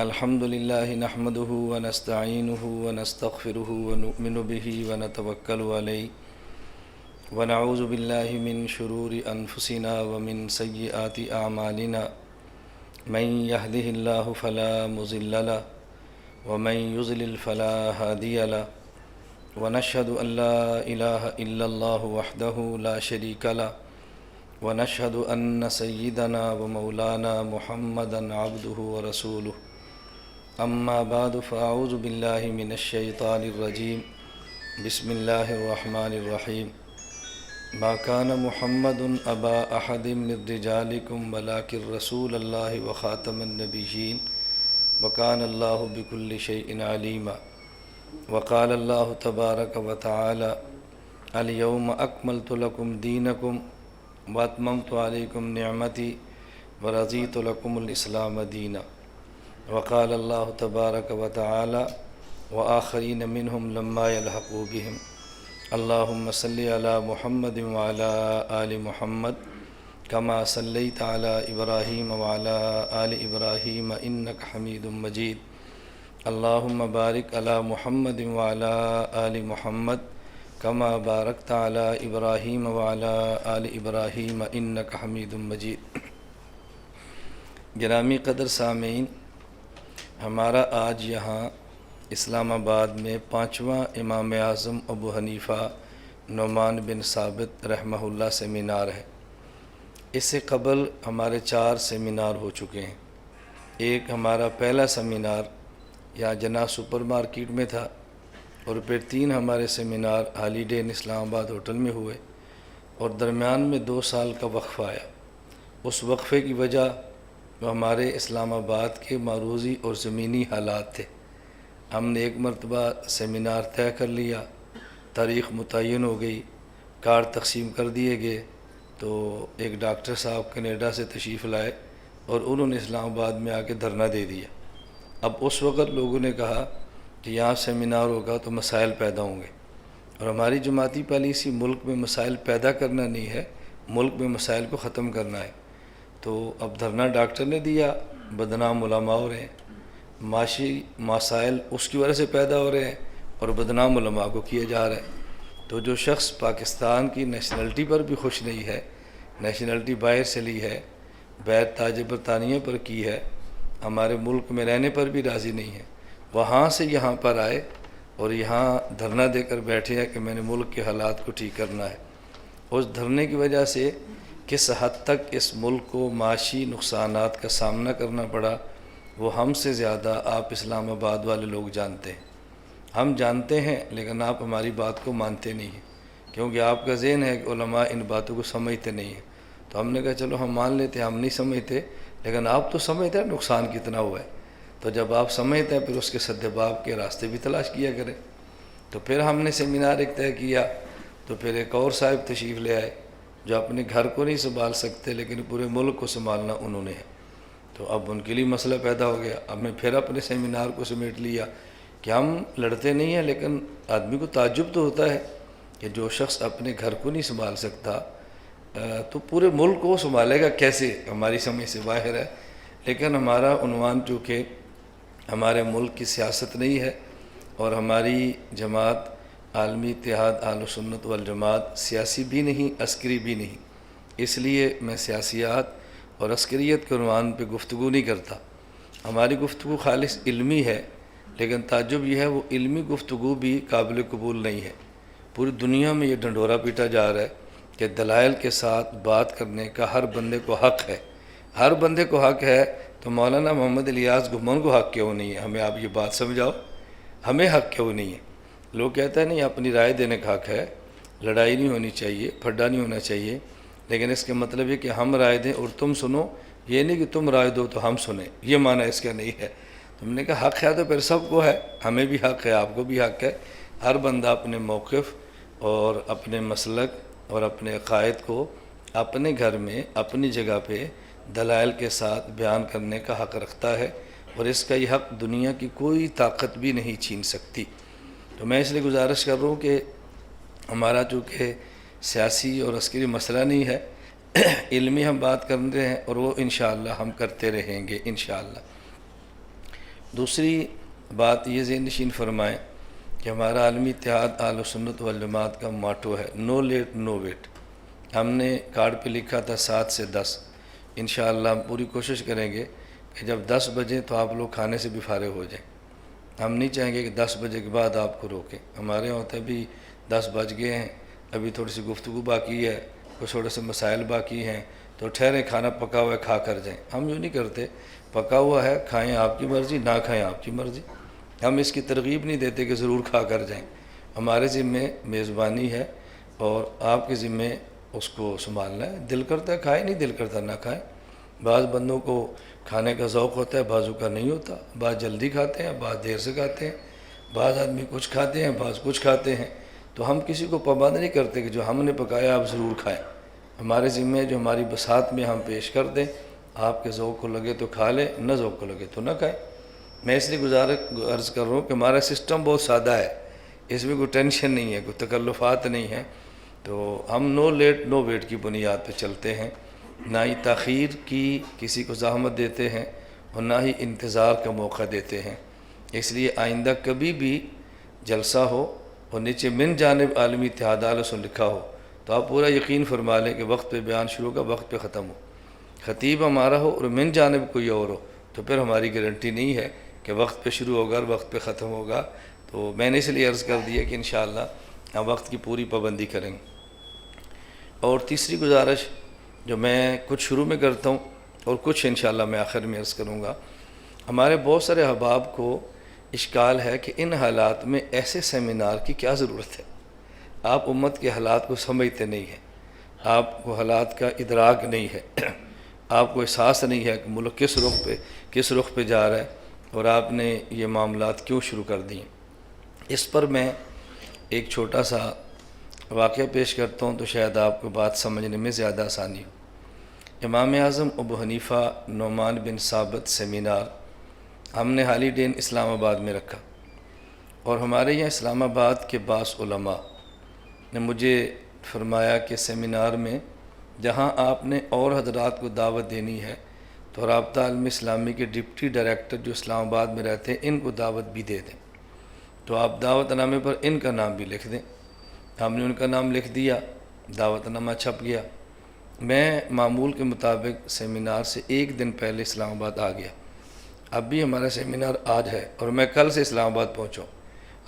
الحمد لله نحمده ونستعينه ونستغفره ونؤمن به ونتوكل عليه ونعوذ بالله من شرور أنفسنا ومن سيئات أعمالنا من يهده الله فلا مضل له ومن يضلل فلا هادي له ونشهد أن لا إله إلا الله وحده لا شريك له ونشهد أن سيدنا ومولانا محمدا عبده ورسوله أما بعد فأعوذ بالله من الشيطان الرجيم بسم الله الرحمن الرحيم ما كان محمد أبا أحد من رجالكم ولكن رسول الله وخاتم النبيين وكان الله بكل شيء عليما وقال الله تبارك وتعالى اليوم أكملت لكم دينكم وأتممت عليكم نعمتي ورضيت لكم الإسلام دينا وقال الله تبارك وتعالى وآخرين منهم لما يلحقوا بهم اللهم صل على محمد وعلى آل محمد كما صليت على إبراهيم وعلى آل إبراهيم إنك حميد مجيد اللهم بارك على محمد وعلى آل محمد كما باركت على إبراهيم وعلى آل إبراهيم إنك حميد مجيد۔ گرامی قدر سامعین، ہمارا آج یہاں اسلام آباد میں 5واں امام اعظم ابو حنیفہ نعمان بن ثابت رحمہ اللہ سیمینار ہے۔ اس سے قبل ہمارے 4 سیمینار ہو چکے ہیں۔ ایک ہمارا پہلا سیمینار یہاں جناح سپر مارکیٹ میں تھا، اور پھر 3 ہمارے سیمینار ہالیڈے ان اسلام آباد ہوٹل میں ہوئے، اور درمیان میں 2 سال کا وقفہ آیا۔ اس وقفے کی وجہ وہ ہمارے اسلام آباد کے معروضی اور زمینی حالات تھے۔ ہم نے ایک مرتبہ سیمینار طے کر لیا، تاریخ متعین ہو گئی، کارڈ تقسیم کر دیے گئے، تو ایک ڈاکٹر صاحب کینیڈا سے تشریف لائے اور انہوں نے اسلام آباد میں آ کے دھرنا دے دیا۔ اب اس وقت لوگوں نے کہا کہ یہاں سیمینار ہوگا تو مسائل پیدا ہوں گے، اور ہماری جماعتی پالیسی ملک میں مسائل پیدا کرنا نہیں ہے، ملک میں مسائل کو ختم کرنا ہے۔ تو اب دھرنا ڈاکٹر نے دیا، بدنام علماء ہو رہے ہیں، معاشی مسائل اس کی وجہ سے پیدا ہو رہے ہیں اور بدنام علماء کو کیا جا رہا ہے۔ تو جو شخص پاکستان کی نیشنلٹی پر بھی خوش نہیں ہے، نیشنلٹی باہر سے لی ہے، بیعت تاج برطانیہ پر کی ہے، ہمارے ملک میں رہنے پر بھی راضی نہیں ہے، وہاں سے یہاں پر آئے اور یہاں دھرنا دے کر بیٹھے ہیں کہ میں نے ملک کے حالات کو ٹھیک کرنا ہے۔ اس دھرنے کی وجہ سے کس حد تک اس ملک کو معاشی نقصانات کا سامنا کرنا پڑا، وہ ہم سے زیادہ آپ اسلام آباد والے لوگ جانتے ہیں۔ ہم جانتے ہیں لیکن آپ ہماری بات کو مانتے نہیں ہیں، کیونکہ آپ کا ذہن ہے کہ علماء ان باتوں کو سمجھتے نہیں ہیں۔ تو ہم نے کہا چلو ہم مان لیتے ہیں، ہم نہیں سمجھتے، لیکن آپ تو سمجھتے ہیں نقصان کتنا ہوا ہے۔ تو جب آپ سمجھتے ہیں پھر اس کے سدباب کے راستے بھی تلاش کیا کریں۔ تو پھر ہم نے سیمینار ایک طے کیا، تو پھر ایک اور صاحب تشریف لے آئے جو اپنے گھر کو نہیں سنبھال سکتے لیکن پورے ملک کو سنبھالنا انہوں نے ہے۔ تو اب ان کے لیے مسئلہ پیدا ہو گیا۔ اب میں پھر اپنے سیمینار کو سمیٹ لیا کہ ہم لڑتے نہیں ہیں، لیکن آدمی کو تعجب تو ہوتا ہے کہ جو شخص اپنے گھر کو نہیں سنبھال سکتا تو پورے ملک کو سنبھالے گا کیسے، ہماری سمجھ سے باہر ہے۔ لیکن ہمارا عنوان چونکہ ہمارے ملک کی سیاست نہیں ہے، اور ہماری جماعت عالمی اتحاد اہل سنت والجماعت سیاسی بھی نہیں، عسکری بھی نہیں، اس لیے میں سیاسیات اور عسکریت کے عنوان پہ گفتگو نہیں کرتا۔ ہماری گفتگو خالص علمی ہے، لیکن تعجب یہ ہے وہ علمی گفتگو بھی قابل قبول نہیں ہے۔ پوری دنیا میں یہ ڈنڈورا پیٹا جا رہا ہے کہ دلائل کے ساتھ بات کرنے کا ہر بندے کو حق ہے۔ ہر بندے کو حق ہے، تو مولانا محمد الیاس گھمن کو حق کیوں نہیں ہے؟ ہمیں آپ یہ بات سمجھاؤ، ہمیں حق کیوں نہیں ہے؟ لوگ کہتے ہیں نہیں اپنی رائے دینے کا حق ہے، لڑائی نہیں ہونی چاہیے، پھڈا نہیں ہونا چاہیے، لیکن اس کے مطلب یہ کہ ہم رائے دیں اور تم سنو، یہ نہیں کہ تم رائے دو تو ہم سنیں، یہ معنی اس کا نہیں ہے۔ تم نے کہا حق ہے تو پھر سب کو ہے، ہمیں بھی حق ہے، آپ کو بھی حق ہے۔ ہر بندہ اپنے موقف اور اپنے مسلک اور اپنے عقائد کو اپنے گھر میں اپنی جگہ پہ دلائل کے ساتھ بیان کرنے کا حق رکھتا ہے، اور اس کا یہ حق دنیا کی کوئی طاقت بھی نہیں چھین سکتی۔ تو میں اس لیے گزارش کر رہا ہوں کہ ہمارا چونکہ سیاسی اور عسکری مسئلہ نہیں ہے، علمی ہم بات کر رہے ہیں، اور وہ انشاءاللہ ہم کرتے رہیں گے انشاءاللہ۔ دوسری بات یہ ذہن نشین فرمائیں کہ ہمارا عالمی اتحاد اہل سنت والجماعت کا ماٹو ہے نو لیٹ نو ویٹ. ہم نے کارڈ پہ لکھا تھا 7 سے 10. انشاءاللہ ہم پوری کوشش کریں گے کہ جب 10 بجے تو آپ لوگ کھانے سے بھی فارغ ہو جائیں. ہم نہیں چاہیں گے کہ 10 بجے کے بعد آپ کو روکیں. ہمارے یہاں ہوتا ہے بھی 10 بج گئے ہیں، ابھی تھوڑی سی گفتگو باقی ہے، کچھ تھوڑے سے مسائل باقی ہیں، تو ٹھہریں، کھانا پکا ہوا ہے کھا کر جائیں. ہم یوں نہیں کرتے، پکا ہوا ہے کھائیں آپ کی مرضی، نہ کھائیں آپ کی مرضی. ہم اس کی ترغیب نہیں دیتے کہ ضرور کھا کر جائیں. ہمارے ذمے میزبانی ہے اور آپ کے ذمے اس کو سنبھالنا ہے. دل کرتا ہے کھائیں، نہیں دل کرتا نہ کھائیں. بعض بندوں کو کھانے کا ذوق ہوتا ہے، بعضوں کا نہیں ہوتا. بعض جلدی کھاتے ہیں، بعض دیر سے کھاتے ہیں. بعض آدمی کچھ کھاتے ہیں، بعض کچھ کھاتے ہیں. تو ہم کسی کو پابند نہیں کرتے کہ جو ہم نے پکایا آپ ضرور کھائیں. ہمارے ذمے جو ہماری بساط میں ہم پیش کر دیں، آپ کے ذوق کو لگے تو کھا لیں، نہ ذوق کو لگے تو نہ کھائیں. میں اس لیے عرض کر رہا ہوں کہ ہمارا سسٹم بہت سادہ ہے، اس میں کوئی ٹینشن نہیں ہے، کوئی تکلفات نہیں ہیں. تو ہم نو لیٹ نو ویٹ کی بنیاد پہ چلتے ہیں. نہ ہی تاخیر کی کسی کو زحمت دیتے ہیں اور نہ ہی انتظار کا موقع دیتے ہیں. اس لیے آئندہ کبھی بھی جلسہ ہو اور نیچے من جانب عالمی اتحاد اہل سنت لکھا ہو تو آپ پورا یقین فرما لیں کہ وقت پہ بیان شروع ہوگا، وقت پہ ختم ہو. خطیب ہمارا ہو اور من جانب کوئی اور ہو تو پھر ہماری گارنٹی نہیں ہے کہ وقت پہ شروع ہوگا اور وقت پہ ختم ہوگا. تو میں نے اس لیے عرض کر دیا کہ انشاءاللہ ہم وقت کی پوری پابندی کریں گے. اور تیسری گزارش جو میں کچھ شروع میں کرتا ہوں اور کچھ انشاءاللہ میں آخر میں عرض کروں گا، ہمارے بہت سارے احباب کو اشکال ہے کہ ان حالات میں ایسے سیمینار کی کیا ضرورت ہے. آپ امت کے حالات کو سمجھتے نہیں ہیں، آپ کو حالات کا ادراک نہیں ہے، آپ کو احساس نہیں ہے کہ ملک کس رخ پہ جا رہا ہے اور آپ نے یہ معاملات کیوں شروع کر دیے. اس پر میں ایک چھوٹا سا واقعہ پیش کرتا ہوں تو شاید آپ کو بات سمجھنے میں زیادہ آسانی ہو. امام اعظم ابو حنیفہ نعمان بن ثابت سیمینار ہم نے حالی ڈین اسلام آباد میں رکھا، اور ہمارے یہاں اسلام آباد کے بعض علماء نے مجھے فرمایا کہ سیمینار میں جہاں آپ نے اور حضرات کو دعوت دینی ہے تو رابطہ عالم اسلامی کے ڈپٹی ڈائریکٹر جو اسلام آباد میں رہتے ہیں ان کو دعوت بھی دے دیں. تو آپ دعوت نامے پر ان کا نام بھی لکھ دیں. ہم نے ان کا نام لکھ دیا، دعوت نامہ چھپ گیا. میں معمول کے مطابق سیمینار سے ایک دن پہلے اسلام آباد آ گیا. اب بھی ہمارا سیمینار آج ہے اور میں کل سے اسلام آباد پہنچا.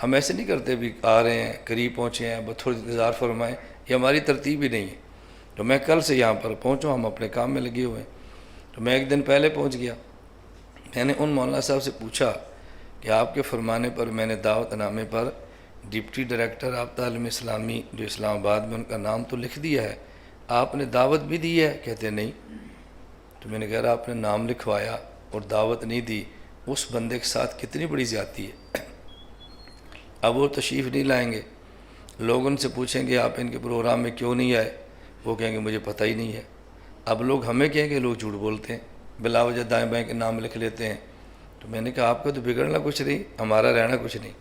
ہم ایسے نہیں کرتے بھی آ رہے ہیں، قریب پہنچے ہیں، بس تھوڑی انتظار فرمائیں، یہ ہماری ترتیب ہی نہیں ہے. تو میں کل سے یہاں پر پہنچا، ہم اپنے کام میں لگے ہوئے ہیں. تو میں ایک دن پہلے پہنچ گیا. میں نے ان مولانا صاحب سے پوچھا کہ آپ کے فرمانے پر میں نے دعوت نامے پر ڈپٹی ڈائریکٹر رابطہ عالم اسلامی جو اسلام آباد میں ان کا نام تو لکھ دیا ہے، آپ نے دعوت بھی دی ہے؟ کہتے نہیں. تو میں نے کہا آپ نے نام لکھوایا اور دعوت نہیں دی، اس بندے کے ساتھ کتنی بڑی زیادتی ہے. اب وہ تشریف نہیں لائیں گے، لوگ ان سے پوچھیں گے آپ ان کے پروگرام میں کیوں نہیں آئے، وہ کہیں گے مجھے پتہ ہی نہیں ہے. اب لوگ ہمیں کہیں گے لوگ جھوٹ بولتے ہیں، بلا وجہ دائیں بائیں کے نام لکھ لیتے ہیں. تو میں نے کہا آپ کا تو بگڑنا کچھ نہیں، ہمارا رہنا کچھ نہیں،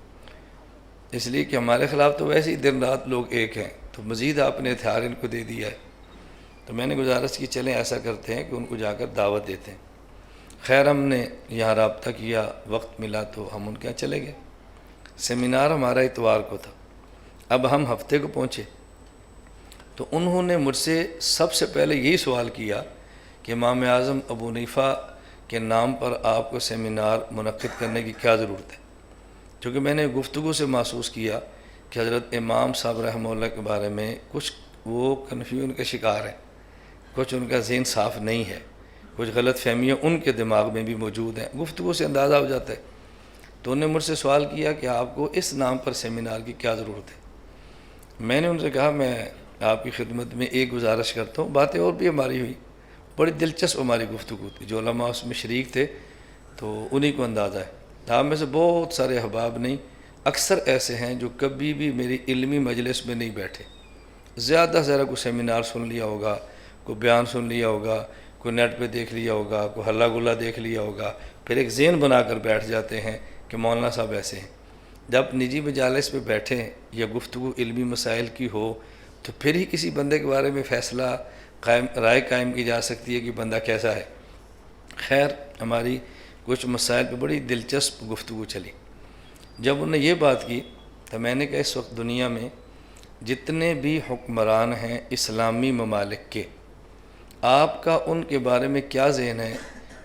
اس لیے کہ ہمارے خلاف تو ویسے ہی دن رات لوگ ایک ہیں، تو مزید آپ نے ہتھیار ان کو دے دیا ہے. تو میں نے گزارش کی چلیں ایسا کرتے ہیں کہ ان کو جا کر دعوت دیتے ہیں. خیر ہم نے یہاں رابطہ کیا، وقت ملا تو ہم ان کے یہاں چلے گئے. سیمینار ہمارا اتوار کو تھا. اب ہم ہفتے کو پہنچے تو انہوں نے مجھ سے سب سے پہلے یہی سوال کیا کہ امام اعظم ابو حنیفہ کے نام پر آپ کو سیمینار منعقد کرنے کی کیا ضرورت ہے. چونکہ میں نے گفتگو سے محسوس کیا کہ حضرت امام صاحب رحمہ اللہ کے بارے میں کچھ وہ کنفیوژن کا شکار ہیں، کچھ ان کا ذہن صاف نہیں ہے، کچھ غلط فہمیاں ان کے دماغ میں بھی موجود ہیں، گفتگو سے اندازہ ہو جاتا ہے. تو انہوں نے مجھ سے سوال کیا کہ آپ کو اس نام پر سیمینار کی کیا ضرورت ہے. میں نے ان سے کہا میں آپ کی خدمت میں ایک گزارش کرتا ہوں. باتیں اور بھی ہماری ہوئی، بڑی دلچسپ ہماری گفتگو تھی. جو علماء اس میں شریک تھے تو انہی کو اندازہ ہے. آپ میں سے بہت سارے احباب نہیں، اکثر ایسے ہیں جو کبھی بھی میری علمی مجلس میں نہیں بیٹھے. زیادہ سے زیادہ کوئی سیمینار سن لیا ہوگا، کوئی بیان سن لیا ہوگا، کوئی نیٹ پہ دیکھ لیا ہوگا، کوئی ہلا گلا دیکھ لیا ہوگا، پھر ایک ذہن بنا کر بیٹھ جاتے ہیں کہ مولانا صاحب ایسے ہیں. جب نجی مجالس پہ بیٹھیں یا گفتگو علمی مسائل کی ہو تو پھر ہی کسی بندے کے بارے میں فیصلہ رائے قائم کی جا سکتی ہے کہ بندہ کیسا ہے. خیر ہماری کچھ مسائل پہ بڑی دلچسپ گفتگو چلی۔ جب انہوں نے یہ بات کی تو میں نے کہا اس وقت دنیا میں جتنے بھی حکمران ہیں اسلامی ممالک کے، آپ کا ان کے بارے میں کیا ذہن ہے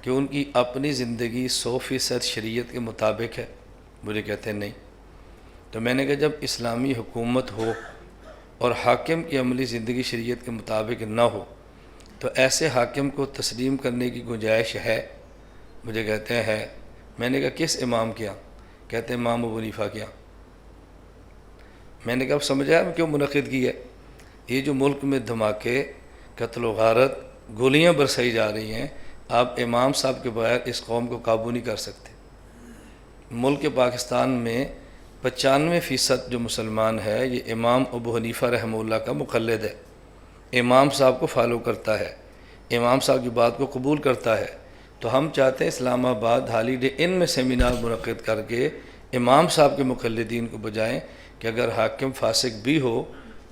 کہ ان کی اپنی زندگی 100% شریعت کے مطابق ہے؟ مجھے کہتے ہیں نہیں۔ تو میں نے کہا جب اسلامی حکومت ہو اور حاکم کی عملی زندگی شریعت کے مطابق نہ ہو تو ایسے حاکم کو تسلیم کرنے کی گنجائش ہے؟ مجھے کہتے ہیں ہے۔ میں نے کہا کس امام کیا؟ کہتے ہیں امام ابو حنیفہ کیا۔ میں نے کہا اب سمجھا ہے کیوں منعقد کی ہے؟ یہ جو ملک میں دھماکے، قتل و غارت، گولیاں برسائی جا رہی ہیں، آپ امام صاحب کے بغیر اس قوم کو قابو نہیں کر سکتے۔ ملک پاکستان میں 95% جو مسلمان ہے یہ امام ابو حنیفہ رحمہ اللہ کا مقلد ہے، امام صاحب کو فالو کرتا ہے، امام صاحب کی بات کو قبول کرتا ہے۔ تو ہم چاہتے ہیں اسلام آباد ہالیڈے ان میں سیمینار منعقد کر کے امام صاحب کے مقلدین کو بجائیں کہ اگر حاکم فاسق بھی ہو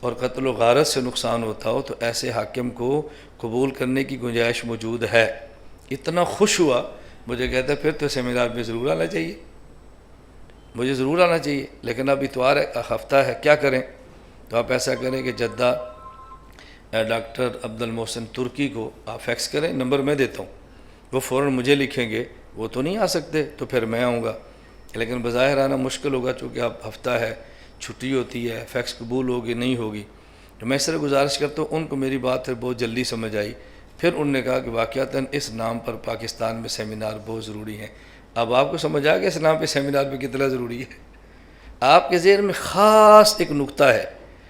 اور قتل و غارت سے نقصان ہوتا ہو تو ایسے حاکم کو قبول کرنے کی گنجائش موجود ہے۔ اتنا خوش ہوا، مجھے کہتا ہے پھر تو سیمینار میں ضرور آنا چاہیے، مجھے ضرور آنا چاہیے، لیکن اب اتوار ہے، ہفتہ ہے، کیا کریں؟ تو آپ ایسا کریں کہ جدہ ڈاکٹر عبد المحسن ترکی کو آپ فیکس کریں، نمبر میں دیتا ہوں، وہ فوراً مجھے لکھیں گے، وہ تو نہیں آ سکتے تو پھر میں آؤں گا، لیکن بظاہر آنا مشکل ہوگا چونکہ اب ہفتہ ہے، چھٹی ہوتی ہے، فیکس قبول ہوگی نہیں ہوگی۔ تو میں اس طرح گزارش کرتا ہوں، ان کو میری بات پھر بہت جلدی سمجھ آئی، پھر انہوں نے کہا کہ واقعتاً اس نام پر پاکستان میں سیمینار بہت ضروری ہیں۔ اب آپ کو سمجھ آ گیا اس نام پہ سیمینار پہ کتنا ضروری ہے؟ آپ کے ذہن میں خاص ایک نقطہ ہے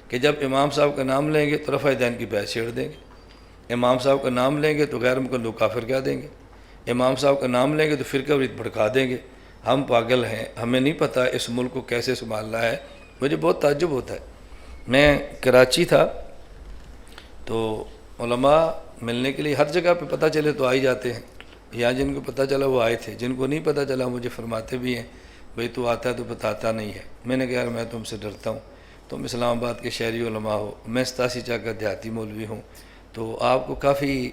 کہ جب امام صاحب کا نام لیں گے تو رفع دین کی بیعت چھیڑ دیں گے، امام صاحب کا نام لیں گے تو غیر مقلد کافر کہہ دیں گے، امام صاحب کا نام لیں گے تو فرقہ واریت بھڑکا دیں گے۔ ہم پاگل ہیں، ہمیں نہیں پتہ اس ملک کو کیسے سنبھالنا ہے۔ مجھے بہت تعجب ہوتا ہے، میں کراچی تھا تو علماء ملنے کے لیے ہر جگہ پہ پتہ چلے تو آ ہی جاتے ہیں، یہاں جن کو پتہ چلا وہ آئے تھے، جن کو نہیں پتہ چلا مجھے فرماتے بھی ہیں بھئی تو آتا ہے تو بتاتا نہیں ہے۔ میں نے کہا یار میں تم سے ڈرتا ہوں، تم اسلام آباد کے شہری علماء ہو، میں 87 چاہ کا دیہاتی مولوی ہوں، تو آپ کو کافی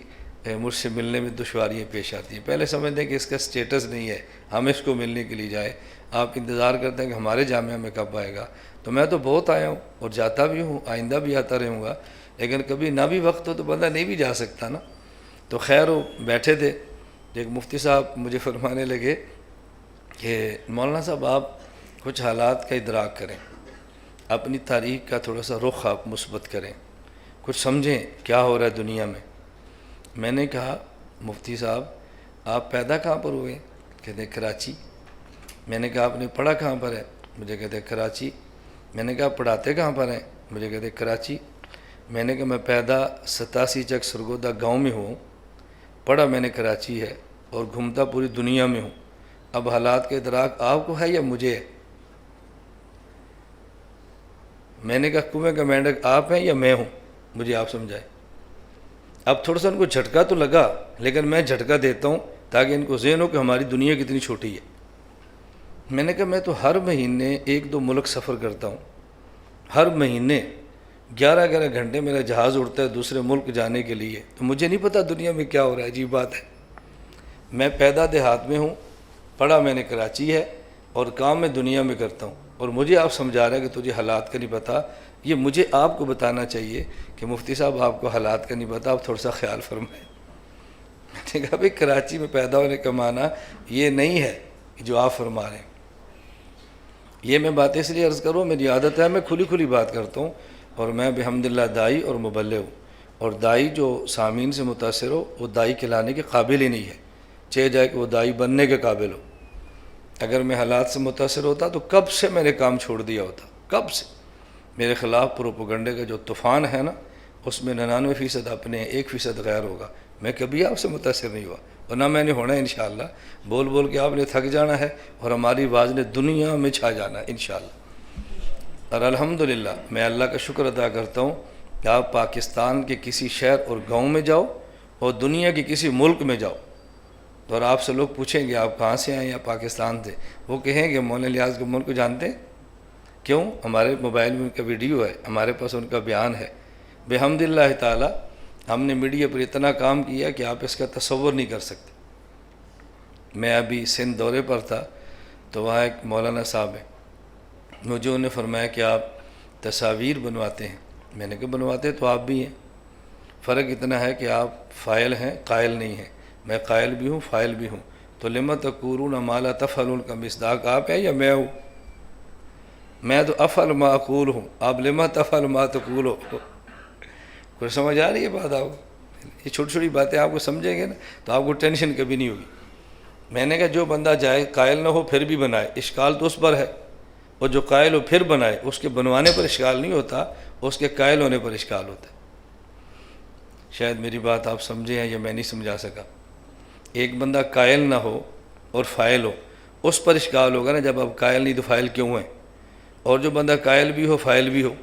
مجھ سے ملنے میں دشواریاں پیش آتی ہیں۔ پہلے سمجھتے ہیں کہ اس کا سٹیٹس نہیں ہے، ہم اس کو ملنے کے لیے جائیں، آپ انتظار کرتے ہیں کہ ہمارے جامعہ میں کب آئے گا۔ تو میں تو بہت آیا ہوں اور جاتا بھی ہوں، آئندہ بھی آتا رہوں گا، لیکن کبھی نہ بھی وقت ہو تو بندہ نہیں بھی جا سکتا نا۔ تو خیر وہ بیٹھے تھے، ایک مفتی صاحب مجھے فرمانے لگے کہ مولانا صاحب آپ کچھ حالات کا ادراک کریں، اپنی تاریخ کا تھوڑا سا رخ آپ مثبت کریں، کچھ سمجھیں کیا ہو رہا ہے دنیا میں۔ میں نے کہا مفتی صاحب آپ پیدا کہاں پر ہوئے؟ کہتے ہیں کراچی۔ میں نے کہا آپ نے پڑھا کہاں پر ہے؟ مجھے کہتے ہیں کراچی۔ میں نے کہا پڑھاتے کہاں پر ہیں؟ مجھے کہتے ہیں کراچی۔ میں نے کہا میں پیدا 87 چک سرگودا گاؤں میں ہوں، پڑھا میں نے کراچی ہے اور گھومتا پوری دنیا میں ہوں، اب حالات کا ادراک آپ کو ہے یا مجھے ہے؟ میں نے کہا کنویں کا مینڈک آپ ہیں یا میں ہوں؟ مجھے آپ سمجھائیں۔ اب تھوڑا سا ان کو جھٹکا تو لگا، لیکن میں جھٹکا دیتا ہوں تاکہ ان کو ذہن ہو کہ ہماری دنیا کتنی چھوٹی ہے۔ میں نے کہا میں تو ہر مہینے 1-2 ملک سفر کرتا ہوں، ہر مہینے 11 گھنٹے میرا جہاز اڑتا ہے دوسرے ملک جانے کے لیے، تو مجھے نہیں پتہ دنیا میں کیا ہو رہا ہے۔ عجیب بات ہے، میں پیدا دیہات میں ہوں، پڑھا میں نے کراچی ہے اور کام میں دنیا میں کرتا ہوں، اور مجھے آپ سمجھا رہے ہیں کہ تجھے حالات کا نہیں پتہ۔ یہ مجھے آپ کو بتانا چاہیے کہ مفتی صاحب آپ کو حالات کا نہیں پتہ، آپ تھوڑا سا خیال فرمائیں۔ میں نے کہا بھئی کراچی میں پیدا ہونے کا معنی یہ نہیں ہے جو آپ فرما رہے ہیں۔ یہ میں بات اس لیے عرض کروں، میری عادت ہے میں کھلی بات کرتا ہوں، اور میں بحمداللہ داعی اور مبلغ ہوں، اور داعی جو سامعین سے متاثر ہو وہ داعی کہلانے کے قابل ہی نہیں ہے، چاہے جائے کہ وہ داعی بننے کے قابل ہو۔ اگر میں حالات سے متاثر ہوتا تو کب سے میں نے کام چھوڑ دیا ہوتا، کب سے۔ میرے خلاف پروپیگنڈے کا جو طوفان ہے نا، اس میں 99% اپنے ہیں، 1% غیر ہوگا۔ میں کبھی آپ سے متاثر نہیں ہوا اور نہ میں نے ہونا ہے انشاءاللہ۔ بول کے آپ نے تھک جانا ہے اور ہماری آواز نے دنیا میں چھا جانا ہے انشاءاللہ۔ اور الحمدللہ میں اللہ کا شکر ادا کرتا ہوں کہ آپ پاکستان کے کسی شہر اور گاؤں میں جاؤ اور دنیا کے کسی ملک میں جاؤ، تو اور آپ سے لوگ پوچھیں گے آپ کہاں سے آئے یا پاکستان سے، وہ کہیں گے مولانا الیاس کے ملک کو جانتے ہیں؟ کیوں؟ ہمارے موبائل میں ان کا ویڈیو ہے، ہمارے پاس ان کا بیان ہے۔ بحمدللہ تعالی ہم نے میڈیا پر اتنا کام کیا کہ آپ اس کا تصور نہیں کر سکتے۔ میں ابھی سندھ دورے پر تھا تو وہاں ایک مولانا صاحب ہیں، مجھے انہوں نے فرمایا کہ آپ تصاویر بنواتے ہیں. میں نے کہا بنواتے تو آپ بھی ہیں، فرق اتنا ہے کہ آپ فاعل ہیں قائل نہیں ہیں. میں قائل بھی ہوں فاعل بھی ہوں. تو لما تقولون ما لا تفعلون کا مصداق آپ ہیں یا میں ہوں؟ میں تو افعل ما اقول ہوں، آپ لما تفعل ما تقول ہو. کوئی سمجھ آ رہی ہے بات آپ کو؟ یہ چھوٹی چھوٹی باتیں آپ کو سمجھیں گے نا تو آپ کو ٹینشن کبھی نہیں ہوگی. میں نے کہا جو بندہ جائے قائل نہ ہو پھر بھی بنائے، اشکال تو اس پر ہے، اور جو قائل ہو پھر بنائے اس کے بنوانے پر اشکال نہیں ہوتا، اس کے قائل ہونے پر اشکال ہوتا ہے. شاید میری بات آپ سمجھے ہیں یا میں نہیں سمجھا سکا. ایک بندہ قائل نہ ہو اور فاعل ہو اس پر اشکال ہوگا نا، جب آپ قائل نہیں تو فاعل کیوں ہیں. اور جو بندہ قائل بھی ہو فاعل بھی ہو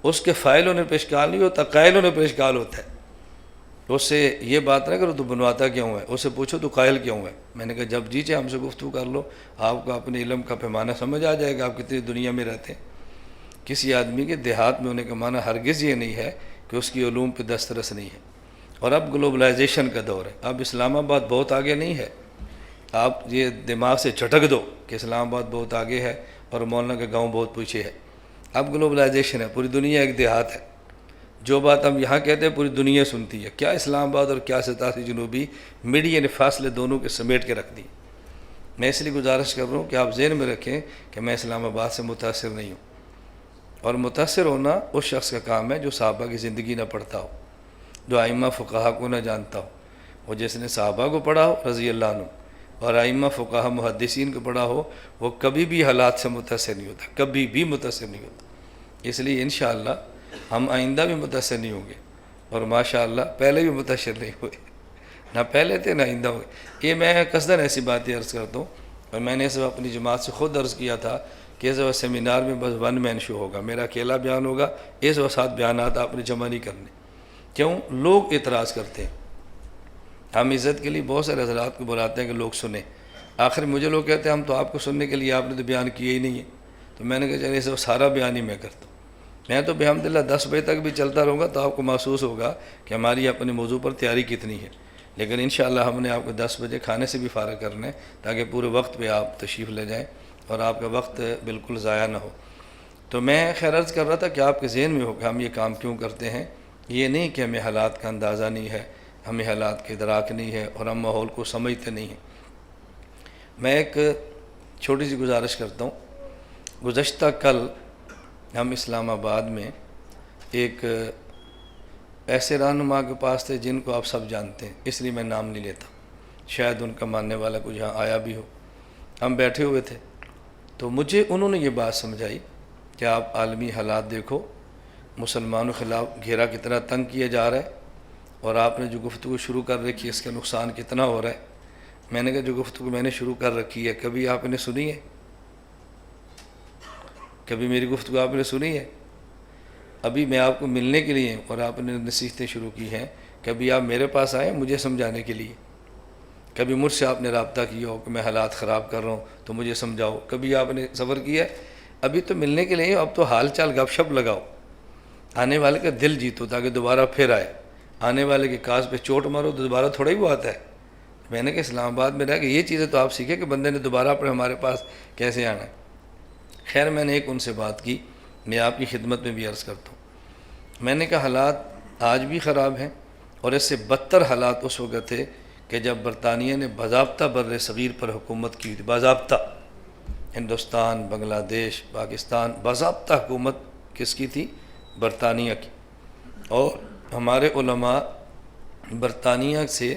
اس کے فاعل ہونے پر اشکال نہیں ہوتا، قائل ہونے پر اشکال ہوتا ہے. اس سے یہ بات نہ کرو تو بنواتا کیوں ہے، اس سے پوچھو تو قائل کیوں ہے. میں نے کہا جب جی چاہے ہم سے گفتگو کر لو، آپ کو اپنے علم کا پیمانہ سمجھ آ جائے گا آپ کتنی دنیا میں رہتے ہیں. کسی آدمی کے دیہات میں ہونے کا معنی ہرگز یہ نہیں ہے کہ اس کی علوم پہ دسترس نہیں ہے. اور اب گلوبلائزیشن کا دور ہے، اب اسلام آباد بہت آگے نہیں ہے. آپ یہ دماغ سے جھٹک دو کہ اسلام آباد بہت آگے ہے اور مولانا کا گاؤں بہت پیچھے ہے. اب گلوبلائزیشن ہے، پوری دنیا ایک دیہات ہے. جو بات ہم یہاں کہتے ہیں پوری دنیا سنتی ہے. کیا اسلام آباد اور کیا 87 جنوبی میڈیا نے فاصلے دونوں کے سمیٹ کے رکھ دی. میں اس لیے گزارش کر رہا ہوں کہ آپ ذہن میں رکھیں کہ میں اسلام آباد سے متاثر نہیں ہوں، اور متاثر ہونا اس شخص کا کام ہے جو صحابہ کی زندگی نہ پڑھتا ہو، جو ائمہ فقہا کو نہ جانتا ہو. وہ جس نے صحابہ کو پڑھا ہو رضی اللہ عنہ اور ائمہ فقہا محدثین کو پڑھا ہو، وہ کبھی بھی حالات سے متاثر نہیں ہوتا، کبھی بھی متاثر نہیں ہوتا. اس لیے انشاءاللہ ہم آئندہ بھی متاثر نہیں ہوں گے، اور ماشاءاللہ پہلے بھی متاثر نہیں ہوئے، نہ پہلے تھے نہ آئندہ ہوئے. یہ میں قصداً ایسی باتیں عرض کرتا ہوں، اور میں نے اس وقت اپنی جماعت سے خود عرض کیا تھا کہ اس وقت سیمینار میں بس ون مین شو ہوگا، میرا اکیلا بیان ہوگا. اس وقت 7 بیانات آپ نے جمع نہیں کرنے. کیوں؟ لوگ اعتراض کرتے ہیں. ہم عزت کے لیے بہت سارے حضرات کو بلاتے ہیں کہ لوگ سنیں، آخر مجھے لوگ کہتے ہیں ہم تو آپ کو سننے کے لیے، آپ نے تو بیان کیا ہی نہیں ہے. تو میں نے کہا چلے اس وقت سارا بیان ہی میں کرتا ہوں. میں تو بحمدللہ 10 بجے تک بھی چلتا رہوں گا تو آپ کو محسوس ہوگا کہ ہماری اپنے موضوع پر تیاری کتنی ہے. لیکن انشاءاللہ ہم نے آپ کو 10 بجے کھانے سے بھی فارغ کرنا ہے تاکہ پورے وقت پہ آپ تشریف لے جائیں اور آپ کا وقت بالکل ضائع نہ ہو. تو میں خیر عرض کر رہا تھا کہ آپ کے ذہن میں ہو کہ ہم یہ کام کیوں کرتے ہیں. یہ نہیں کہ ہمیں حالات کا اندازہ نہیں ہے، ہمیں حالات کے ادراک نہیں ہے اور ہم ماحول کو سمجھتے نہیں ہیں. میں ایک چھوٹی سی گزارش کرتا ہوں. گزشتہ کل ہم اسلام آباد میں ایک ایسے رہنما کے پاس تھے جن کو آپ سب جانتے ہیں، اس لیے میں نام نہیں لیتا، شاید ان کا ماننے والا کوئی یہاں آیا بھی ہو. ہم بیٹھے ہوئے تھے تو مجھے انہوں نے یہ بات سمجھائی کہ آپ عالمی حالات دیکھو، مسلمانوں کے خلاف گھیرا کتنا تنگ کیا جا رہا ہے، اور آپ نے جو گفتگو شروع کر رکھی ہے اس کا نقصان کتنا ہو رہا ہے. میں نے کہا جو گفتگو میں نے شروع کر رکھی ہے کبھی آپ نے سنی ہے؟ کبھی میری گفتگو آپ نے سنی ہے؟ ابھی میں آپ کو ملنے کے لیے اور آپ نے نصیحتیں شروع کی ہیں. کبھی آپ میرے پاس آئے مجھے سمجھانے کے لیے؟ کبھی مجھ سے آپ نے رابطہ کیا ہو کہ میں حالات خراب کر رہا ہوں تو مجھے سمجھاؤ؟ کبھی آپ نے صبر کیا ہے؟ ابھی تو ملنے کے لیے، اب تو حال چال گپ شپ لگاؤ، آنے والے کا دل جیتو تاکہ دوبارہ پھر آئے. آنے والے کے کاز پہ چوٹ مارو تو دوبارہ تھوڑا ہی وہ آتا ہے. میں نے کہا اسلام آباد میں رہ کے یہ چیزیں تو آپ سیکھیں کہ بندے نے دوبارہ اپنے ہمارے پاس کیسے آنا ہے. خیر میں نے ایک ان سے بات کی، میں آپ کی خدمت میں بھی عرض کرتا ہوں. میں نے کہا حالات آج بھی خراب ہیں، اور اس سے بدتر حالات اس وقت تھے کہ جب برطانیہ نے باضابطہ بر صغیر پر حکومت کی تھی. باضابطہ ہندوستان، بنگلہ دیش، پاکستان، باضابطہ حکومت کس کی تھی؟ برطانیہ کی. اور ہمارے علماء برطانیہ سے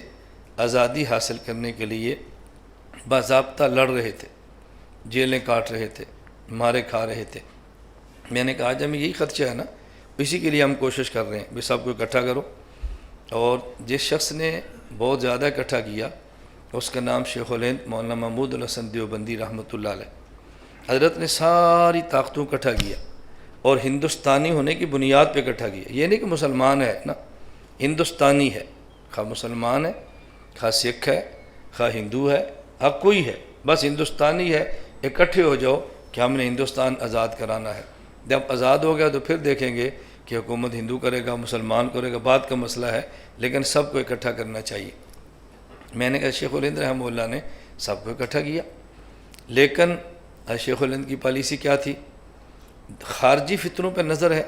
آزادی حاصل کرنے کے لیے باضابطہ لڑ رہے تھے، جیلیں کاٹ رہے تھے، مارے کھا رہے تھے. میں نے کہا آج ہمیں یہی خدشہ ہے نا، اسی کے لیے ہم کوشش کر رہے ہیں بھی سب کو اکٹھا کرو. اور جس شخص نے بہت زیادہ اکٹھا کیا اس کا نام شیخ الہند مولانا محمود الحسن دیوبندی رحمۃ اللہ علیہ. حضرت نے ساری طاقتوں اکٹھا کیا اور ہندوستانی ہونے کی بنیاد پہ اکٹھا کیا. یہ نہیں کہ مسلمان ہے نا، ہندوستانی ہے، خواہ مسلمان ہے، خواہ سکھ ہے، خواہ ہندو ہے، خواہ کوئی ہے، بس ہندوستانی ہے. اکٹھے ہو جاؤ کہ ہم نے ہندوستان آزاد کرانا ہے. جب آزاد ہو گیا تو پھر دیکھیں گے کہ حکومت ہندو کرے گا، مسلمان کرے گا، بات کا مسئلہ ہے، لیکن سب کو اکٹھا کرنا چاہیے. میں نے کہا شیخ الہند رحمہ اللہ نے سب کو اکٹھا کیا، لیکن شیخ الہند کی پالیسی کیا تھی؟ خارجی فتنوں پہ نظر ہے،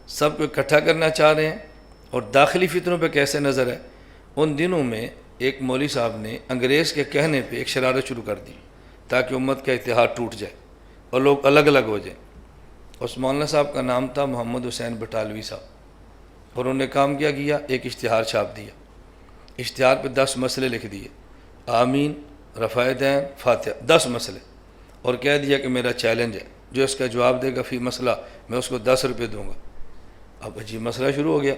سب کو اکٹھا کرنا چاہ رہے ہیں، اور داخلی فتنوں پہ کیسے نظر ہے؟ ان دنوں میں ایک مولوی صاحب نے انگریز کے کہنے پہ ایک شرارت شروع کر دی تاکہ امت کا اتحاد ٹوٹ جائے اور لوگ الگ الگ ہو جائیں۔ اس مولانا صاحب کا نام تھا محمد حسین بٹالوی صاحب، اور انہوں نے کام کیا ایک اشتہار چھاپ دیا، اشتہار پہ 10 مسئلے لکھ دیے، آمین، رفع دین، فاتحہ، 10 مسئلے، اور کہہ دیا کہ میرا چیلنج ہے، جو اس کا جواب دے گا فی مسئلہ میں اس کو 10 روپے دوں گا۔ اب عجیب مسئلہ شروع ہو گیا،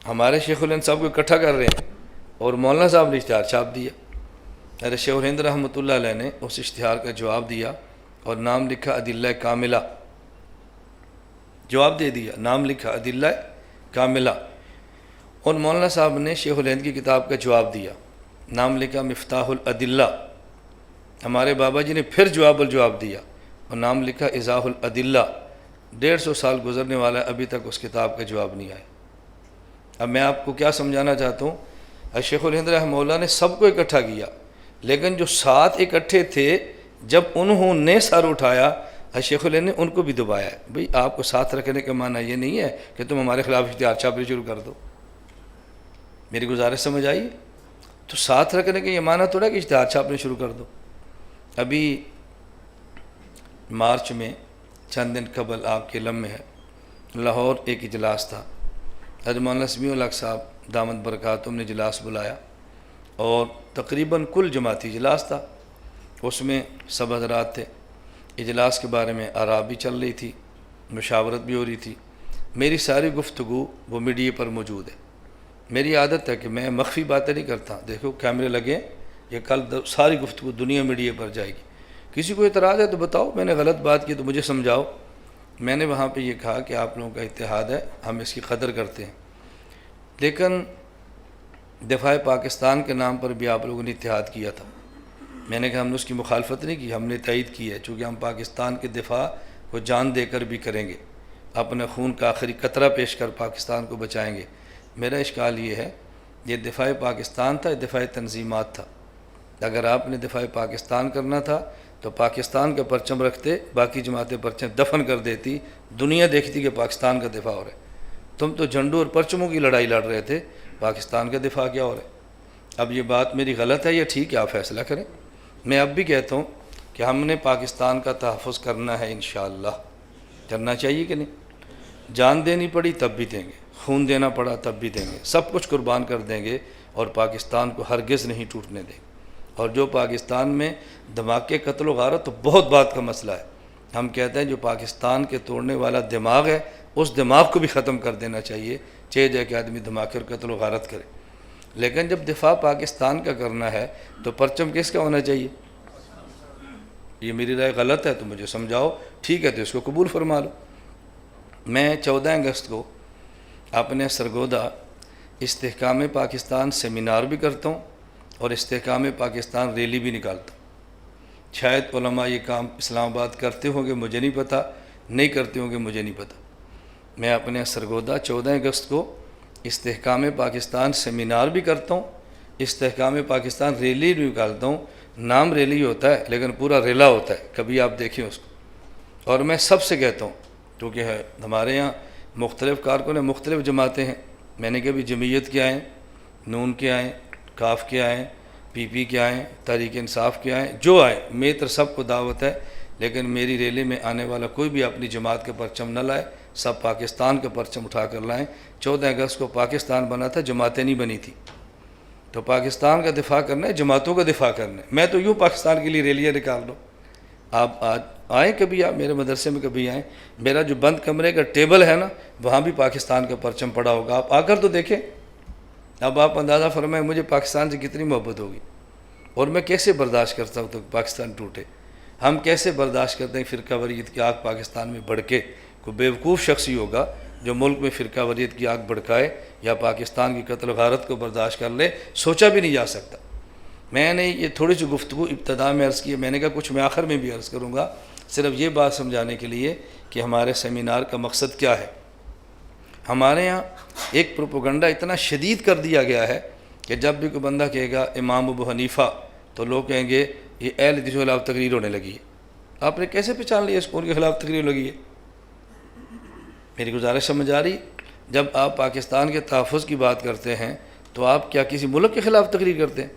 ہمارے شیخ الہند صاحب کو اکٹھا کر رہے ہیں اور مولانا صاحب نے اشتہار چھاپ دیا۔ ارے شیخ الہند رحمۃ اللہ علیہ نے اس اشتہار کا جواب دیا اور نام لکھا ادلہ کاملہ، جواب دے دیا، نام لکھا ادلہ کاملہ۔ اور مولانا صاحب نے شیخ الہند کی کتاب کا جواب دیا، نام لکھا مفتاح الادلہ۔ ہمارے بابا جی نے پھر جواب الجواب دیا اور نام لکھا ایضاح الادلہ۔ 150 سال گزرنے والا ہے، ابھی تک اس کتاب کا جواب نہیں آیا۔ اب میں آپ کو کیا سمجھانا چاہتا ہوں، شیخ الہند رحمہ اللہ نے سب کو اکٹھا کیا، لیکن جو ساتھ اکٹھے تھے جب انہوں نے سر اٹھایا، شیخ الہند نے ان کو بھی دبایا ہے۔ بھئی آپ کو ساتھ رکھنے کا معنی یہ نہیں ہے کہ تم ہمارے خلاف اشتہار چھاپنے شروع کر دو۔ میری گزارش سمجھ آئی؟ تو ساتھ رکھنے کا یہ معنی تھوڑا ہے کہ اشتہار چھاپنے شروع کر دو۔ ابھی مارچ میں چند دن قبل آپ کے علم میں ہے، لاہور ایک اجلاس تھا، حضرت مولانا سمیع الحق صاحب دامت برکاتہم نے اجلاس بلایا اور تقریباً کل جماعتی اجلاس تھا، اس میں سب حضرات تھے۔ اجلاس کے بارے میں آراء بھی چل رہی تھی، مشاورت بھی ہو رہی تھی۔ میری ساری گفتگو وہ میڈیا پر موجود ہے۔ میری عادت ہے کہ میں مخفی باتیں نہیں کرتا، دیکھو کیمرے لگے، یہ کل ساری گفتگو دنیا میڈیا پر جائے گی، کسی کو اعتراض ہے تو بتاؤ، میں نے غلط بات کی تو مجھے سمجھاؤ۔ میں نے وہاں پہ یہ کہا کہ آپ لوگوں کا اتحاد ہے، ہم اس کی قدر کرتے ہیں، لیکن دفاع پاکستان کے نام پر بھی آپ لوگوں نے اتحاد کیا تھا۔ میں نے کہا ہم نے اس کی مخالفت نہیں کی، ہم نے تائید کی ہے، چونکہ ہم پاکستان کے دفاع کو جان دے کر بھی کریں گے، اپنے خون کا آخری قطرہ پیش کر پاکستان کو بچائیں گے۔ میرا اشکال یہ ہے، یہ دفاع پاکستان تھا، یہ دفاع تنظیمات تھا۔ اگر آپ نے دفاع پاکستان کرنا تھا تو پاکستان کا پرچم رکھتے، باقی جماعتیں پرچم دفن کر دیتی، دنیا دیکھتی کہ پاکستان کا دفاع ہو رہا ہے۔ تم تو جھنڈوں اور پرچموں کی لڑائی لڑ رہے تھے، پاکستان کا دفاع کیا ہو رہا ہے؟ اب یہ بات میری غلط ہے یا ٹھیک ہے، آپ فیصلہ کریں۔ میں اب بھی کہتا ہوں کہ ہم نے پاکستان کا تحفظ کرنا ہے، انشاءاللہ کرنا چاہیے کہ نہیں؟ جان دینی پڑی تب بھی دیں گے، خون دینا پڑا تب بھی دیں گے، سب کچھ قربان کر دیں گے، اور پاکستان کو ہرگز نہیں ٹوٹنے دیں گے۔ اور جو پاکستان میں دھماکے، قتل و غارت تو بہت بات کا مسئلہ ہے، ہم کہتے ہیں جو پاکستان کے توڑنے والا دماغ ہے اس دماغ کو بھی ختم کر دینا چاہیے، چاہے جائے کہ آدمی دھماکے اور قتل و غارت کرے۔ لیکن جب دفاع پاکستان کا کرنا ہے تو پرچم کس کا ہونا چاہیے؟ یہ میری رائے غلط ہے تو مجھے سمجھاؤ، ٹھیک ہے تو اس کو قبول فرما لو۔ میں 14 اگست کو اپنے سرگودا استحکام پاکستان سیمینار بھی کرتا ہوں اور استحکام پاکستان ریلی بھی نکالتا ہوں۔ شاید علماء یہ کام اسلام آباد کرتے ہوں گے، مجھے نہیں پتہ، نہیں کرتے ہوں گے، مجھے نہیں پتہ۔ میں اپنے سرگودا 14 اگست کو استحکام پاکستان سیمینار بھی کرتا ہوں، استحکام پاکستان ریلی بھی نکالتا ہوں۔ نام ریلی ہوتا ہے لیکن پورا ریلا ہوتا ہے، کبھی آپ دیکھیں اس کو۔ اور میں سب سے کہتا ہوں، کیونکہ ہمارے یہاں مختلف کارکن ہیں، مختلف جماعتیں ہیں، میں نے کبھی جمعیت کے آئیں، نون کے آئیں، کاف کے آئیں، پی پی کے آئیں، تحریک انصاف کے آئیں، جو آئیں، میری طرف سب کو دعوت ہے، لیکن میری ریلی میں آنے والا کوئی بھی اپنی جماعت کے پرچم نہ لائے، سب پاکستان کا پرچم اٹھا کر لائیں۔ 14 اگست کو پاکستان بنا تھا، جماعتیں نہیں بنی تھی، تو پاکستان کا دفاع کرنا ہے، جماعتوں کا دفاع کرنا ہے۔ میں تو یوں پاکستان کے لیے ریلیاں نکال دوں۔ آپ آج آئیں، کبھی آپ میرے مدرسے میں کبھی آئیں، میرا جو بند کمرے کا ٹیبل ہے نا، وہاں بھی پاکستان کا پرچم پڑا ہوگا، آپ آ کر تو دیکھیں۔ اب آپ اندازہ فرمائیں مجھے پاکستان سے کتنی محبت ہوگی، اور میں کیسے برداشت کرتا ہوں تو پاکستان ٹوٹے۔ ہم کیسے برداشت کرتے ہیں فرقہ واریت کی آگ پاکستان میں بھڑکے؟ کوئی بیوقوف شخص ہی ہوگا جو ملک میں فرقہ واریت کی آگ بھڑکائے یا پاکستان کی قتل و غارت کو برداشت کر لے، سوچا بھی نہیں جا سکتا۔ میں نے یہ تھوڑی سی گفتگو ابتدا میں عرض کی ہے، میں نے کہا کچھ میں آخر میں بھی عرض کروں گا، صرف یہ بات سمجھانے کے لیے کہ ہمارے سیمینار کا مقصد کیا ہے۔ ہمارے یہاں ایک پروپیگنڈا اتنا شدید کر دیا گیا ہے کہ جب بھی کوئی بندہ کہے گا امام ابو حنیفہ تو لوگ کہیں گے یہ اہل حدیث کے خلاف تقریر ہونے لگی ہے۔ آپ نے کیسے پہچان لیا اس کو ان کے خلاف تقریر لگی ہے؟ میری گزارش سمجھ آ رہی؟ جب آپ پاکستان کے تحفظ کی بات کرتے ہیں تو آپ کیا کسی ملک کے خلاف تقریر کرتے ہیں؟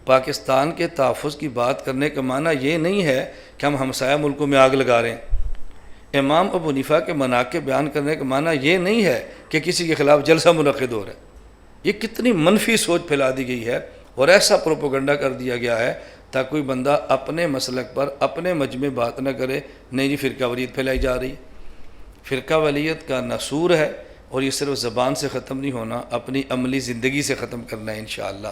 پاکستان کے تحفظ کی بات کرنے کا معنی یہ نہیں ہے کہ ہم ہمسایہ ملکوں میں آگ لگا رہے ہیں۔ امام ابو حنیفہ کے مناقب بیان کرنے کا معنی یہ نہیں ہے کہ کسی کے خلاف جلسہ منعقد ہو رہا ہے۔ یہ کتنی منفی سوچ پھیلا دی گئی ہے اور ایسا پروپیگنڈا کر دیا گیا ہے تاکہ کوئی بندہ اپنے مسلک پر اپنے مجمع بات نہ کرے، نہیں جی فرقہ واریت پھیلائی جا رہی ہے۔ فرقہ واریت کا نصور ہے اور یہ صرف زبان سے ختم نہیں ہونا، اپنی عملی زندگی سے ختم کرنا ہے انشاءاللہ۔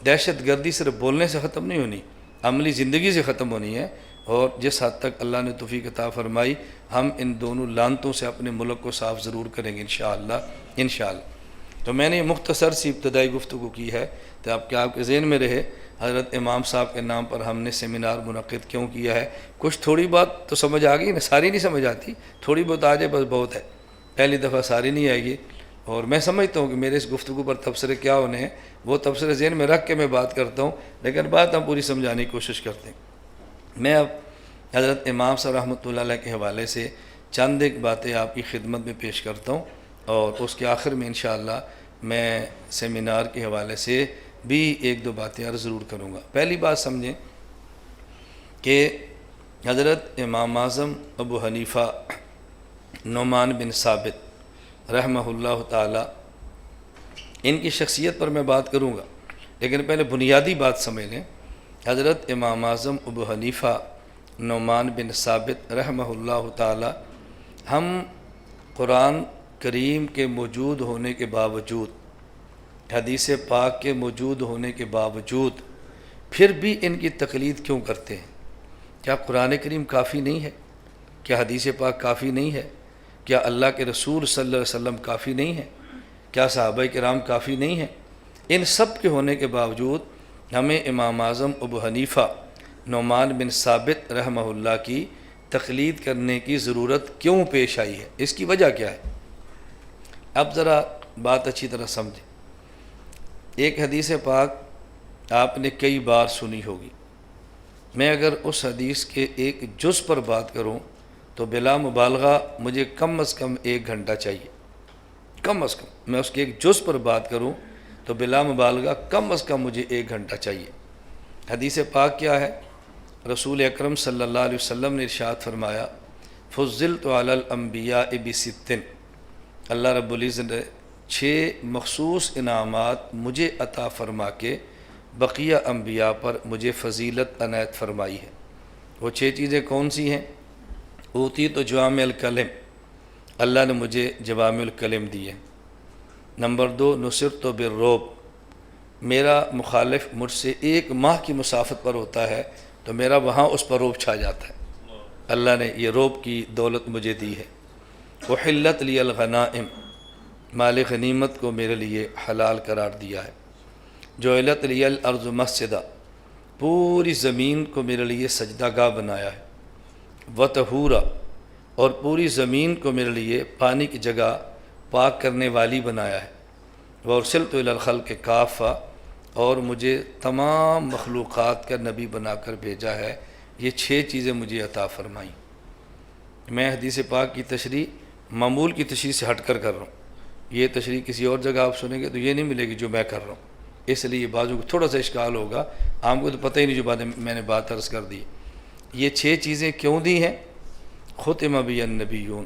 دہشت گردی صرف بولنے سے ختم نہیں ہونی، عملی زندگی سے ختم ہونی ہے، اور جس حد تک اللہ نے توفیق عطا فرمائی ہم ان دونوں لعنتوں سے اپنے ملک کو صاف ضرور کریں گے انشاءاللہ۔ تو میں نے یہ مختصر سی ابتدائی گفتگو کی ہے تو آپ کے ذہن میں رہے حضرت امام صاحب کے نام پر ہم نے سیمینار منعقد کیوں کیا ہے۔ کچھ تھوڑی بات تو سمجھ آ گئی نا، ساری نہیں سمجھ آتی، تھوڑی بہت آ جائے بس بہت ہے، پہلی دفعہ ساری نہیں آئے گی۔ اور میں سمجھتا ہوں کہ میرے اس گفتگو پر تبصرے کیا ہونے ہیں وہ تبصرے ذہن میں رکھ کے میں بات کرتا ہوں، لیکن بات ہم پوری سمجھانے کی کوشش کرتے ہیں۔ میں اب حضرت امام صاحب رحمۃ اللہ علیہ کے حوالے سے چند ایک باتیں آپ کی خدمت میں پیش کرتا ہوں، اور اس کے آخر میں انشاءاللہ میں سیمینار کے حوالے سے بھی ایک دو باتیں عرض ضرور کروں گا۔ پہلی بات سمجھیں کہ حضرت امام اعظم ابو حنیفہ نعمان بن ثابت رحمہ اللہ تعالی، ان کی شخصیت پر میں بات کروں گا، لیکن پہلے بنیادی بات سمجھ لیں۔ حضرت امام اعظم ابو حنیفہ نعمان بن ثابت رحمہ اللہ تعالی، ہم قرآن کریم کے موجود ہونے کے باوجود، حدیث پاک کے موجود ہونے کے باوجود پھر بھی ان کی تقلید کیوں کرتے ہیں؟ کیا قرآن کریم کافی نہیں ہے؟ کیا حدیث پاک کافی نہیں ہے؟ کیا اللہ کے رسول صلی اللہ علیہ وسلم کافی نہیں ہے؟ کیا صحابہ کرام کافی نہیں ہیں؟ ان سب کے ہونے کے باوجود ہمیں امام اعظم ابو حنیفہ نعمان بن ثابت رحمہ اللہ کی تقلید کرنے کی ضرورت کیوں پیش آئی ہے؟ اس کی وجہ کیا ہے؟ اب ذرا بات اچھی طرح سمجھیں۔ ایک حدیث پاک آپ نے کئی بار سنی ہوگی، میں اگر اس حدیث کے ایک جز پر بات کروں تو بلا مبالغہ مجھے کم از کم 1 گھنٹہ چاہیے، کم از کم۔ میں اس کے ایک جز پر بات کروں تو بلا مبالغہ کم از کم مجھے 1 گھنٹہ چاہیے۔ حدیث پاک کیا ہے؟ رسول اکرم صلی اللہ علیہ وسلم نے ارشاد فرمایا، فضلت علی الانبیاء بست، اللہ رب العزت نے 6 مخصوص انعامات مجھے عطا فرما کے بقیہ انبیاء پر مجھے فضیلت عنایت فرمائی ہے۔ وہ 6 چیزیں کون سی ہیں؟ اوتیت جوامع الکلم، اللہ نے مجھے جوامع الکلم دیے۔ نمبر 2، نصرت بالرعب، میرا مخالف مجھ سے 1 ماہ کی مسافت پر ہوتا ہے تو میرا وہاں اس پر رعب چھا جاتا ہے، اللہ نے یہ رعب کی دولت مجھے دی ہے۔ احلت لی الغنائم، مال غنیمت کو میرے لیے حلال قرار دیا ہے۔ جعلت لی الارض مسجدہ، پوری زمین کو میرے لیے سجدہ گاہ بنایا ہے۔ وطہورا، اور پوری زمین کو میرے لیے پانی کی جگہ پاک کرنے والی بنایا ہے۔ وارسلت الی الخلق کافہ، اور مجھے تمام مخلوقات کا نبی بنا کر بھیجا ہے۔ یہ 6 چیزیں مجھے عطا فرمائیں۔ میں حدیث پاک کی تشریح معمول کی تشریح سے ہٹ کر رہا ہوں، یہ تشریح کسی اور جگہ آپ سنیں گے تو یہ نہیں ملے گی جو میں کر رہا ہوں، اس لیے بازو کو تھوڑا سا اشکال ہوگا، آپ کو تو پتہ ہی نہیں جو باتیں میں نے بات عرض کر دی۔ یہ 6 چیزیں کیوں دی ہیں؟ ختم بی النبیون،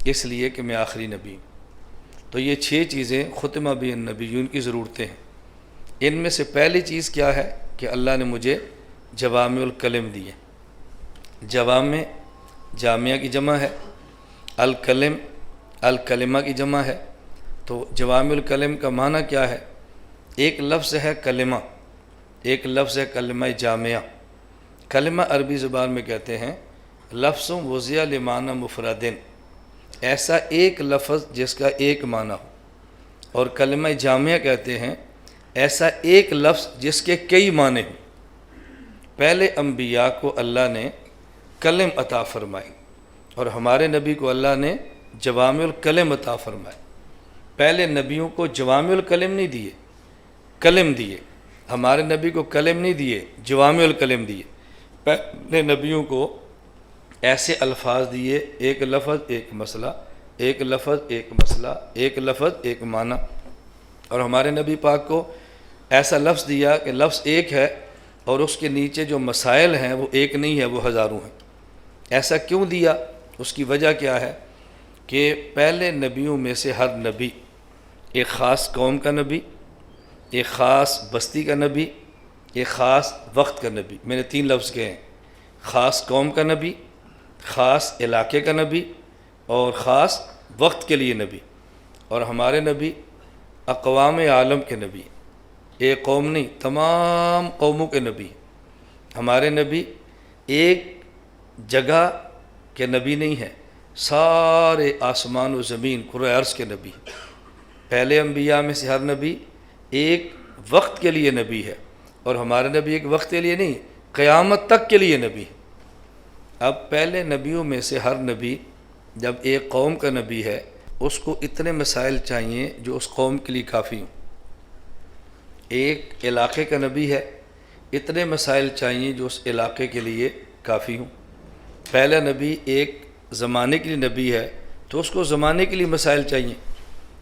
اس لیے کہ میں آخری نبی ہوں، تو یہ 6 چیزیں ختم بی النبیون کی ضرورتیں ہیں۔ ان میں سے پہلی چیز کیا ہے کہ اللہ نے مجھے جوامع الکلم دیے۔ جوامع جامعہ کی جمع ہے، الکلم الکلمہ کی جمع ہے، تو جوامع الکلم کا معنی کیا ہے؟ ایک لفظ ہے کلمہ، ایک لفظ ہے کلمہ جامعہ۔ کلمہ عربی زبان میں کہتے ہیں لفظ وضع لمعنی مفردن، ایسا ایک لفظ جس کا ایک معنی ہو، اور کلمہ جامعہ کہتے ہیں ایسا ایک لفظ جس کے کئی معنی ہوں۔ پہلے انبیاء کو اللہ نے کلم عطا فرمائی اور ہمارے نبی کو اللہ نے جوامع الکلم عطا فرمائے۔ پہلے نبیوں کو جوامع الکلم نہیں دیے، کلم دیے، ہمارے نبی کو کلم نہیں دیے، جوامع الکلم دیے۔ پہلے نبیوں کو ایسے الفاظ دیے، ایک لفظ ایک مسئلہ، ایک لفظ ایک مسئلہ، ایک لفظ ایک معنی۔ اور ہمارے نبی پاک کو ایسا لفظ دیا کہ لفظ ایک ہے اور اس کے نیچے جو مسائل ہیں وہ ایک نہیں ہے، وہ ہزاروں ہیں۔ ایسا کیوں دیا؟ اس کی وجہ کیا ہے کہ پہلے نبیوں میں سے ہر نبی ایک خاص قوم کا نبی، ایک خاص بستی کا نبی، ایک خاص وقت کا نبی۔ میں نے 3 لفظ کہے ہیں، خاص قوم کا نبی، خاص علاقے کا نبی اور خاص وقت کے لیے نبی۔ اور ہمارے نبی اقوام عالم کے نبی، ایک قوم نہیں، تمام قوموں کے نبی۔ ہمارے نبی ایک جگہ کے نبی نہیں ہیں، سارے آسمان و زمین کرۂ ارض کے نبی۔ پہلے انبیاء میں سے ہر نبی ایک وقت کے لیے نبی ہے، اور ہمارے نبی ایک وقت کے لیے نہیں، قیامت تک کے لیے نبی ہے۔ اب پہلے نبیوں میں سے ہر نبی جب ایک قوم کا نبی ہے، اس کو اتنے مسائل چاہیے جو اس قوم کے لیے کافی ہوں۔ ایک علاقے کا نبی ہے، اتنے مسائل چاہیے جو اس علاقے کے لیے کافی ہوں۔ پہلا نبی ایک زمانے کے لیے نبی ہے تو اس کو زمانے کے لیے مسائل چاہیے۔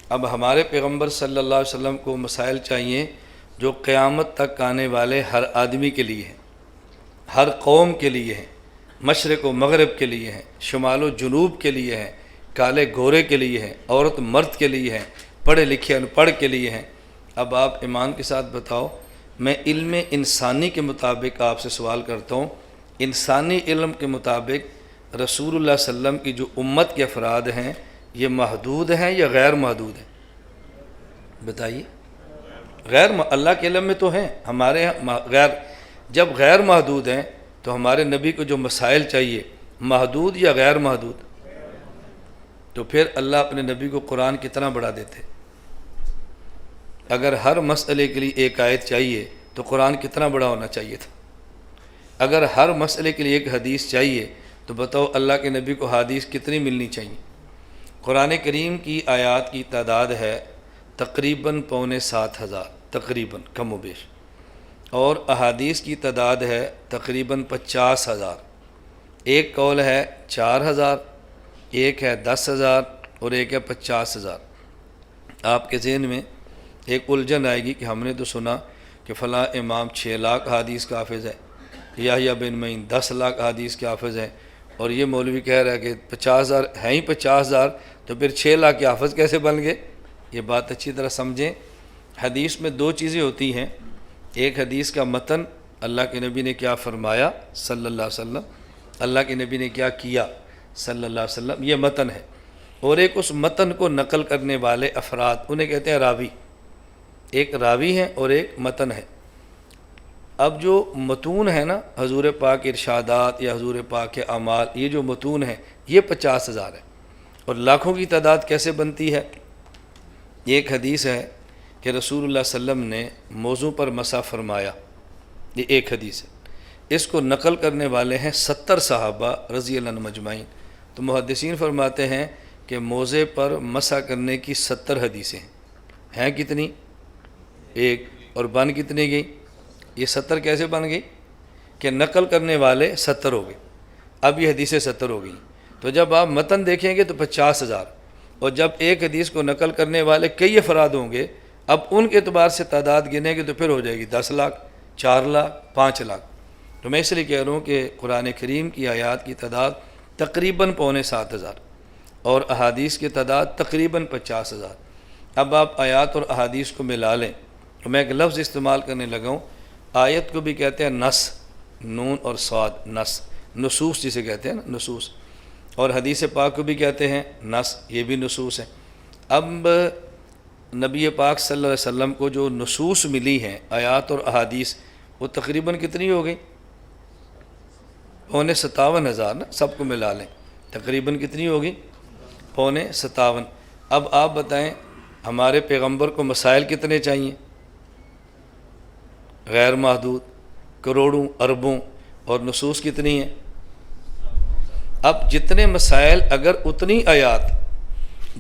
اب ہمارے پیغمبر صلی اللہ علیہ وسلم کو مسائل چاہیے جو قیامت تک آنے والے ہر آدمی کے لیے ہیں، ہر قوم کے لیے ہیں، مشرق و مغرب کے لیے ہیں، شمال و جنوب کے لیے ہیں، کالے گورے کے لیے ہیں، عورت مرد کے لیے ہیں، پڑھے لکھے ان پڑھ کے لیے ہیں۔ اب آپ ایمان کے ساتھ بتاؤ، میں علم انسانی کے مطابق آپ سے سوال کرتا ہوں، انسانی علم کے مطابق رسول اللہ صلی اللہ علیہ وسلم کی جو امت کے افراد ہیں یہ محدود ہیں یا غیر محدود ہیں؟ بتائیے۔ اللہ کے علم میں تو ہیں، ہمارے ہاں غیر۔ جب غیر محدود ہیں تو ہمارے نبی کو جو مسائل چاہیے محدود یا غیر محدود؟ تو پھر اللہ اپنے نبی کو قرآن کتنا بڑا دیتے؟ اگر ہر مسئلے کے لیے ایک آیت چاہیے تو قرآن کتنا بڑا ہونا چاہیے تھا؟ اگر ہر مسئلے کے لیے ایک حدیث چاہیے تو بتاؤ اللہ کے نبی کو حدیث کتنی ملنی چاہیے؟ قرآن کریم کی آیات کی تعداد ہے تقریباً 7,500، تقریباً کم و بیش، اور احادیث کی تعداد ہے تقریباً 50,000۔ ایک قول ہے 4,000، ایک ہے 10,000 اور ایک ہے 50,000۔ آپ کے ذہن میں ایک الجھن آئے گی کہ ہم نے تو سنا کہ فلاں امام 6 لاکھ حدیث کا حافظ ہے، یحییٰ بن معین 10 لاکھ حدیث کے حافظ ہیں، اور یہ مولوی کہہ رہا ہے کہ 50,000 ہیں ہی 50,000، تو پھر 6 لاکھ کے حافظ کیسے بن گئے؟ یہ بات اچھی طرح سمجھیں۔ حدیث میں 2 چیزیں ہوتی ہیں، ایک حدیث کا متن، اللہ کے نبی نے کیا فرمایا صلی اللہ علیہ وسلم، اللہ کے نبی نے کیا کیا صلی اللہ علیہ وسلم، یہ متن ہے، اور ایک اس متن کو نقل کرنے والے افراد، انہیں کہتے ہیں راوی۔ ایک راوی ہیں اور ایک متن ہے۔ اب جو متون ہے نا، حضور پاک ارشادات یا حضور پاک کے اعمال، یہ جو متون ہیں یہ 50,000 ہے، اور لاکھوں کی تعداد کیسے بنتی ہے؟ ایک حدیث ہے کہ رسول اللہ صلی اللہ علیہ وسلم نے موضوع پر مسح فرمایا، یہ ایک حدیث ہے، اس کو نقل کرنے والے ہیں 70 صحابہ رضی اللہ عنہم مجمعین۔ تو محدثین فرماتے ہیں کہ موضع پر مسح کرنے کی 70 حدیثیں ہیں کتنی؟ ایک، اور بن کتنی گئی؟ یہ 70 کیسے بن گئی کہ نقل کرنے والے 70 ہو گئے، اب یہ حدیثیں 70 ہو گئی۔ تو جب آپ متن دیکھیں گے تو 50,000، اور جب ایک حدیث کو نقل کرنے والے کئی افراد ہوں گے، اب ان کے اعتبار سے تعداد گنیں گے تو پھر ہو جائے گی 10 لاکھ، 4 لاکھ، 5 لاکھ۔ تو میں اس لیے کہہ رہا ہوں کہ قرآن کریم کی آیات کی تعداد تقریباً 7,500 اور احادیث کی تعداد تقریباً 50,000۔ اب آپ آیات اور احادیث کو ملا لیں، تو میں ایک لفظ استعمال کرنے لگا ہوں، آیت کو بھی کہتے ہیں نص، نون اور صاد، نص، نصوص جسے کہتے ہیں نا، نصوص، اور حدیث پاک کو بھی کہتے ہیں نص، یہ بھی نصوص ہیں۔ اب نبی پاک صلی اللہ علیہ وسلم کو جو نصوص ملی ہیں، آیات اور احادیث، وہ تقریباً کتنی ہو گئی؟ 57,000 نا، سب کو ملا لیں تقریباً کتنی ہوگی؟ 57,000۔ اب آپ بتائیں ہمارے پیغمبر کو مسائل کتنے چاہیے؟ غیر محدود، کروڑوں، اربوں، اور نصوص کتنی ہیں؟ اب جتنے مسائل، اگر اتنی آیات،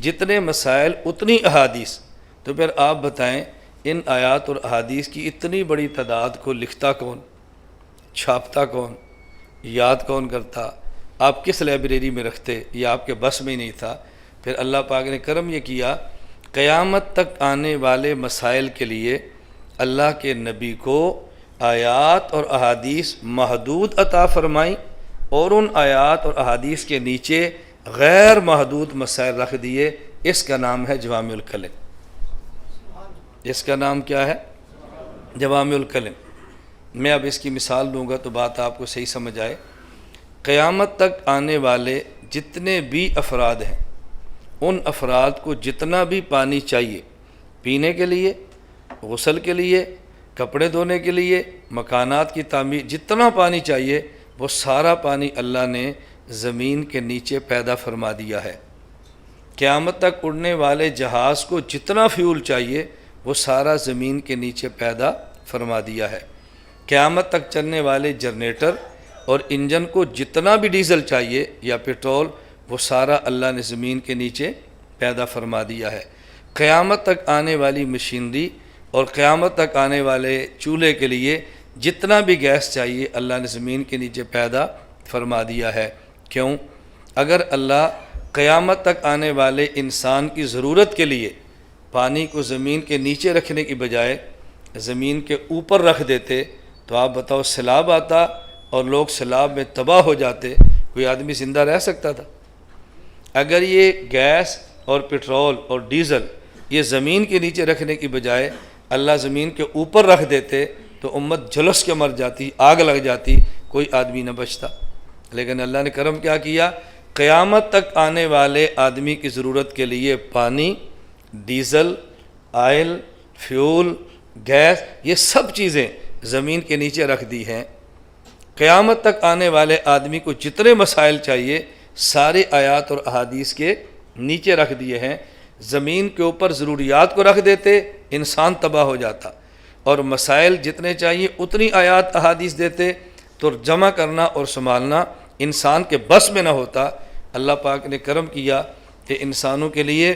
جتنے مسائل اتنی احادیث، تو پھر آپ بتائیں ان آیات اور احادیث کی اتنی بڑی تعداد کو لکھتا کون، چھاپتا کون، یاد کون کرتا، آپ کس لائبریری میں رکھتے، یہ آپ کے بس میں ہی نہیں تھا۔ پھر اللہ پاک نے کرم یہ کیا، قیامت تک آنے والے مسائل کے لیے اللہ کے نبی کو آیات اور احادیث محدود عطا فرمائیں، اور ان آیات اور احادیث کے نیچے غیر محدود مسائل رکھ دیے۔ اس کا نام ہے جوامع الکلم۔ اس کا نام کیا ہے؟ جوامع الکلم۔ میں اب اس کی مثال دوں گا تو بات آپ کو صحیح سمجھ آئے۔ قیامت تک آنے والے جتنے بھی افراد ہیں، ان افراد کو جتنا بھی پانی چاہیے، پینے کے لیے، غسل کے لیے، کپڑے دھونے کے لیے، مکانات کی تعمیر، جتنا پانی چاہیے وہ سارا پانی اللہ نے زمین کے نیچے پیدا فرما دیا ہے۔ قیامت تک اڑنے والے جہاز کو جتنا فیول چاہیے وہ سارا زمین کے نیچے پیدا فرما دیا ہے۔ قیامت تک چلنے والے جنریٹر اور انجن کو جتنا بھی ڈیزل چاہیے یا پیٹرول وہ سارا اللہ نے زمین کے نیچے پیدا فرما دیا ہے۔ قیامت تک آنے والی مشینری اور قیامت تک آنے والے چولہے کے لیے جتنا بھی گیس چاہیے اللہ نے زمین کے نیچے پیدا فرما دیا ہے۔ کیوں؟ اگر اللہ قیامت تک آنے والے انسان کی ضرورت کے لیے پانی کو زمین کے نیچے رکھنے کی بجائے زمین کے اوپر رکھ دیتے تو آپ بتاؤ سیلاب آتا اور لوگ سیلاب میں تباہ ہو جاتے، کوئی آدمی زندہ رہ سکتا تھا؟ اگر یہ گیس اور پیٹرول اور ڈیزل یہ زمین کے نیچے رکھنے کی بجائے اللہ زمین کے اوپر رکھ دیتے تو امت جھلس کے مر جاتی، آگ لگ جاتی، کوئی آدمی نہ بچتا۔ لیکن اللہ نے کرم کیا کیا، قیامت تک آنے والے آدمی کی ضرورت کے لیے پانی، ڈیزل، آئل، فیول، گیس، یہ سب چیزیں زمین کے نیچے رکھ دی ہیں۔ قیامت تک آنے والے آدمی کو جتنے مسائل چاہیے سارے آیات اور احادیث کے نیچے رکھ دیے ہیں۔ زمین کے اوپر ضروریات کو رکھ دیتے انسان تباہ ہو جاتا، اور مسائل جتنے چاہیے اتنی آیات احادیث دیتے تو جمع کرنا اور سنبھالنا انسان کے بس میں نہ ہوتا۔ اللہ پاک نے کرم کیا کہ انسانوں کے لیے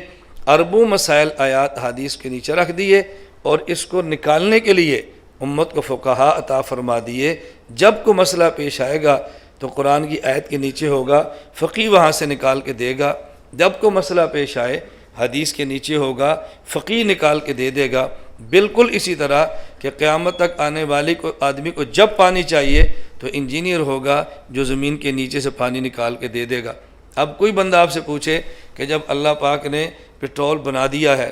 اربوں مسائل آیات حدیث کے نیچے رکھ دیے، اور اس کو نکالنے کے لیے امت کو فقہا عطا فرما دیے۔ جب کوئی مسئلہ پیش آئے گا تو قرآن کی آیت کے نیچے ہوگا، فقی وہاں سے نکال کے دے گا۔ جب کوئی مسئلہ پیش آئے حدیث کے نیچے ہوگا، فقی نکال کے دے دے گا۔ بالکل اسی طرح کہ قیامت تک آنے والے کو آدمی کو جب پانی چاہیے تو انجینئر ہوگا جو زمین کے نیچے سے پانی نکال کے دے دے گا۔ اب کوئی بندہ آپ سے پوچھے کہ جب اللہ پاک نے پیٹرول بنا دیا ہے،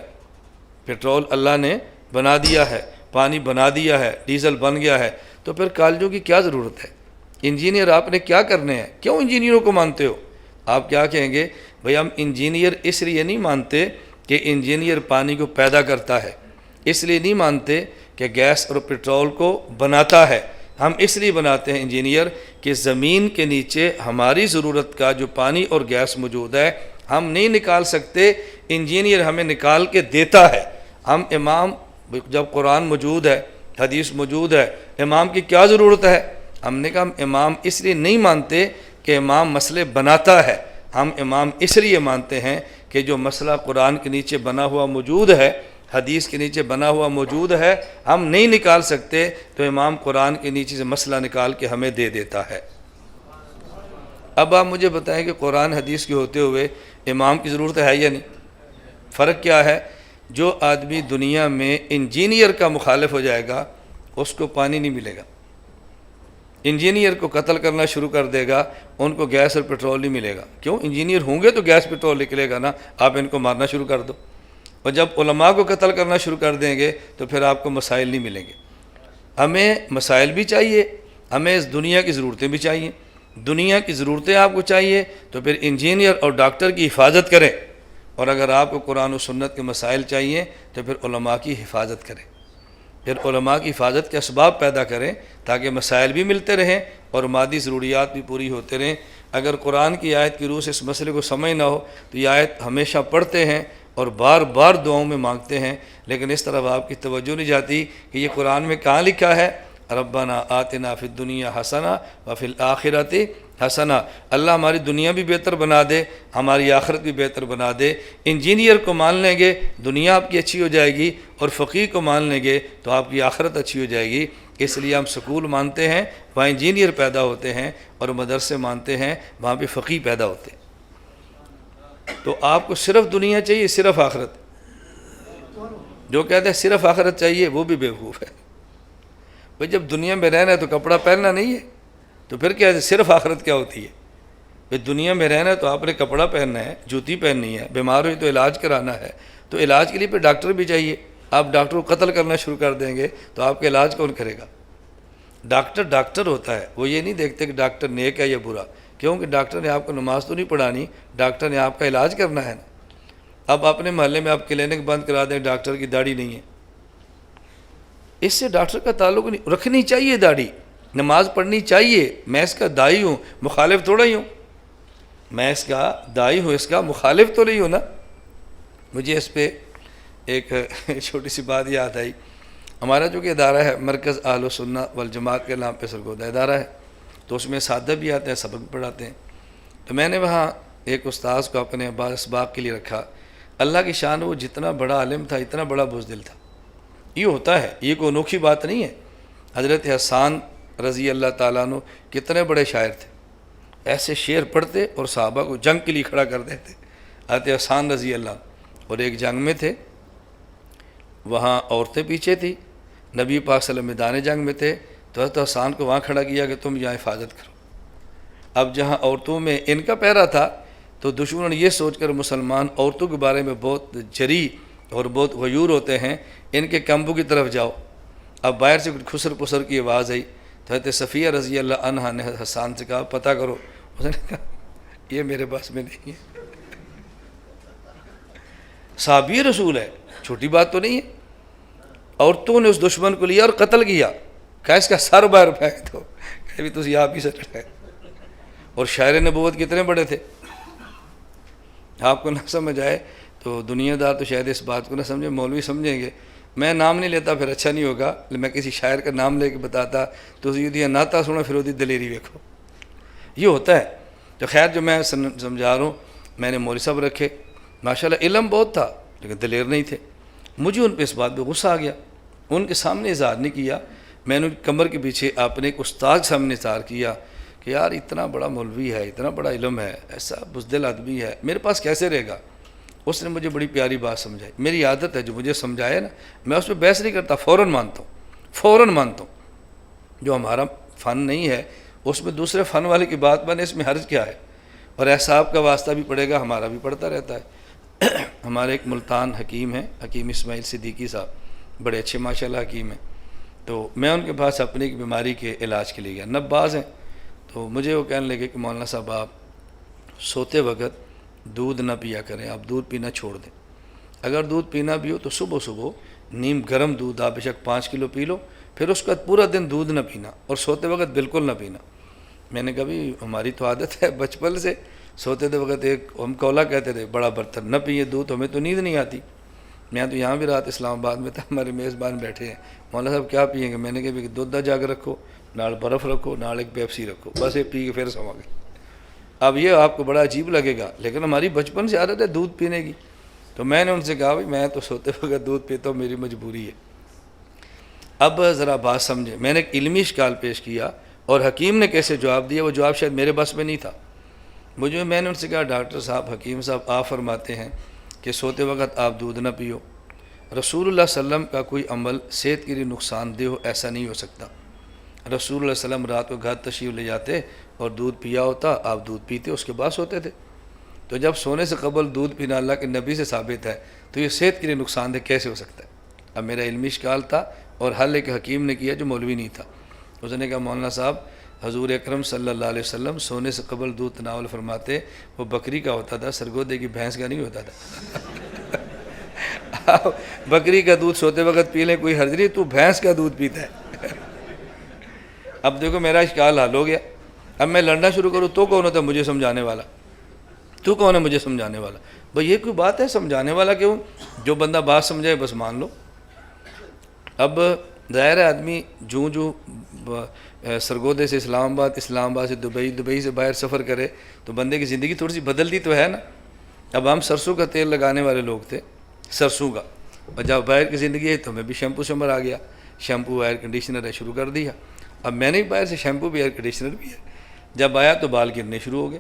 پیٹرول اللہ نے بنا دیا ہے، پانی بنا دیا ہے، ڈیزل بن گیا ہے، تو پھر کالجوں کی کیا ضرورت ہے؟ انجینئر آپ نے کیا کرنے ہیں؟ کیوں انجینئروں کو مانتے ہو؟ آپ کیا کہیں گے؟ بھئی ہم انجینئر اس لیے نہیں مانتے کہ انجینئر پانی کو پیدا کرتا ہے، اس لیے نہیں مانتے کہ گیس اور پیٹرول کو بناتا ہے، ہم اس لیے بناتے ہیں انجینئر کہ زمین کے نیچے ہماری ضرورت کا جو پانی اور گیس موجود ہے ہم نہیں نکال سکتے، انجینئر ہمیں نکال کے دیتا ہے۔ ہم امام، جب قرآن موجود ہے، حدیث موجود ہے، امام کی کیا ضرورت ہے؟ ہم نے کہا ہم امام اس لیے نہیں مانتے کہ امام مسئلے بناتا ہے، ہم امام اس لیے مانتے ہیں کہ جو مسئلہ قرآن کے نیچے بنا ہوا موجود ہے، حدیث کے نیچے بنا ہوا موجود ہے، ہم نہیں نکال سکتے تو امام قرآن کے نیچے سے مسئلہ نکال کے ہمیں دے دیتا ہے۔ اب آپ مجھے بتائیں کہ قرآن حدیث کے ہوتے ہوئے امام کی ضرورت ہے یا نہیں؟ فرق کیا ہے؟ جو آدمی دنیا میں انجینئر کا مخالف ہو جائے گا اس کو پانی نہیں ملے گا، انجینئر کو قتل کرنا شروع کر دے گا ان کو گیس اور پیٹرول نہیں ملے گا۔ کیوں؟ انجینئر ہوں گے تو گیس پیٹرول نکلے گا نا، آپ ان کو مارنا شروع کر دو۔ اور جب علماء کو قتل کرنا شروع کر دیں گے تو پھر آپ کو مسائل نہیں ملیں گے۔ ہمیں مسائل بھی چاہیے، ہمیں اس دنیا کی ضرورتیں بھی چاہیے۔ دنیا کی ضرورتیں آپ کو چاہیے تو پھر انجینئر اور ڈاکٹر کی حفاظت کریں، اور اگر آپ کو قرآن و سنت کے مسائل چاہیے تو پھر علماء کی حفاظت کریں، پھر علماء کی حفاظت کے اسباب پیدا کریں تاکہ مسائل بھی ملتے رہیں اور مادی ضروریات بھی پوری ہوتے رہیں۔ اگر قرآن کی آیت کی روح سے اس مسئلے کو سمجھ نہ ہو تو یہ آیت ہمیشہ پڑھتے ہیں اور بار بار دعاؤں میں مانگتے ہیں، لیکن اس طرف آپ کی توجہ نہیں جاتی کہ یہ قرآن میں کہاں لکھا ہے؟ ربنا آتنا فی الدنیا حسنہ وفی الآخرۃ حسنا، اللہ ہماری دنیا بھی بہتر بنا دے، ہماری آخرت بھی بہتر بنا دے۔ انجینئر کو مان لیں گے دنیا آپ کی اچھی ہو جائے گی، اور فقیہ کو مان لیں گے تو آپ کی آخرت اچھی ہو جائے گی۔ اس لیے ہم سکول مانتے ہیں وہاں انجینئر پیدا ہوتے ہیں، اور مدرسے مانتے ہیں وہاں پہ فقیہ پیدا ہوتے ہیں۔ تو آپ کو صرف دنیا چاہیے صرف آخرت؟ جو کہتے ہیں صرف آخرت چاہیے وہ بھی بیوقوف ہے۔ بھئی جب دنیا میں رہنا ہے تو کپڑا پہننا نہیں ہے، تو پھر کیا ہے صرف آخرت کیا ہوتی ہے؟ بھئی دنیا میں رہنا ہے تو آپ نے کپڑا پہننا ہے، جوتی پہننی ہے، بیمار ہوئی تو علاج کرانا ہے، تو علاج کے لیے پھر ڈاکٹر بھی چاہیے۔ آپ ڈاکٹر کو قتل کرنا شروع کر دیں گے تو آپ کا علاج کون کرے گا؟ ڈاکٹر ہوتا ہے، وہ یہ نہیں دیکھتے کہ ڈاکٹر نیک ہے یا برا، کیونکہ ڈاکٹر نے آپ کو نماز تو نہیں پڑھانی، ڈاکٹر نے آپ کا علاج کرنا ہے نا۔ اب اپنے محلے میں آپ کلینک بند کرا دیں، ڈاکٹر کی داڑھی نہیں ہے، اس سے ڈاکٹر کا تعلق نہیں۔ رکھنی چاہیے داڑھی، نماز پڑھنی چاہیے، میں اس کا دائی ہوں، مخالف تھوڑا ہی ہوں، میں اس کا دائی ہوں، اس کا مخالف تو نہیں ہوں نا۔ مجھے اس پہ ایک چھوٹی سی بات یاد آئی۔ ہمارا جو کہ ادارہ ہے مرکز اہل سنہ والجماعت کے نام پہ سرگودہ ادارہ ہے، تو اس میں اساتذہ بھی آتے ہیں، سبق بھی پڑھاتے ہیں۔ تو میں نے وہاں ایک استاذ کو اپنے اسباق کے لیے رکھا۔ اللہ کی شان، وہ جتنا بڑا عالم تھا اتنا بڑا بزدل تھا۔ یہ ہوتا ہے، یہ کوئی انوکھی بات نہیں ہے۔ حضرت حسان رضی اللہ تعالیٰ عنہ کتنے بڑے شاعر تھے، ایسے شعر پڑھتے اور صحابہ کو جنگ کے لیے کھڑا کر دیتے۔ حضرت حسان رضی اللہ عنہ، اور ایک جنگ میں تھے، وہاں عورتیں پیچھے تھی، نبی پاک صلی اللہ علیہ وسلم میدان جنگ میں تھے، تو حضرت حسان کو وہاں کھڑا کیا کہ تم یہاں حفاظت کرو۔ اب جہاں عورتوں میں ان کا پہرا تھا، تو دشمنوں نے یہ سوچ کر مسلمان عورتوں کے بارے میں بہت جری اور بہت غیور ہوتے ہیں، ان کے کمبوں کی طرف جاؤ۔ اب باہر سے کچھ خسر پسر کی آواز آئی، تو حضرت صفیہ رضی اللہ عنہا نے حسان سے کہا پتہ کرو۔ اس نے کہا یہ میرے بس میں نہیں ہے، صحابی رسول ہے، چھوٹی بات تو نہیں ہے۔ عورتوں نے اس دشمن کو لیا اور قتل کیا، کہا اس کا سر باہر پھینک دو، کہ بھی تسی آپ ہی سے لڑے۔ اور شاعر نبوت کتنے بڑے تھے، آپ کو نہ سمجھ آئے تو دنیا دار تو شاید اس بات کو نہ سمجھے، مولوی سمجھیں گے۔ میں نام نہیں لیتا پھر اچھا نہیں ہوگا، میں کسی شاعر کا نام لے کے بتاتا تو یہ دیا ناتا سنو پھر وہ دلیری دیکھو، یہ ہوتا ہے۔ تو خیر جو میں سمجھا رہا ہوں، میں نے مولوی صاحب رکھے، ماشاءاللہ علم بہت تھا لیکن دلیر نہیں تھے۔ مجھے ان پہ اس بات پہ غصہ آ گیا، ان کے سامنے اظہار نہیں کیا، میں نے ان کی کمر کے پیچھے اپنے ایک استاد کے سامنے اظہار کیا کہ یار اتنا بڑا مولوی ہے، اتنا بڑا علم ہے، ایسا بزدل آدمی ہے، میرے پاس کیسے رہے گا؟ اس نے مجھے بڑی پیاری بات سمجھائی۔ میری عادت ہے جو مجھے سمجھائے نا، میں اس پہ بحث نہیں کرتا، فوراً مانتا ہوں۔ جو ہمارا فن نہیں ہے اس میں دوسرے فن والے کی بات بنے، اس میں حرج کیا ہے؟ اور ایسا آپ کا واسطہ بھی پڑے گا، ہمارا بھی پڑتا رہتا ہے۔ ہمارے ایک ملتان حکیم ہیں، حکیم اسماعیل صدیقی صاحب، بڑے اچھے ماشاءاللہ حکیم ہیں۔ تو میں ان کے پاس اپنی ایک بیماری کے علاج کے لیے گیا، نباز ہیں۔ تو مجھے وہ کہنے لگے کہ مولانا صاحب آپ سوتے وقت دودھ نہ پیا کریں، آپ دودھ پینا چھوڑ دیں۔ اگر دودھ پینا بھی ہو تو صبح نیم گرم دودھ آپ بے شک 5 کلو پی لو، پھر اس کے بعد پورا دن دودھ نہ پینا، اور سوتے وقت بالکل نہ پینا۔ میں نے کہا بھی ہماری تو عادت ہے بچپن سے، سوتے دے وقت ایک ہم کولا کہتے تھے بڑا برتن، نہ پیے دودھ، ہمیں تو نیند نہیں آتی۔ میں تو یہاں بھی رات اسلام آباد میں تھا، ہمارے میزبان بیٹھے ہیں، مولانا صاحب کیا پئیں گے؟ میں نے کہا بھی دودھ جا کے رکھو، نال برف رکھو، نال ایک پیپسی رکھو، بس یہ پی کے پھر سو گئے۔ اب یہ آپ کو بڑا عجیب لگے گا لیکن ہماری بچپن سے عادت ہے دودھ پینے کی۔ تو میں نے ان سے کہا بھائی میں تو سوتے وقت دودھ پیتا ہوں، میری مجبوری ہے۔ اب ذرا بات سمجھیں، میں نے ایک علمی اشکال پیش کیا اور حکیم نے کیسے جواب دیا، وہ جواب شاید میرے بس میں نہیں تھا۔ میں نے ان سے کہا ڈاکٹر صاحب، حکیم صاحب، آپ فرماتے ہیں کہ سوتے وقت آپ دودھ نہ پیو، رسول اللہ صلی اللہ علیہ وسلم کا کوئی عمل صحت کے لیے نقصان دہ ہو ایسا نہیں ہو سکتا۔ رسول اللہ صلی اللہ علیہ وسلم رات کو گھر تشریف لے جاتے اور دودھ پیا ہوتا، آپ دودھ پیتے، اس کے بعد سوتے تھے۔ تو جب سونے سے قبل دودھ پینا اللہ کے نبی سے ثابت ہے تو یہ صحت کے لیے نقصان دہ کیسے ہو سکتا ہے؟ اب میرا علمی اشکال تھا اور حل ایک حکیم نے کیا جو مولوی نہیں تھا۔ اس نے کہا مولانا صاحب، حضور اکرم صلی اللہ علیہ وسلم سونے سے قبل دودھ تناول فرماتے، وہ بکری کا ہوتا تھا، سرگودے کی بھینس کا نہیں ہوتا تھا۔ بکری کا دودھ سوتے وقت پی لیں کوئی حرج نہیں، تو بھینس کا دودھ پیتا ہے۔ اب دیکھو میرا اشکال حل ہو گیا۔ اب میں لڑنا شروع کروں تو کون ہوتا ہے مجھے سمجھانے والا؟ تو کون ہے مجھے سمجھانے والا؟ بھئی یہ کوئی بات ہے سمجھانے والا کیوں؟ جو بندہ بات سمجھائے بس مان لو۔ اب ظاہر ہے آدمی جو سرگودے سے اسلام آباد، اسلام آباد سے دبئی، دبئی سے باہر سفر کرے تو بندے کی زندگی تھوڑی سی بدلتی تو ہے نا۔ اب ہم سرسوں کا تیل لگانے والے لوگ تھے، سرسوں کا، اور جب باہر کی زندگی ہے تو میں بھی شیمپو شمر آ گیا، شیمپو ایئر کنڈیشنر ہے شروع کر دیا۔ اب میں نے باہر سے شیمپو بھی ایئر کنڈیشنر بھی ہے، جب آیا تو بال گرنے شروع ہو گئے،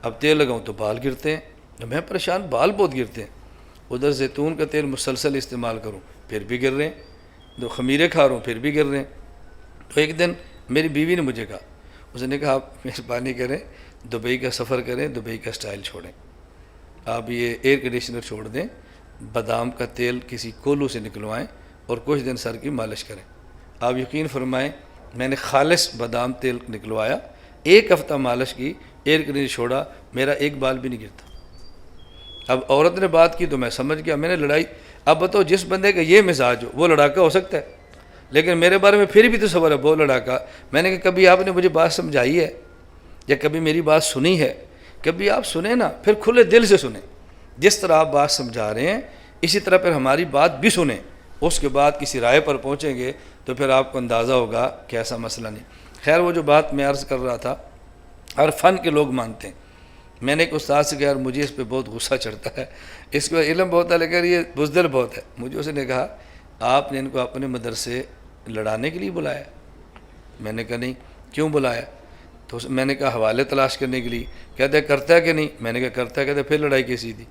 اب تیل لگاؤں تو بال گرتے ہیں، تو میں پریشان، بال بہت گرتے ہیں، ادھر زیتون کا تیل مسلسل استعمال کروں پھر بھی گر رہے ہیں، تو خمیرے کھا رہا ہوں پھر بھی گر رہے ہیں۔ تو ایک دن میری بیوی نے مجھے کہا، اس نے کہا آپ مہربانی کریں دبئی کا سفر کریں، دبئی کا سٹائل چھوڑیں، آپ یہ ایئر کنڈیشنر چھوڑ دیں، بادام کا تیل کسی کولو سے نکلوائیں اور کچھ دن سر کی مالش کریں۔ آپ یقین فرمائیں میں نے خالص بادام تیل نکلوایا، ایک ہفتہ مالش کی، ایئر کنڈیشنر چھوڑا، میرا ایک بال بھی نہیں گرتا۔ اب عورت نے بات کی تو میں سمجھ گیا، میں نے لڑائی، اب بتاؤ جس بندے کا یہ مزاج ہو وہ لڑاکا ہو سکتا ہے، لیکن میرے بارے میں پھر بھی تصور ہے بہت لڑاکا۔ میں نے کہا کبھی آپ نے مجھے بات سمجھائی ہے یا کبھی میری بات سنی ہے؟ کبھی آپ سنیں نا، پھر کھلے دل سے سنیں، جس طرح آپ بات سمجھا رہے ہیں اسی طرح پھر ہماری بات بھی سنیں، اس کے بعد کسی رائے پر پہنچیں گے تو پھر آپ کو اندازہ ہوگا کہ ایسا مسئلہ نہیں۔ خیر وہ جو بات میں عرض کر رہا تھا، ہر فن کے لوگ مانتے ہیں۔ میں نے ایک استاد سے کہا یار مجھے اس پہ بہت غصہ چڑھتا ہے، اس کو علم بہت ہے لیکن یہ بزدل بہت ہے۔ مجھے اس نے کہا آپ نے ان کو اپنے مدرسے لڑانے کے لیے بلایا؟ میں نے کہا نہیں۔ کیوں بلایا؟ تو میں نے کہا حوالے تلاش کرنے کے لیے۔ کہتے کرتا ہے کہ نہیں؟ میں نے کہا کرتا ہے۔ کہتے پھر لڑائی کیسی تھی؟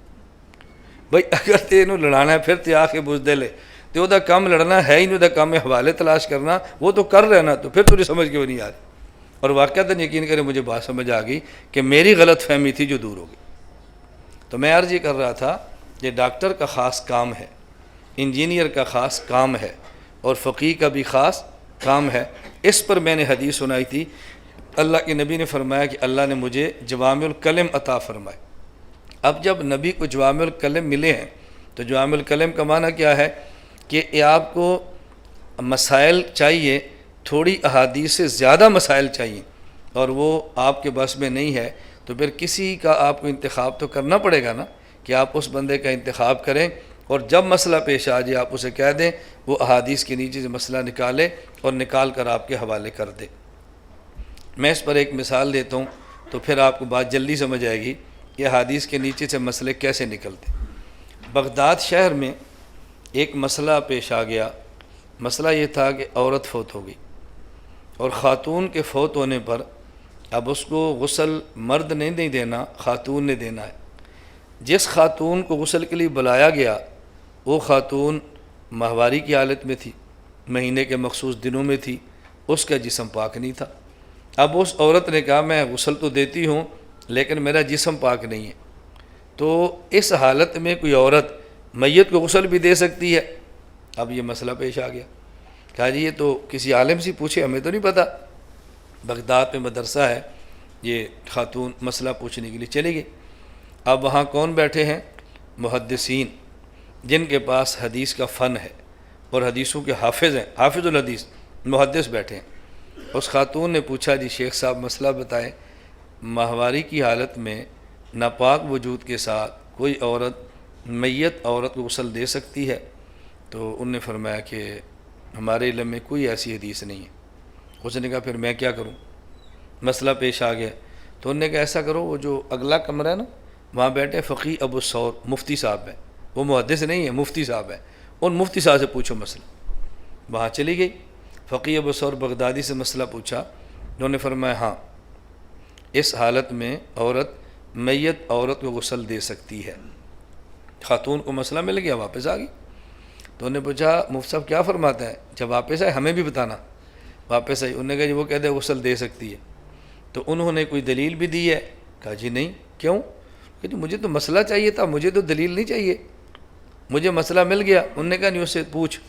بھائی اگر تے انہوں لڑانا ہے پھر تے آخے بزدل ہے، تو وہ دا کام لڑنا ہے ہی نہیں، دا کام ہے حوالے تلاش کرنا، وہ تو کر رہے نا، تو پھر تجھے سمجھ کے وہ نہیں آ رہی۔ اور واقعتاً یقین کریں مجھے بات سمجھ آ گئی کہ میری غلط فہمی تھی جو دور ہو گئی۔ تو میں عرض یہ کر رہا تھا کہ ڈاکٹر کا خاص کام ہے، انجینئر کا خاص کام ہے، اور فقیہ کا بھی خاص کام ہے۔ اس پر میں نے حدیث سنائی تھی، اللہ کے نبی نے فرمایا کہ اللہ نے مجھے جوامع الکلم عطا فرمائے۔ اب جب نبی کو جوامع الکلم ملے ہیں تو جوامع الکلم کا معنی کیا ہے کہ آپ کو مسائل چاہیے، تھوڑی احادیث سے زیادہ مسائل چاہیے، اور وہ آپ کے بس میں نہیں ہے، تو پھر کسی کا آپ کو انتخاب تو کرنا پڑے گا نا، کہ آپ اس بندے کا انتخاب کریں، اور جب مسئلہ پیش آ جائے آپ اسے کہہ دیں، وہ احادیث کے نیچے سے مسئلہ نکالے اور نکال کر آپ کے حوالے کر دے۔ میں اس پر ایک مثال دیتا ہوں تو پھر آپ کو بات جلدی سمجھ آئے گی کہ احادیث کے نیچے سے مسئلے کیسے نکلتے۔ بغداد شہر میں ایک مسئلہ پیش آ گیا، مسئلہ یہ تھا کہ عورت فوت ہو گئی، اور خاتون کے فوت ہونے پر اب اس کو غسل مرد نے نہیں دینا، خاتون نے دینا ہے۔ جس خاتون کو غسل کے لیے بلایا گیا وہ خاتون ماہواری کی حالت میں تھی، مہینے کے مخصوص دنوں میں تھی، اس کا جسم پاک نہیں تھا۔ اب اس عورت نے کہا میں غسل تو دیتی ہوں لیکن میرا جسم پاک نہیں ہے، تو اس حالت میں کوئی عورت میت کو غسل بھی دے سکتی ہے؟ اب یہ مسئلہ پیش آ گیا، کہا جی یہ تو کسی عالم سے پوچھے، ہمیں تو نہیں پتہ۔ بغداد میں مدرسہ ہے، یہ خاتون مسئلہ پوچھنے کے لیے چلی گئی۔ اب وہاں کون بیٹھے ہیں؟ محدثین، جن کے پاس حدیث کا فن ہے اور حدیثوں کے حافظ ہیں، حافظ الحدیث، محدث بیٹھے ہیں۔ اس خاتون نے پوچھا جی شیخ صاحب مسئلہ بتائیں، ماہواری کی حالت میں ناپاک وجود کے ساتھ کوئی عورت میت عورت کو غسل دے سکتی ہے؟ تو انہوں نے فرمایا کہ ہمارے علم میں کوئی ایسی حدیث نہیں ہے۔ اس نے کہا پھر میں کیا کروں؟ مسئلہ پیش آ گیا تو انہوں نے کہا ایسا کرو، وہ جو اگلا کمرہ ہے نا وہاں بیٹھے فقیہ ابو ثور، مفتی صاحب ہیں، وہ محدث نہیں ہیں، مفتی صاحب ہیں، ان مفتی صاحب سے پوچھو مسئلہ۔ وہاں چلی گئی، فقیہ ابو ثور بغدادی سے مسئلہ پوچھا، انہوں نے فرمایا ہاں اس حالت میں عورت میت عورت کو غسل دے سکتی ہے۔ خاتون کو مسئلہ مل گیا، واپس آ گئی۔ تو انہوں نے پوچھا مفتی صاحب کیا فرماتے ہیں؟ جب واپس آئے ہمیں بھی بتانا۔ واپس آئی، انہوں نے کہا جی وہ کہتے ہیں غسل دے سکتی ہے۔ تو انہوں نے کوئی دلیل بھی دی ہے؟ کہا جی نہیں۔ کیوں؟ کہ جی مجھے تو مسئلہ چاہیے تھا، مجھے تو دلیل نہیں چاہیے، مجھے مسئلہ مل گیا۔ انہوں نے کہا نہیں اس سے پوچھ۔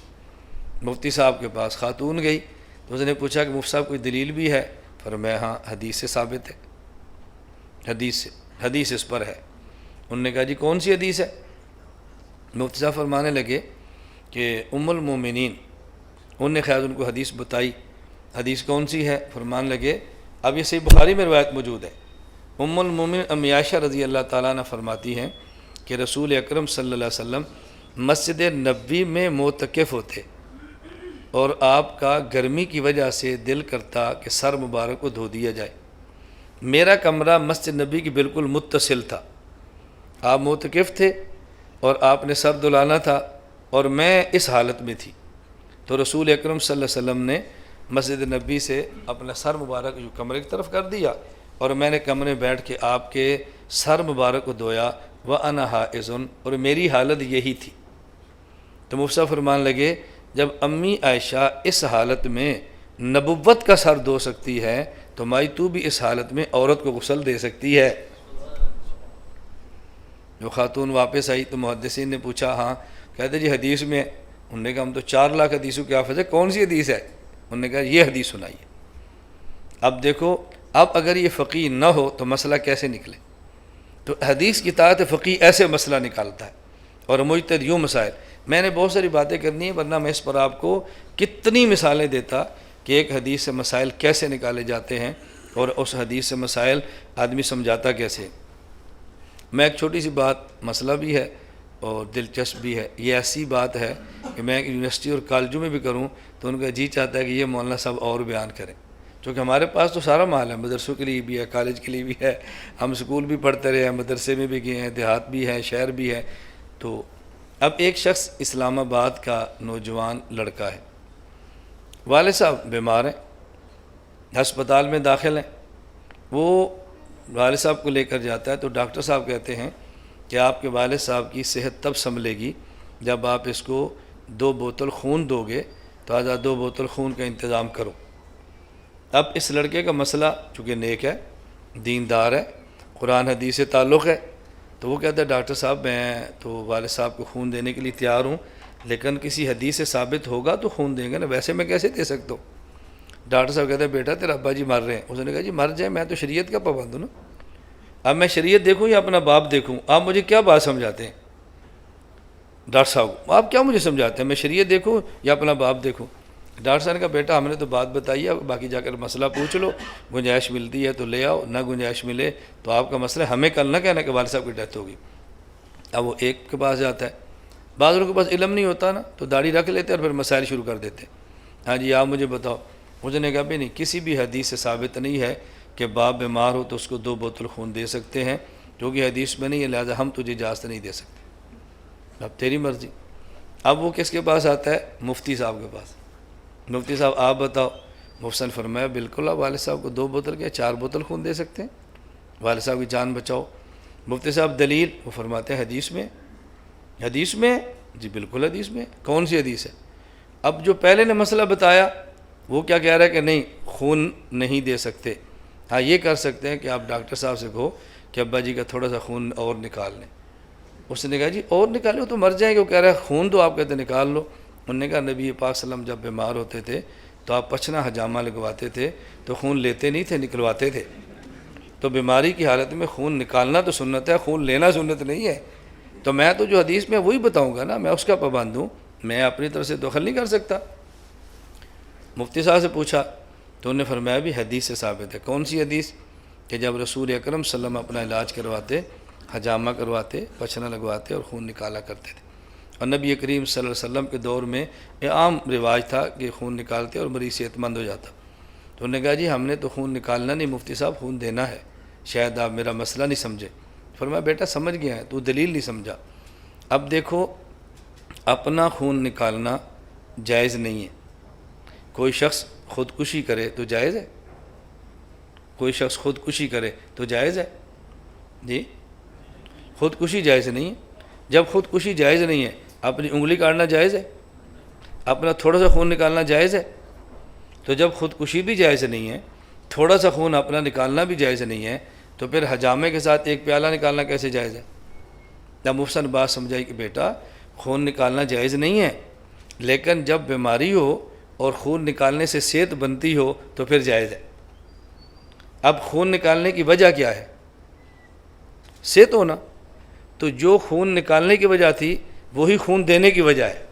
مفتی صاحب کے پاس خاتون گئی تو اس نے پوچھا کہ مفتی صاحب کوئی دلیل بھی ہے؟ فرمایا ہاں حدیث سے ثابت ہے، حدیث اس پر ہے۔ انہوں نے کہا جی کون سی حدیث ہے؟ مفتی صاحب فرمانے لگے کہ ام المومنین، انہوں نے خیال ان کو حدیث بتائی، حدیث کون سی ہے؟ فرمان لگے، اب یہ صحیح بخاری میں روایت موجود ہے، ام المومنین ام عائشہ رضی اللہ تعالیٰ عنہ فرماتی ہیں کہ رسول اکرم صلی اللہ علیہ وسلم مسجد نبوی میں معتکف ہوتے اور آپ کا گرمی کی وجہ سے دل کرتا کہ سر مبارک کو دھو دیا جائے۔ میرا کمرہ مسجد نبی کی بالکل متصل تھا، آپ معتکف تھے اور آپ نے سر دھلانا تھا اور میں اس حالت میں تھی، تو رسول اکرم صلی اللہ علیہ وسلم نے مسجد نبی سے اپنا سر مبارک جو کمرے کی طرف کر دیا اور میں نے کمرے میں بیٹھ کے آپ کے سر مبارک کو دھویا، وَأَنَا حَائِضٌ، اور میری حالت یہی تھی۔ تو مفتی صاحب فرمان لگے جب امی عائشہ اس حالت میں نبوت کا سر دھو سکتی ہے تو مائی تو بھی اس حالت میں عورت کو غسل دے سکتی ہے۔ جو خاتون واپس آئی تو محدثین نے پوچھا ہاں، کہتے جی حدیث میں ہے۔ انہوں نے کہا ہم تو 4 لاکھ حدیثوں کے حافظ ہے، کون سی حدیث ہے؟ انہوں نے کہا یہ حدیث سنائیے۔ اب دیکھو، اب اگر یہ فقیہ نہ ہو تو مسئلہ کیسے نکلے؟ تو حدیث کی اطاعت فقیہ ایسے مسئلہ نکالتا ہے، اور مجتہد یوں مسائل۔ میں نے بہت ساری باتیں کرنی ہیں، ورنہ میں اس پر آپ کو کتنی مثالیں دیتا کہ ایک حدیث سے مسائل کیسے نکالے جاتے ہیں اور اس حدیث سے مسائل آدمی سمجھاتا کیسے۔ میں ایک چھوٹی سی بات، مسئلہ بھی ہے اور دلچسپ بھی ہے، یہ ایسی بات ہے کہ میں یونیورسٹی اور کالجوں میں بھی کروں تو ان کا جی چاہتا ہے کہ یہ مولانا صاحب اور بیان کریں، کیونکہ ہمارے پاس تو سارا مال ہے، مدرسوں کے لیے بھی ہے، کالج کے لیے بھی ہے، ہم اسکول بھی پڑھتے رہے ہیں، مدرسے میں بھی گئے ہیں، دیہات بھی ہے، شہر بھی ہے۔ تو اب ایک شخص اسلام آباد کا نوجوان لڑکا ہے، والد صاحب بیمار ہیں، ہسپتال میں داخل ہیں، وہ والد صاحب کو لے کر جاتا ہے تو ڈاکٹر صاحب کہتے ہیں کہ آپ کے والد صاحب کی صحت تب سنبھلے گی جب آپ اس کو 2 بوتل خون دو گے، تو آجا 2 بوتل خون کا انتظام کرو۔ اب اس لڑکے کا مسئلہ چونکہ نیک ہے، دیندار ہے، قرآن حدیث سے تعلق ہے، تو وہ کہتا ہے ڈاکٹر صاحب میں تو والد صاحب کو خون دینے کے لیے تیار ہوں، لیکن کسی حدیث سے ثابت ہوگا تو خون دیں گے نا، ویسے میں کیسے دے سکتا ہوں؟ ڈاکٹر صاحب کہتے ہیں بیٹا تیرا ابا جی مر رہے ہیں۔ اس نے کہا جی مر جائے، میں تو شریعت کا پابند ہوں نا، اب میں شریعت دیکھوں یا اپنا باپ دیکھوں؟ آپ مجھے کیا بات سمجھاتے ہیں ڈاکٹر صاحب؟ آپ کیا مجھے سمجھاتے ہیں، میں شریعت دیکھوں یا اپنا باپ دیکھوں؟ ڈاکٹر صاحب نے کہا بیٹا ہم نے تو بات بتائی ہے، باقی جا کر مسئلہ پوچھ لو، گنجائش ملتی ہے تو لے آؤ، نہ گنجائش ملے تو آپ کا مسئلہ ہمیں کل نہ کہنا کہ والد صاحب کی ڈیتھ ہوگی۔ اب وہ ایک کے پاس جاتا ہے، بعض لوگوں کے پاس علم نہیں ہوتا نا، تو داڑھی رکھ لیتے اور پھر مسائل شروع کر دیتے ہیں، ہاں جی آپ مجھے بتاؤ۔ اس نے کہا بھی نہیں، کسی بھی حدیث سے ثابت نہیں ہے کہ باپ بیمار ہو تو اس کو 2 بوتل خون دے سکتے ہیں، کیونکہ حدیث میں نہیں ہے، لہٰذا ہم تجھے اجازت نہیں دے سکتے، اب تیری مرضی۔ اب وہ کس کے پاس آتا ہے؟ مفتی صاحب کے پاس۔ مفتی صاحب آپ بتاؤ۔ مفتی صاحب نے فرمایا بالکل آپ والد صاحب کو 2 بوتل کیا 4 بوتل خون دے سکتے ہیں، والد صاحب کی جان بچاؤ۔ مفتی صاحب دلیل؟ وہ فرماتے ہیں حدیث میں۔ حدیث میں؟ جی بالکل حدیث میں۔ کون سی حدیث ہے؟ اب جو پہلے نے مسئلہ بتایا وہ کیا کہہ رہا ہے کہ نہیں خون نہیں دے سکتے، ہاں یہ کر سکتے ہیں کہ آپ ڈاکٹر صاحب سے کہو کہ ابا جی کا تھوڑا سا خون اور نکال لیں۔ اس نے کہا جی اور نکالو تو مر جائیں گے، وہ کہہ رہا ہے خون تو آپ کہتے ہیں نکال لو۔ انہوں نے کہا نبی پاک صلی اللہ علیہ وسلم جب بیمار ہوتے تھے تو آپ پچھنا حجامہ لگواتے تھے تو خون لیتے نہیں تھے، نکلواتے تھے، تو بیماری کی حالت میں خون نکالنا تو سنت ہے، خون لینا سنت نہیں ہے۔ تو میں تو جو حدیث میں وہی بتاؤں گا نا، میں اس کا پابند ہوں، میں اپنی طرف سے دخل نہیں کر سکتا۔ مفتی صاحب سے پوچھا تو انہوں نے فرمایا بھی حدیث سے ثابت ہے۔ کون سی حدیث؟ کہ جب رسول اکرم صلی اللہ علیہ وسلم اپنا علاج کرواتے، حجامہ کرواتے، پچھنا لگواتے اور خون نکالا کرتے تھے، اور نبی کریم صلی اللہ علیہ وسلم کے دور میں یہ عام رواج تھا کہ خون نکالتے اور مریض صحت مند ہو جاتا۔ تو انہوں نے کہا جی ہم نے تو خون نکالنا نہیں مفتی صاحب، خون دینا ہے، شاید آپ میرا مسئلہ نہیں سمجھے۔ فرمایا بیٹا سمجھ گیا ہے، تو دلیل نہیں سمجھا۔ اب دیکھو اپنا خون نکالنا جائز نہیں ہے، کوئی شخص خودکشی کرے تو جائز ہے؟ کوئی شخص خودکشی کرے تو جائز ہے؟ جی خودکشی جائز نہیں ہے۔ جب خودکشی جائز نہیں ہے، اپنی انگلی کاٹنا جائز ہے؟ اپنا تھوڑا سا خون نکالنا جائز ہے؟ تو جب خودکشی بھی جائز نہیں ہے، تھوڑا سا خون اپنا نکالنا بھی جائز نہیں ہے، تو پھر حجامے کے ساتھ 1 پیالہ نکالنا کیسے جائز ہے؟ جب مفتی نے بات سمجھائی کہ بیٹا خون نکالنا جائز نہیں ہے، لیکن جب بیماری ہو اور خون نکالنے سے صحت بنتی ہو تو پھر جائز ہے۔ اب خون نکالنے کی وجہ کیا ہے؟ صحت ہونا، تو جو خون نکالنے کی وجہ تھی وہی خون دینے کی وجہ ہے۔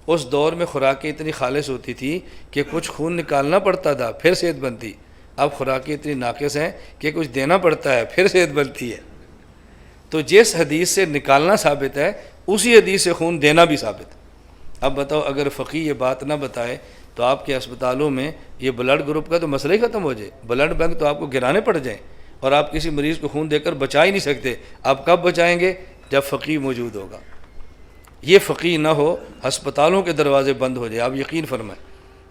اس دور میں خوراکیں اتنی خالص ہوتی تھی کہ کچھ خون نکالنا پڑتا تھا پھر صحت بنتی، اب خوراکیں اتنی ناقص ہیں کہ کچھ دینا پڑتا ہے پھر صحت بنتی ہے۔ تو جس حدیث سے نکالنا ثابت ہے اسی حدیث سے خون دینا بھی ثابت ہے۔ اب بتاؤ اگر فقی یہ بات نہ بتائے تو آپ کے اسپتالوں میں یہ بلڈ گروپ کا تو مسئلہ ہی ختم ہو جائے، بلڈ بینک تو آپ کو گرانے پڑ جائیں، اور آپ کسی مریض کو خون دے کر بچا ہی نہیں سکتے۔ آپ کب بچائیں گے؟ جب فقی موجود ہوگا۔ یہ فقی نہ ہو، ہسپتالوں کے دروازے بند ہو جائے۔ آپ یقین فرمائیں،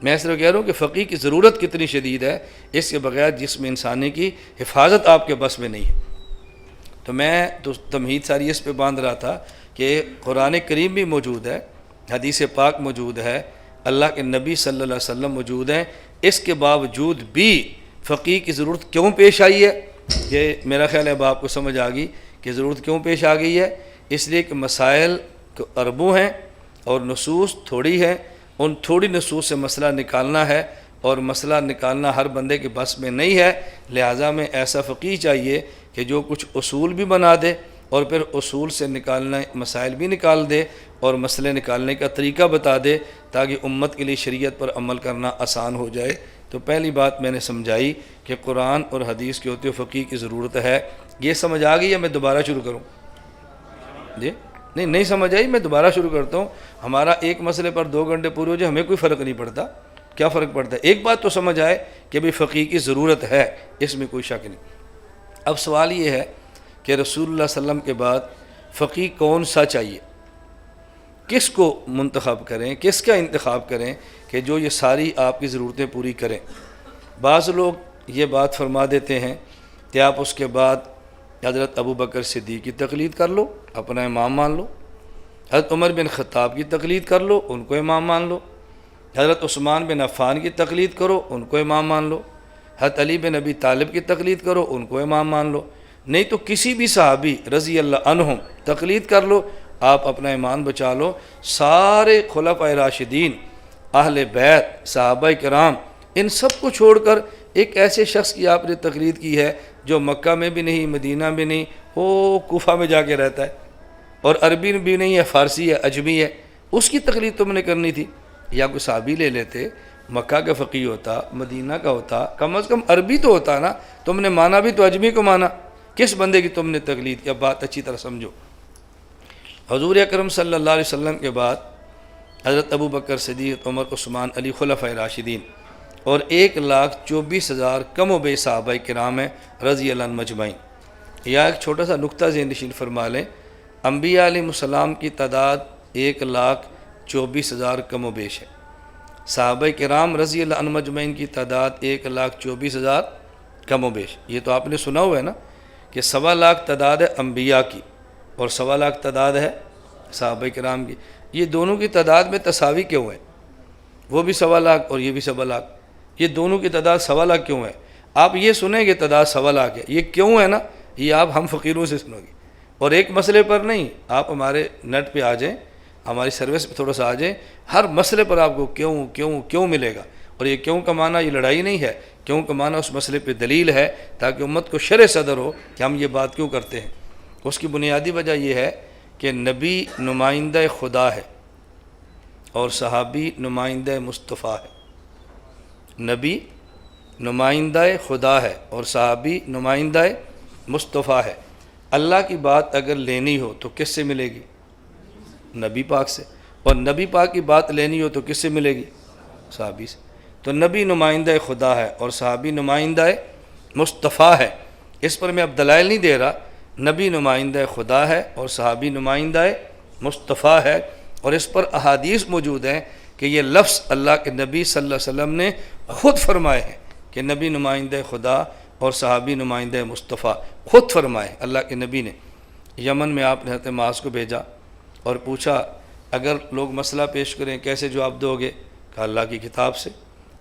میں صرف کہہ رہا ہوں کہ فقی کی ضرورت کتنی شدید ہے، اس کے بغیر جسم انسانی کی حفاظت آپ کے بس میں نہیں ہے۔ تو میں تو تمہید ساری اس پہ باندھ رہا تھا کہ قرآن کریم بھی موجود ہے، حدیث پاک موجود ہے، اللہ کے نبی صلی اللہ علیہ وسلم موجود ہیں، اس کے باوجود بھی فقی کی ضرورت کیوں پیش آئی ہے؟ یہ میرا خیال ہے اب آپ کو سمجھ آ گئی کہ ضرورت کیوں پیش آ گئی ہے۔ اس لیے کہ مسائل اربوں ہیں اور نصوص تھوڑی ہیں، ان تھوڑی نصوص سے مسئلہ نکالنا ہے، اور مسئلہ نکالنا ہر بندے کے بس میں نہیں ہے، لہٰذا میں ایسا فقی چاہیے کہ جو کچھ اصول بھی بنا دے اور پھر اصول سے نکالنا مسائل بھی نکال دے اور مسئلے نکالنے کا طریقہ بتا دے، تاکہ امت کے لیے شریعت پر عمل کرنا آسان ہو جائے۔ تو پہلی بات میں نے سمجھائی کہ قرآن اور حدیث کے ہوتے ہوئے فقی کی ضرورت ہے۔ یہ سمجھ آ گئی ہے؟ میں دوبارہ شروع کروں؟ جی نہیں سمجھ آئی؟ میں دوبارہ شروع کرتا ہوں۔ ہمارا ایک مسئلے پر 2 گھنٹے پورے ہو جائے ہمیں کوئی فرق نہیں پڑتا۔ کیا فرق پڑتا ہے؟ ایک بات تو سمجھ آئے کہ بھی فقی کی ضرورت ہے، اس میں کوئی شک نہیں۔ اب سوال یہ ہے کہ رسول اللہ صلی اللہ علیہ وسلم کے بعد فقی کون سا چاہیے؟ کس کو منتخب کریں، کس کا انتخاب کریں کہ جو یہ ساری آپ کی ضرورتیں پوری کریں؟ بعض لوگ یہ بات فرما دیتے ہیں کہ آپ اس کے بعد حضرت ابو بکر صدیق کی تقلید کر لو، اپنا امام مان لو، حضرت عمر بن خطاب کی تقلید کر لو، ان کو امام مان لو، حضرت عثمان بن عفان کی تقلید کرو، ان کو امام مان لو، حضرت علی بن ابی طالب کی تقلید کرو، ان کو امام مان لو، نہیں تو کسی بھی صحابی رضی اللہ عنہم تقلید کر لو، آپ اپنا ایمان بچا لو۔ سارے خلفائے راشدین، اہل بیت، صحابہ کرام، ان سب کو چھوڑ کر ایک ایسے شخص کی آپ نے تقلید کی ہے جو مکہ میں بھی نہیں، مدینہ میں نہیں، وہ کوفہ میں جا کے رہتا ہے، اور عربی بھی نہیں ہے، فارسی ہے، عجمی ہے، اس کی تقلید تم نے کرنی تھی۔ یا کوئی صحابی لے لیتے، مکہ کا فقیہ ہوتا، مدینہ کا ہوتا، کم از کم عربی تو ہوتا نا، تم نے مانا بھی تو عجمی کو مانا، کس بندے کی تم نے تقلید کیا؟ بات اچھی طرح سمجھو۔ حضور اکرم صلی اللہ علیہ وسلم کے بعد حضرت ابو بکر صدیق، عمر، عثمان، علی خلفائے راشدین، اور 1,24,000 کم و بیش صحابہ کرام ہیں رضی اللہ عنہم مجمعین۔ یا ایک چھوٹا سا نقطہ ذہن نشین فرما لیں، انبیاء علیہ السلام کی تعداد 1,24,000 کم و بیش ہے، صحابہ کرام رضی اللہ عنہم مجمعین کی تعداد 1,24,000 کم و بیش۔ یہ تو آپ نے سنا ہوا ہے نا کہ 1,25,000 تعداد ہے انبیاء کی اور 1,25,000 تعداد ہے صحابہ کرام کی۔ یہ دونوں کی تعداد میں تساوی کیوں ہے؟ وہ بھی 1,25,000 اور یہ بھی 1,25,000، یہ دونوں کی تعداد 1,25,000 کیوں ہے؟ آپ یہ سنیں کہ تعداد 1,25,000 ہے، یہ کیوں ہے نا، یہ آپ ہم فقیروں سے سنو گے، اور ایک مسئلے پر نہیں۔ آپ ہمارے نیٹ پہ آ جائیں، ہماری سروس پہ تھوڑا سا آ جائیں، ہر مسئلے پر آپ کو کیوں کیوں کیوں ملے گا، اور یہ کیوں کا معنی یہ لڑائی نہیں ہے، کیوں کا معنی اس مسئلے پہ دلیل ہے، تاکہ امت کو شرح صدر ہو کہ ہم یہ بات کیوں کرتے ہیں۔ اس کی بنیادی وجہ یہ ہے کہ نبی نمائندہ خدا ہے اور صحابی نمائندہ مصطفیٰ ہے۔ نبی نمائندہ خدا ہے اور صحابی نمائندہ مصطفیٰ ہے۔ اللہ کی بات اگر لینی ہو تو کس سے ملے گی؟ نبی پاک سے، اور نبی پاک کی بات لینی ہو تو کس سے ملے گی؟ صحابی سے۔ تو نبی نمائندہ خدا ہے اور صحابی نمائندہ مصطفیٰ ہے۔ اس پر میں اب دلائل نہیں دے رہا، نبی نمائندہ خدا ہے اور صحابی نمائندہ مصطفیٰ ہے، اور اس پر احادیث موجود ہیں کہ یہ لفظ اللہ کے نبی صلی اللہ علیہ وسلم نے خود فرمائے ہیں کہ نبی نمائندہ خدا اور صحابی نمائندہ مصطفیٰ، خود فرمائے اللہ کے نبی نے۔ یمن میں آپ نے حضرت معاذ کو بھیجا اور پوچھا اگر لوگ مسئلہ پیش کریں کیسے جواب دو گے؟ کہا اللہ کی کتاب سے۔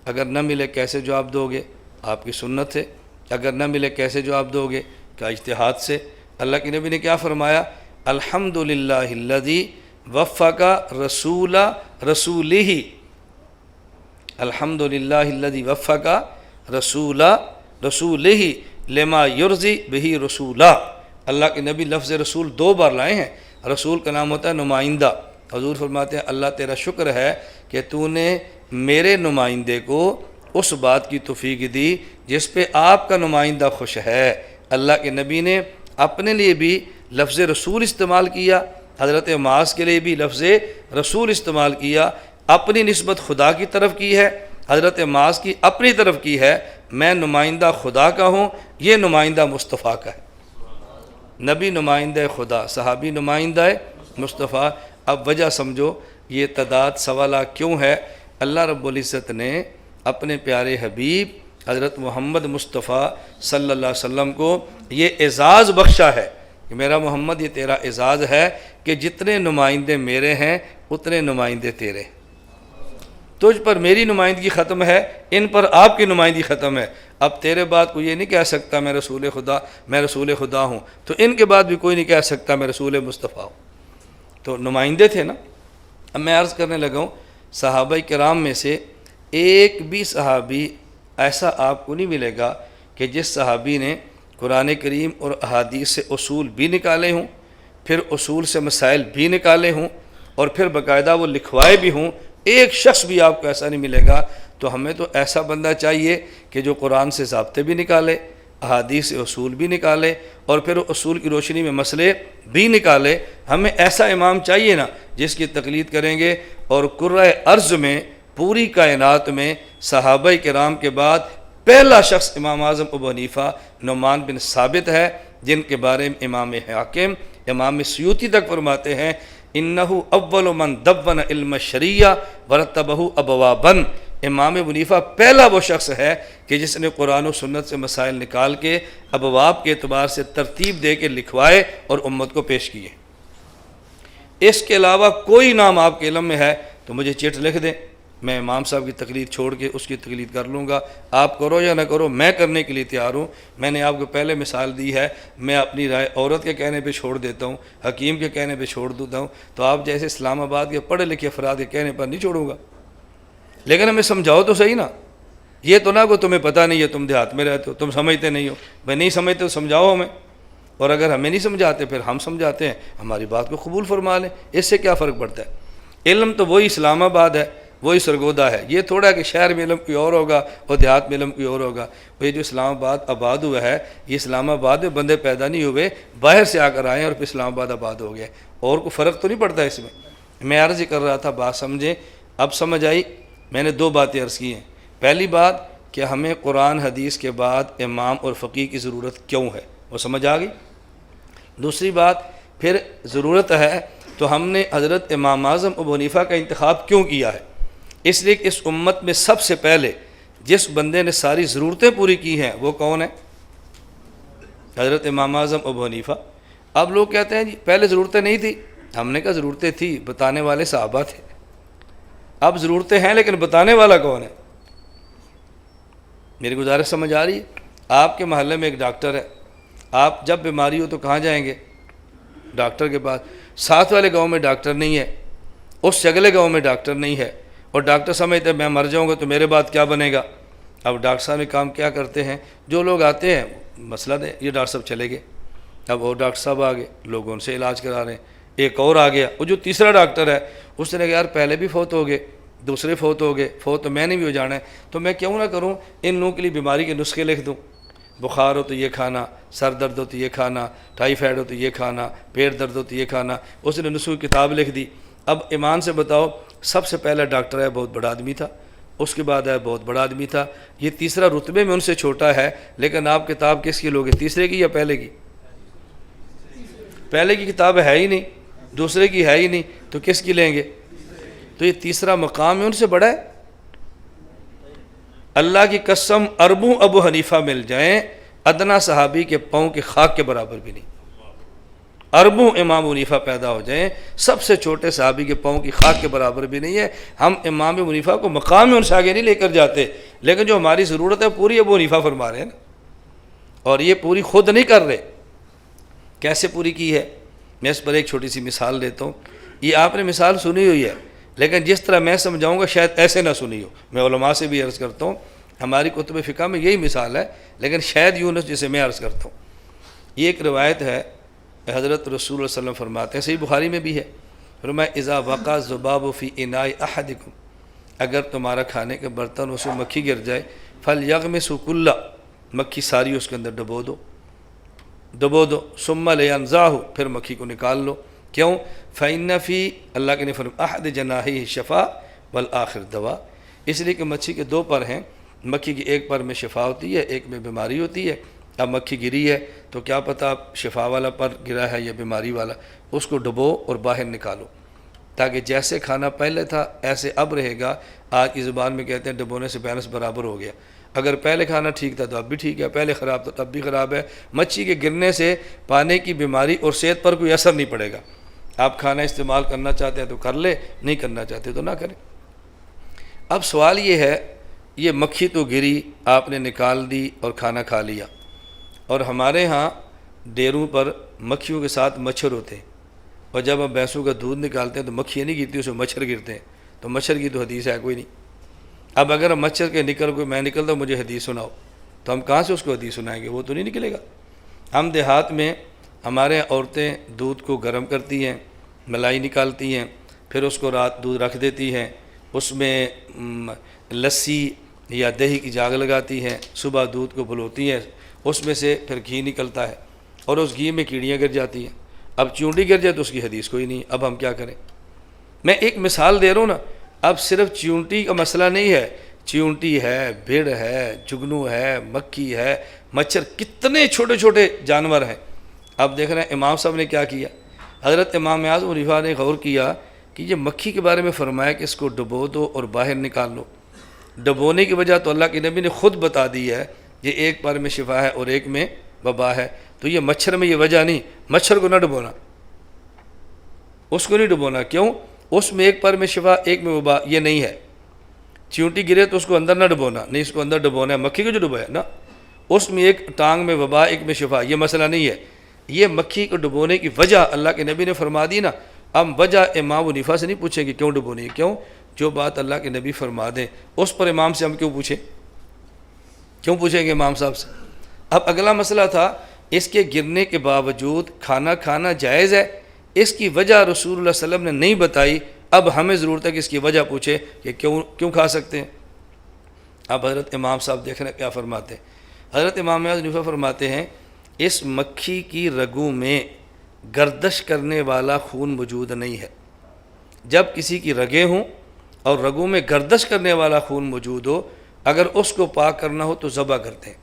اگر نہ ملے کیسے جواب دو گے؟ آپ کی سنت سے۔ اگر نہ ملے کیسے جواب دو گے؟ کہا اجتہاد سے۔ اللہ کے نبی نے کیا فرمایا؟ الحمدللہ الذی وفق رسول رسولہ، الحمدللہ الذی وفق رسول رسولہ لما یرضی بہ رسولہ۔ اللہ کے نبی لفظ رسول 2 بار لائے ہیں۔ رسول کا نام ہوتا ہے نمائندہ۔ حضور فرماتے ہیں اللہ تیرا شکر ہے کہ تو نے میرے نمائندے کو اس بات کی توفیق دی جس پہ آپ کا نمائندہ خوش ہے۔ اللہ کے نبی نے اپنے لیے بھی لفظ رسول استعمال کیا حضرت معاذ کے لیے بھی لفظ رسول استعمال کیا، اپنی نسبت خدا کی طرف کی ہے، حضرت معاذ کی اپنی طرف کی ہے، میں نمائندہ خدا کا ہوں، یہ نمائندہ مصطفیٰ کا ہے۔ نبی نمائندہ خدا، صحابی نمائندہ مصطفیٰ۔ اب وجہ سمجھو یہ تعداد 1.25 لاکھ کیوں ہے؟ اللہ رب العزت نے اپنے پیارے حبیب حضرت محمد مصطفیٰ صلی اللہ علیہ وسلم کو یہ اعزاز بخشا ہے کہ میرا محمد، یہ تیرا اعزاز ہے کہ جتنے نمائندے میرے ہیں اتنے نمائندے تیرے، تجھ پر میری نمائندگی ختم ہے، ان پر آپ کی نمائندگی ختم ہے۔ اب تیرے بعد کوئی یہ نہیں کہہ سکتا میں رسول خدا ہوں، تو ان کے بعد بھی کوئی نہیں کہہ سکتا میں رسول مصطفیٰ ہوں۔ تو نمائندے تھے نا۔ اب میں عرض کرنے لگا ہوں، صحابہ کرام میں سے ایک بھی صحابی ایسا آپ کو نہیں ملے گا کہ جس صحابی نے قرآن کریم اور احادیث سے اصول بھی نکالے ہوں، پھر اصول سے مسائل بھی نکالے ہوں، اور پھر باقاعدہ وہ لکھوائے بھی ہوں۔ ایک شخص بھی آپ کو ایسا نہیں ملے گا۔ تو ہمیں تو ایسا بندہ چاہیے کہ جو قرآن سے ضابطے بھی نکالے، احادیث سے اصول بھی نکالے، اور پھر اصول کی روشنی میں مسئلے بھی نکالے۔ ہمیں ایسا امام چاہیے نا جس کی تقلید کریں گے۔ اور کرۂ ارض میں، پوری کائنات میں صحابہ کرام کے بعد پہلا شخص امام اعظم ابو حنیفہ نعمان بن ثابت ہے، جن کے بارے میں امام حاکم، امام سیوطی تک فرماتے ہیں انہو اول من دون علم الشریعہ ورتبہ ابوابا۔ امام ابو حنیفہ پہلا وہ شخص ہے کہ جس نے قرآن و سنت سے مسائل نکال کے ابواب کے اعتبار سے ترتیب دے کے لکھوائے اور امت کو پیش کیے۔ اس کے علاوہ کوئی نام آپ کے علم میں ہے تو مجھے چٹ لکھ دیں، میں امام صاحب کی تقلید چھوڑ کے اس کی تقلید کر لوں گا۔ آپ کرو یا نہ کرو، میں کرنے کے لیے تیار ہوں۔ میں نے آپ کو پہلے مثال دی ہے، میں اپنی رائے عورت کے کہنے پہ چھوڑ دیتا ہوں، حکیم کے کہنے پہ چھوڑ دیتا ہوں، تو آپ جیسے اسلام آباد کے پڑھے لکھے افراد کے کہنے پر نہیں چھوڑوں گا۔ لیکن ہمیں سمجھاؤ تو صحیح نا، یہ تو نہ کہ تمہیں پتہ نہیں ہے، تم دیہات میں رہتے ہو، تم سمجھتے نہیں ہو۔ بھائی نہیں سمجھتے تو سمجھاؤ ہمیں، اور اگر ہمیں نہیں سمجھاتے پھر ہم سمجھاتے ہیں، ہماری بات کو قبول فرما لیں، اس سے کیا فرق پڑتا ہے؟ علم تو وہی اسلام آباد ہے، وہی سرگودا ہے۔ یہ تھوڑا کہ شہر میں علم کوئی اور ہوگا اور دیہات میں علم کوئی اور ہوگا۔ یہ جو اسلام آباد آباد ہوا ہے، یہ اسلام آباد میں بندے پیدا نہیں ہوئے، باہر سے آ کر آئے اور پھر اسلام آباد آباد ہو گئے، اور کوئی فرق تو نہیں پڑتا اس میں۔ میں عرض کر رہا تھا، بات سمجھیں، اب سمجھ آئی۔ میں نے 2 باتیں عرض کی ہیں۔ پہلی بات کہ ہمیں قرآن حدیث کے بعد امام اور فقیہ کی ضرورت کیوں ہے، وہ سمجھ آ گئی۔ دوسری بات، پھر ضرورت ہے تو ہم نے حضرت امام اعظم ابو حنیفہ کا انتخاب کیوں کیا ہے؟ اس لیے کہ اس امت میں سب سے پہلے جس بندے نے ساری ضرورتیں پوری کی ہیں وہ کون ہے؟ حضرت امام اعظم ابو حنیفہ۔ اب لوگ کہتے ہیں جی پہلے ضرورتیں نہیں تھی، ہم نے کہا ضرورتیں تھی، بتانے والے صحابہ تھے۔ اب ضرورتیں ہیں لیکن بتانے والا کون ہے؟ میری گزارش سمجھ آ رہی ہے؟ آپ کے محلے میں ایک ڈاکٹر ہے، آپ جب بیماری ہو تو کہاں جائیں گے؟ ڈاکٹر کے پاس۔ ساتھ والے گاؤں میں ڈاکٹر نہیں ہے، اس اگلے گاؤں میں ڈاکٹر نہیں ہے، اور ڈاکٹر سمجھتے ہیں میں مر جاؤں گا تو میرے بعد کیا بنے گا۔ اب ڈاکٹر صاحب نے کام کیا کرتے ہیں، جو لوگ آتے ہیں مسئلہ دیں، یہ ڈاکٹر صاحب چلے گئے، اب اور ڈاکٹر صاحب آ گئے، لوگ ان سے علاج کرا رہے ہیں۔ ایک اور آ گیا، وہ جو تیسرا ڈاکٹر ہے، اس نے کہا یار پہلے بھی فوت ہو گئے، دوسرے فوت ہو گئے، فوت تو میں نے بھی ہو جانا ہے، تو میں کیوں نہ کروں ان لوگوں کے لیے بیماری کے نسخے لکھ دوں، بخار ہو تو یہ کھانا، سر درد ہو تو یہ کھانا، ٹائیفائڈ ہو تو یہ کھانا، پیٹ درد ہو تو یہ کھانا۔ اس نے نسخوں کی کتاب لکھ دی۔ اب ایمان سے بتاؤ، سب سے پہلا ڈاکٹر ہے بہت بڑا آدمی تھا، اس کے بعد ہے بہت بڑا آدمی تھا، یہ تیسرا رتبے میں ان سے چھوٹا ہے، لیکن آپ کتاب کس کی لوگے، تیسرے کی یا پہلے کی؟ پہلے کی کتاب ہے ہی نہیں، دوسرے کی ہے ہی نہیں، تو کس کی لیں گے؟ تو یہ تیسرا مقام میں ان سے بڑا ہے۔ اللہ کی قسم اربوں ابو حنیفہ مل جائیں، ادنا صحابی کے پاؤں کے خاک کے برابر بھی نہیں۔ اربوں امام حنیفہ پیدا ہو جائیں، سب سے چھوٹے صحابی کے پاؤں کی خاک کے برابر بھی نہیں ہے۔ ہم امام حنیفہ کو مقام میں ان سے آگے نہیں لے کر جاتے، لیکن جو ہماری ضرورت ہے پوری ابو حنیفہ فرما رہے ہیں نا، اور یہ پوری خود نہیں کر رہے۔ کیسے پوری کی ہے؟ میں اس پر ایک چھوٹی سی مثال دیتا ہوں۔ یہ آپ نے مثال سنی ہوئی ہے، لیکن جس طرح میں سمجھاؤں گا شاید ایسے نہ سنی ہو۔ میں علماء سے بھی عرض کرتا ہوں، ہماری کتب فقہ میں یہی مثال ہے، لیکن شاید یونس جسے میں عرض کرتا ہوں۔ یہ ایک روایت ہے، حضرت رسول اللہ صلی اللہ علیہ وسلم فرماتے ہیں، صحیح بخاری میں بھی ہے، فرمایا اذا وقع الذباب فی اناء احدکم، اگر تمہارا کھانے کے برتن اس میں مکھی گر جائے، فلیغمسوا کلہ، مکھی ساری اس کے اندر ڈبو دو، ثم لینزعہ، پھر مکھی کو نکال لو، کیوں؟ فَإِنَّ فِي اللہ کے نے فرمایا احد جناحیہ شفا والآخر دوا، اس لیے کہ مچھی کے دو پر ہیں، مکھی کی ایک پر میں شفا ہوتی ہے، ایک میں بیماری ہوتی ہے۔ اب مکھی گری ہے تو کیا پتہ شفا والا پر گرا ہے یا بیماری والا، اس کو ڈبو اور باہر نکالو، تاکہ جیسے کھانا پہلے تھا ایسے اب رہے گا۔ آج کی زبان میں کہتے ہیں ڈبونے سے بیلنس برابر ہو گیا، اگر پہلے کھانا ٹھیک تھا تو اب بھی ٹھیک ہے، پہلے خراب تھا تو اب بھی خراب ہے۔ مچھی کے گرنے سے پانے کی بیماری اور صحت پر کوئی اثر نہیں پڑے گا۔ آپ کھانا استعمال کرنا چاہتے ہیں تو کر لے، نہیں کرنا چاہتے تو نہ کریں۔ اب سوال یہ ہے، یہ مکھی تو گری، آپ نے نکال دی اور کھانا کھا لیا، اور ہمارے ہاں ڈیروں پر مکھیوں کے ساتھ مچھر ہوتے ہیں، اور جب ہم بھینسوں کا دودھ نکالتے ہیں تو مکھیاں نہیں گرتی، اس میں مچھر گرتے ہیں، تو مچھر کی تو حدیث ہے کوئی نہیں۔ اب اگر مچھر کے نکل کوئی میں نکلتا ہوں مجھے حدیث سناؤ، تو ہم کہاں سے اس کو حدیث سنائیں گے؟ وہ تو نہیں نکلے گا۔ ہم دیہات میں ہمارے عورتیں دودھ کو گرم کرتی ہیں، ملائی نکالتی ہیں، پھر اس کو رات دودھ رکھ دیتی ہیں، اس میں لسی یا دہی کی جاگ لگاتی ہیں، صبح دودھ کو بلوتی ہیں، اس میں سے پھر گھی نکلتا ہے، اور اس گھی میں کیڑیاں گر جاتی ہیں۔ اب چونٹی گر جائے تو اس کی حدیث کوئی نہیں، اب ہم کیا کریں؟ میں ایک مثال دے رہا ہوں نا، اب صرف چونٹی کا مسئلہ نہیں ہے، چونٹی ہے، بھیڑ ہے، جگنو ہے، مکھی ہے، مچھر، کتنے چھوٹے چھوٹے جانور ہیں۔ اب دیکھ رہے ہیں امام صاحب نے کیا کیا، حضرت امام اعظم حنیفہ نے غور کیا کہ یہ مکھی کے بارے میں فرمایا کہ اس کو ڈبو دو اور باہر نکال لو۔ ڈبونے کی وجہ تو اللہ کے نبی نے خود بتا دی ہے، یہ ایک پر میں شفا ہے اور ایک میں وبا ہے، تو یہ مچھر میں یہ وجہ نہیں، مچھر کو نہ ڈبونا، اس کو نہیں ڈبونا، کیوں؟ اس میں ایک پر میں شفا ایک میں وبا، یہ نہیں ہے۔ چیونٹی گرے تو اس کو اندر نہ ڈبونا، نہیں اس کو اندر ڈبونا ہے، مکھی کو جو ڈبویا نا، اس میں ایک ٹانگ میں وبا ایک میں شفا، یہ مسئلہ نہیں ہے۔ یہ مکھی کو ڈبونے کی وجہ اللہ کے نبی نے فرما دی نا، اب وجہ امام حنیفہ سے نہیں پوچھیں کہ کیوں ڈبونی ہے، کیوں؟ جو بات اللہ کے نبی فرما دیں اس پر امام سے ہم کیوں پوچھیں؟ کیوں پوچھیں گے امام صاحب سے؟ اب اگلا مسئلہ تھا، اس کے گرنے کے باوجود کھانا کھانا جائز ہے، اس کی وجہ رسول اللہ صلی اللہ علیہ وسلم نے نہیں بتائی، اب ہمیں ضرورت ہے کہ اس کی وجہ پوچھے کہ کیوں کھا سکتے ہیں۔ اب حضرت امام صاحب دیکھ رہے ہیں کیا فرماتے ہیں، حضرت امام اعظم حنیفہ فرماتے ہیں اس مکھی کی رگوں میں گردش کرنے والا خون موجود نہیں ہے۔ جب کسی کی رگیں ہوں اور رگوں میں گردش کرنے والا خون موجود ہو، اگر اس کو پاک کرنا ہو تو ذبح کرتے ہیں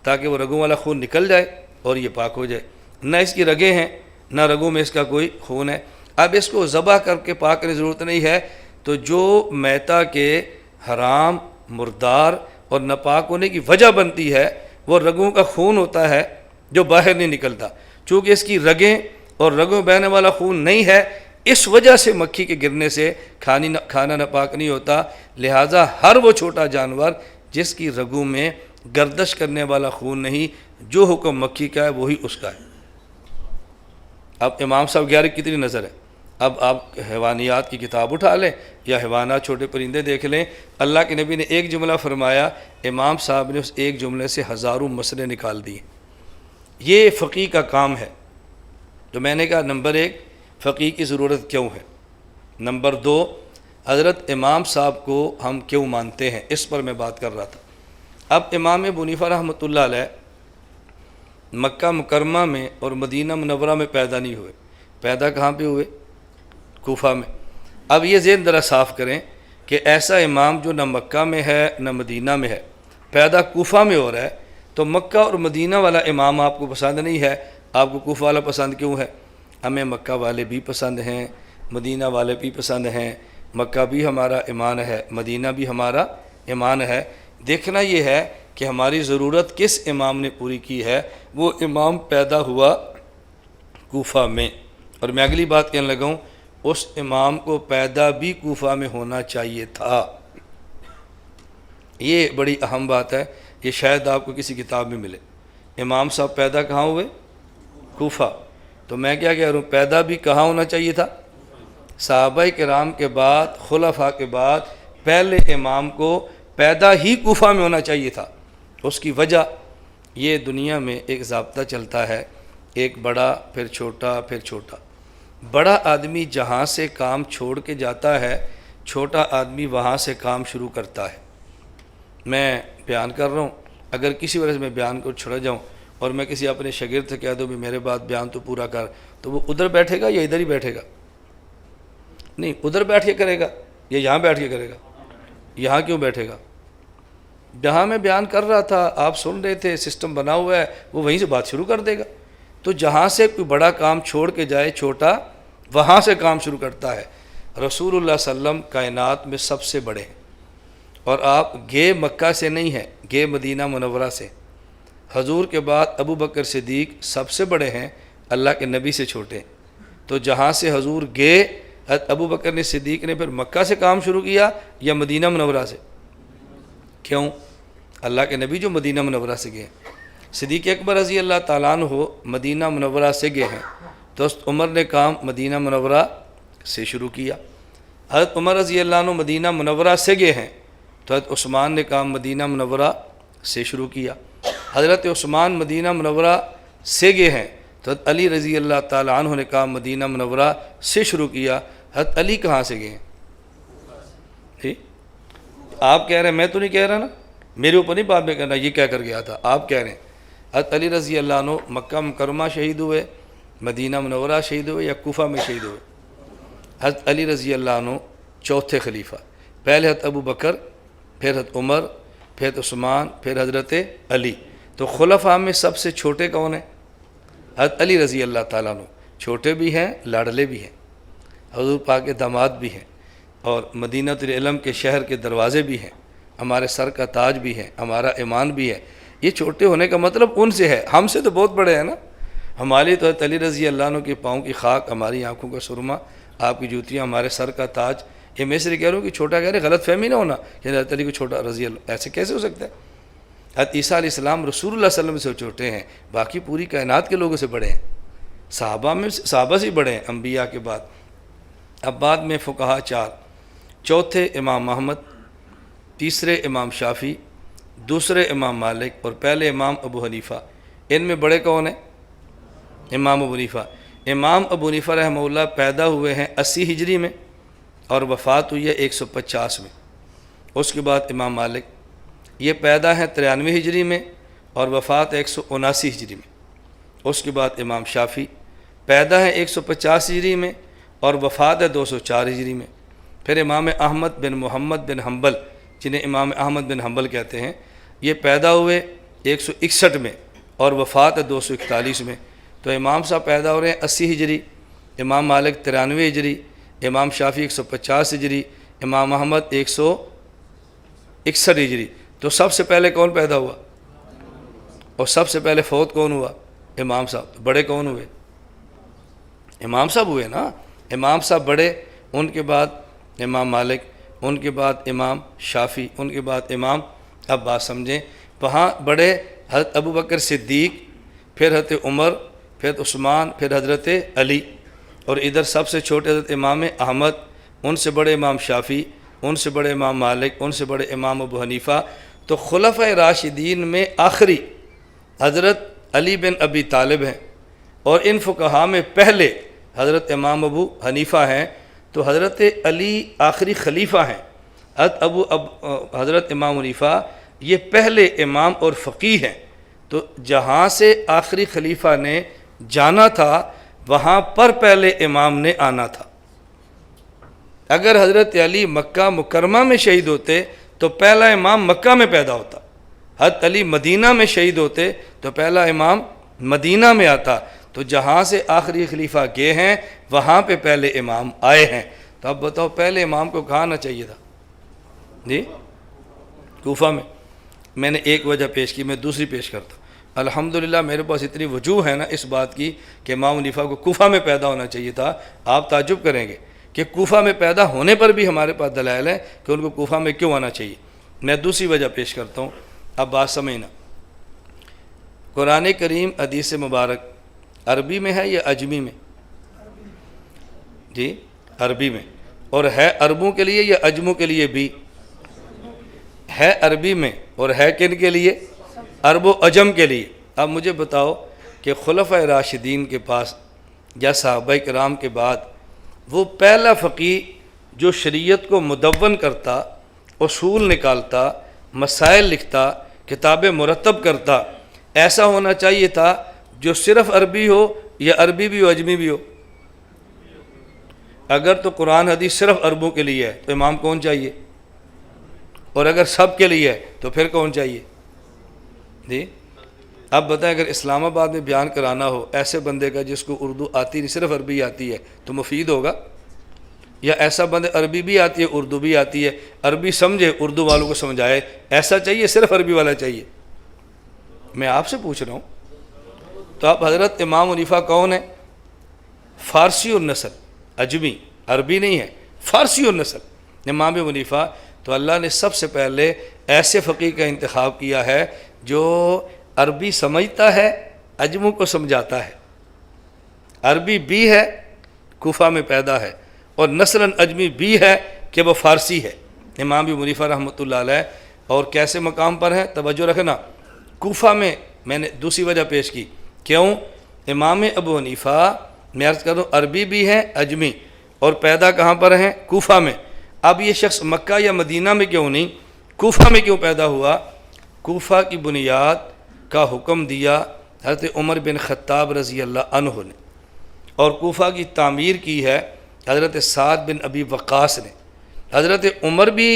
تاکہ وہ رگوں والا خون نکل جائے اور یہ پاک ہو جائے۔ نہ اس کی رگیں ہیں نہ رگوں میں اس کا کوئی خون ہے، اب اس کو ذبح کر کے پاک کرنے کی ضرورت نہیں ہے۔ تو جو میتہ کے حرام، مردار اور ناپاک ہونے کی وجہ بنتی ہے وہ رگوں کا خون ہوتا ہے جو باہر نہیں نکلتا، چونکہ اس کی رگیں اور رگوں بہنے والا خون نہیں ہے، اس وجہ سے مکھی کے گرنے سے کھانا ناپاک نہیں ہوتا۔ لہٰذا ہر وہ چھوٹا جانور جس کی رگوں میں گردش کرنے والا خون نہیں، جو حکم مکھی کا ہے وہی اس کا ہے۔ اب امام صاحب گیارہ کتنی نظر ہے؟ اب آپ حیوانیات کی کتاب اٹھا لیں یا حیوانات چھوٹے پرندے دیکھ لیں، اللہ کے نبی نے ایک جملہ فرمایا، امام صاحب نے اس ایک جملے سے ہزاروں مسئلے نکال دیے۔ یہ فقیہ کا کام ہے۔ تو میں نے کہا نمبر ایک، فقیہ کی ضرورت کیوں ہے؟ نمبر دو، حضرت امام صاحب کو ہم کیوں مانتے ہیں، اس پر میں بات کر رہا تھا۔ اب امام ابو حنیفہ رحمۃ اللہ علیہ مکہ مکرمہ میں اور مدینہ منورہ میں پیدا نہیں ہوئے، پیدا کہاں پہ ہوئے؟ کوفہ میں۔ اب یہ ذہن ذرا صاف کریں کہ ایسا امام جو نہ مکہ میں ہے نہ مدینہ میں ہے، پیدا کوفہ میں ہو رہا ہے، تو مکہ اور مدینہ والا امام آپ کو پسند نہیں ہے، آپ کو کوفہ والا پسند کیوں ہے؟ ہمیں مکہ والے بھی پسند ہیں، مدینہ والے بھی پسند ہیں، مکہ بھی ہمارا ایمان ہے، مدینہ بھی ہمارا ایمان ہے۔ دیکھنا یہ ہے کہ ہماری ضرورت کس امام نے پوری کی ہے، وہ امام پیدا ہوا کوفہ میں، اور میں اگلی بات کہنے لگا ہوں، اس امام کو پیدا بھی کوفہ میں ہونا چاہیے تھا۔ یہ بڑی اہم بات ہے، یہ شاید آپ کو کسی کتاب میں ملے۔ امام صاحب پیدا کہاں ہوئے؟ کوفہ۔ تو میں کیا کہہ رہا ہوں، پیدا بھی کہاں ہونا چاہیے تھا؟ صحابہ کرام کے بعد، خلفاء کے بعد پہلے امام کو پیدا ہی کوفہ میں ہونا چاہیے تھا۔ اس کی وجہ یہ دنیا میں ایک ضابطہ چلتا ہے، ایک بڑا پھر چھوٹا پھر چھوٹا۔ بڑا آدمی جہاں سے کام چھوڑ کے جاتا ہے، چھوٹا آدمی وہاں سے کام شروع کرتا ہے۔ میں بیان کر رہا ہوں، اگر کسی وجہ سے میں بیان کو چھوڑ جاؤں، اور میں کسی اپنے شاگرد سے کہہ دوں بھی میرے بات بیان تو پورا کر، تو وہ ادھر بیٹھے گا یا ادھر ہی بیٹھے گا؟ نہیں، ادھر بیٹھ کے کرے گا یا یہاں بیٹھ کے کرے گا؟ یہاں کیوں بیٹھے گا؟ جہاں میں بیان کر رہا تھا آپ سن رہے تھے، سسٹم بنا ہوا ہے، وہ وہیں سے بات شروع کر دے گا۔ تو جہاں سے کوئی بڑا کام چھوڑ کے جائے چھوٹا وہاں سے کام شروع کرتا ہے۔ رسول اللہ صلی اللہ علیہ وسلم کائنات میں سب سے بڑے ہیں، اور آپ گئے مکہ سے نہیں ہیں، گئے مدینہ منورہ سے۔ حضور کے بعد ابو بکر صدیق سب سے بڑے ہیں، اللہ کے نبی سے چھوٹے۔ تو جہاں سے حضور گئے، حضرت ابو بکر نے صدیق نے پھر مکہ سے کام شروع کیا یا مدینہ منورہ سے؟ کیوں؟ اللہ کے نبی جو مدینہ منورہ سے گئے، صدیق اکبر رضی اللہ تعالیٰ عنہ مدینہ منورہ سے گئے ہیں، تو حضرت عمر نے کام مدینہ منورہ سے شروع کیا۔ حضرت عمر رضی اللہ عنہ مدینہ منورہ سے گئے ہیں، تو حضرت عثمان نے کام مدینہ منورہ سے شروع کیا۔ حضرت عثمان مدینہ منورہ سے گئے ہیں، تو حضرت علی رضی اللہ تعالیٰ عنہ نے کام مدینہ منورہ سے شروع کیا۔ حضرت علی کہاں سے گئے ہیں؟ جی آپ کہہ رہے ہیں، میں تو نہیں کہہ رہا نا، میرے اوپر نہیں بات میں کرنا یہ کہہ کر گیا تھا، آپ کہہ رہے ہیں۔ حضرت علی رضی اللہ عنہ مکہ مکرمہ شہید ہوئے، مدینہ منورہ شہید ہوئے یا کوفہ میں شہید ہوئے؟ حضرت علی رضی اللہ عنہ چوتھے خلیفہ، پہلے حضرت ابو بکر، پھر حضرت عمر، پھر حضرت عثمان، پھر حضرت علی۔ تو خلفاء میں سب سے چھوٹے کون ہیں؟ حضرت علی رضی اللہ تعالیٰ عنہ، چھوٹے بھی ہیں لاڈلے بھی ہیں، حضور پاک کے داماد بھی ہیں، اور مدینہ العلم کے شہر کے دروازے بھی ہیں، ہمارے سر کا تاج بھی ہے، ہمارا ایمان بھی ہے۔ یہ چھوٹے ہونے کا مطلب ان سے ہے، ہم سے تو بہت بڑے ہیں نا۔ ہماری تو حضرت علی رضی اللہ عنہ کے پاؤں کی خاک، ہماری آنکھوں کا سرما، آپ کی جوتیاں، ہمارے سر کا تاج۔ یہ میں سے کہہ رہا ہوں کہ چھوٹا کہہ رہے، غلط فہمی نہ ہونا کہ حضرت علی کو چھوٹا رضی اللہ، ایسے کیسے ہو سکتا ہے؟ حضرت عیسیٰ علیہ السلام رسول اللہ صلی اللہ علیہ وسلم سے چھوٹے ہیں، باقی پوری کائنات کے لوگوں سے بڑے ہیں، صحابہ سے بڑے ہیں انبیاء کے بعد۔ اب بعد میں فقہا چار، چوتھے امام احمد، تیسرے امام شافعی، دوسرے امام مالک اور پہلے امام ابو حنیفہ۔ ان میں بڑے کون ہیں؟ امام ابو حنیفہ۔ امام ابو حنیفہ رحمہ اللہ پیدا ہوئے ہیں 80 ہجری میں اور وفات ہوئی ہے 150 میں۔ اس کے بعد امام مالک، یہ پیدا ہیں 93 ہجری میں اور وفات 179 ہجری میں۔ اس کے بعد امام شافعی پیدا ہے 150 ہجری میں اور وفات ہے 204 ہجری میں۔ پھر امام احمد بن محمد بن حنبل، جنہیں امام احمد بن حنبل کہتے ہیں، یہ پیدا ہوئے 161 میں اور وفات ہے 241 میں۔ تو امام صاحب پیدا ہو رہے ہیں 80 ہجری، امام مالک 93 ہجری، امام شافعی 150 ہجری، امام احمد 161 ہجری۔ تو سب سے پہلے کون پیدا ہوا اور سب سے پہلے فوت کون ہوا؟ امام صاحب۔ بڑے کون ہوئے؟ امام صاحب ہوئے نا، امام صاحب بڑے، ان کے بعد امام مالک، ان کے بعد امام شافعی، ان کے بعد امام۔ اب بات سمجھیں، وہاں بڑے حضرت ابو بکر صدیق، پھر حضرت عمر، پھر عثمان، پھر حضرت علی، اور ادھر سب سے چھوٹے حضرت امام احمد، ان سے بڑے امام شافعی، ان سے بڑے امام مالک، ان سے بڑے امام ابو حنیفہ۔ تو خلفۂ راشدین میں آخری حضرت علی بن ابی طالب ہیں، اور ان فقہا میں پہلے حضرت امام ابو حنیفہ ہیں۔ تو حضرت علی آخری خلیفہ ہیں، حضرت امام حنیفہ یہ پہلے امام اور فقیہ ہیں۔ تو جہاں سے آخری خلیفہ نے جانا تھا وہاں پر پہلے امام نے آنا تھا۔ اگر حضرت علی مکہ مکرمہ میں شہید ہوتے تو پہلا امام مکہ میں پیدا ہوتا، حضرت علی مدینہ میں شہید ہوتے تو پہلا امام مدینہ میں آتا۔ تو جہاں سے آخری خلیفہ گئے ہیں وہاں پہ پہلے امام آئے ہیں۔ تو اب بتاؤ پہلے امام کو کہاں آنا چاہیے تھا؟ جی کوفہ میں۔ میں نے ایک وجہ پیش کی، میں دوسری پیش کرتا ہوں۔ الحمدللہ میرے پاس اتنی وجوہ ہے نا اس بات کی کہ امام حنیفہ کو کوفہ میں پیدا ہونا چاہیے تھا۔ آپ تعجب کریں گے کہ کوفہ میں پیدا ہونے پر بھی ہمارے پاس دلائل ہیں کہ ان کو کوفہ میں کیوں آنا چاہیے۔ میں دوسری وجہ پیش کرتا ہوں، اب بات سمجھنا۔ قرآن کریم حدیث مبارک عربی میں ہے یا عجمی میں؟ جی عربی میں، اور ہے عربوں کے لیے یا عجموں کے لیے بھی؟ ہے عربی میں، اور ہے کن کے لیے؟ عرب و عجم کے لیے۔ اب مجھے بتاؤ کہ خلفۂ راشدین کے پاس یا صحابہ کرام کے بعد وہ پہلا فقیہ جو شریعت کو مدون کرتا، اصول نکالتا، مسائل لکھتا، کتابیں مرتب کرتا، ایسا ہونا چاہیے تھا جو صرف عربی ہو یا عربی بھی ہو اجمی بھی ہو. اگر تو قرآن حدیث صرف عربوں کے لیے ہے تو امام کون چاہیے؟ اور اگر سب کے لیے ہے تو پھر کون چاہیے؟ جی اب بتائیں، اگر اسلام آباد میں بیان کرانا ہو ایسے بندے کا جس کو اردو آتی نہیں صرف عربی آتی ہے تو مفید ہوگا؟ یا ایسا بندے عربی بھی آتی ہے اردو بھی آتی ہے، عربی سمجھے اردو والوں کو سمجھائے، ایسا چاہیے صرف عربی والا چاہیے؟ میں آپ سے پوچھ رہا ہوں. تو اب حضرت امام حنیفہ کون ہے؟ فارسی النسل، اجمی، عربی نہیں ہے، فارسی النسل امام حنیفہ. تو اللہ نے سب سے پہلے ایسے فقیہ کا انتخاب کیا ہے جو عربی سمجھتا ہے، اجموں کو سمجھاتا ہے، عربی بھی ہے، کوفہ میں پیدا ہے، اور نسلاً اجمی بھی ہے کہ وہ فارسی ہے. امام حنیفہ رحمۃ اللہ علیہ. اور کیسے مقام پر ہے توجہ رکھنا. کوفہ میں نے دوسری وجہ پیش کی. کیوں؟ امام ابو حنیفہ میں عرض کروں عربی بھی ہے اجمی، اور پیدا کہاں پر ہیں؟ کوفہ میں. اب یہ شخص مکہ یا مدینہ میں کیوں نہیں، کوفہ میں کیوں پیدا ہوا؟ کوفہ کی بنیاد کا حکم دیا حضرت عمر بن خطاب رضی اللہ عنہ نے، اور کوفہ کی تعمیر کی ہے حضرت سعد بن ابی وقاص نے. حضرت عمر بھی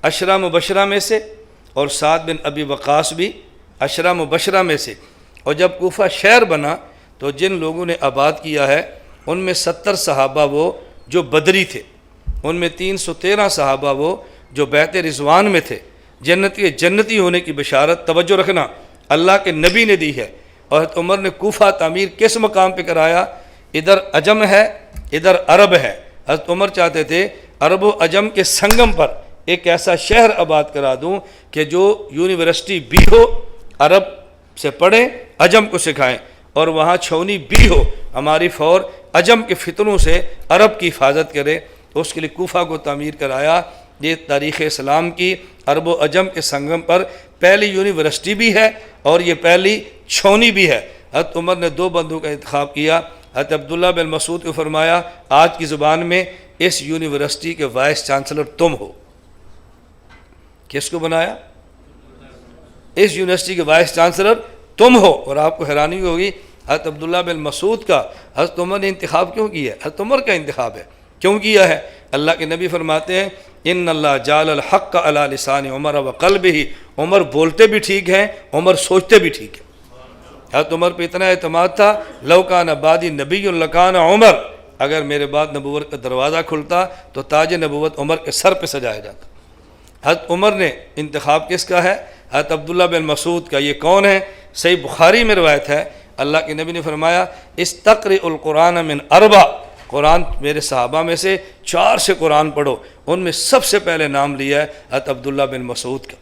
عشرہ مبشرہ میں سے اور سعد بن ابی وقاص بھی عشرہ مبشرہ میں سے. اور جب کوفہ شہر بنا تو جن لوگوں نے آباد کیا ہے ان میں 70 صحابہ وہ جو بدری تھے، ان میں 313 صحابہ وہ جو بیعت رضوان میں تھے. جنتی ہونے کی بشارت توجہ رکھنا اللہ کے نبی نے دی ہے. اور حضرت عمر نے کوفہ تعمیر کس مقام پہ کرایا؟ ادھر عجم ہے ادھر عرب ہے. حضرت عمر چاہتے تھے عرب و عجم کے سنگم پر ایک ایسا شہر آباد کرا دوں کہ جو یونیورسٹی بھی ہو، عرب سے پڑھیں، عجم کو سکھائیں، اور وہاں چھونی بھی ہو، ہماری فور عجم کے فتنوں سے عرب کی حفاظت کرے. اس کے لیے کوفہ کو تعمیر کرایا. یہ تاریخ اسلام کی عرب و عجم کے سنگم پر پہلی یونیورسٹی بھی ہے اور یہ پہلی چھونی بھی ہے. حضرت عمر نے 2 بندوں کا انتخاب کیا. حضرت عبداللہ بن مسعود کو فرمایا آج کی زبان میں اس یونیورسٹی کے وائس چانسلر تم ہو. کس کو بنایا؟ اس یونیورسٹی کے وائس چانسلر تم ہو. اور آپ کو حیرانی ہوگی حضرت عبداللہ بن مسعود کا حضرت عمر نے انتخاب کیوں کیا ہے؟ حضرت عمر کا انتخاب ہے. کیوں کیا ہے؟ اللہ کے نبی فرماتے ہیں ان اللہ جعل الحق علی لسان عمر وقلبہ. عمر بولتے بھی ٹھیک ہیں، عمر سوچتے بھی ٹھیک ہیں. حضرت عمر پہ اتنا اعتماد تھا لو کان بعدی نبی لکان عمر، اگر میرے بعد نبوت کا دروازہ کھلتا تو تاج نبوت عمر کے سر پہ سجایا جاتا. حضرت عمر نے انتخاب کس کا ہے؟ حضرت عبداللہ بن مسعود کا. یہ کون ہے؟ صحیح بخاری میں روایت ہے اللہ کے نبی نے فرمایا استقرئ القرآن من 4، قرآن میرے صحابہ میں سے 4 سے قرآن پڑھو. ان میں سب سے پہلے نام لیا ہے حضرت عبداللہ بن مسعود کا.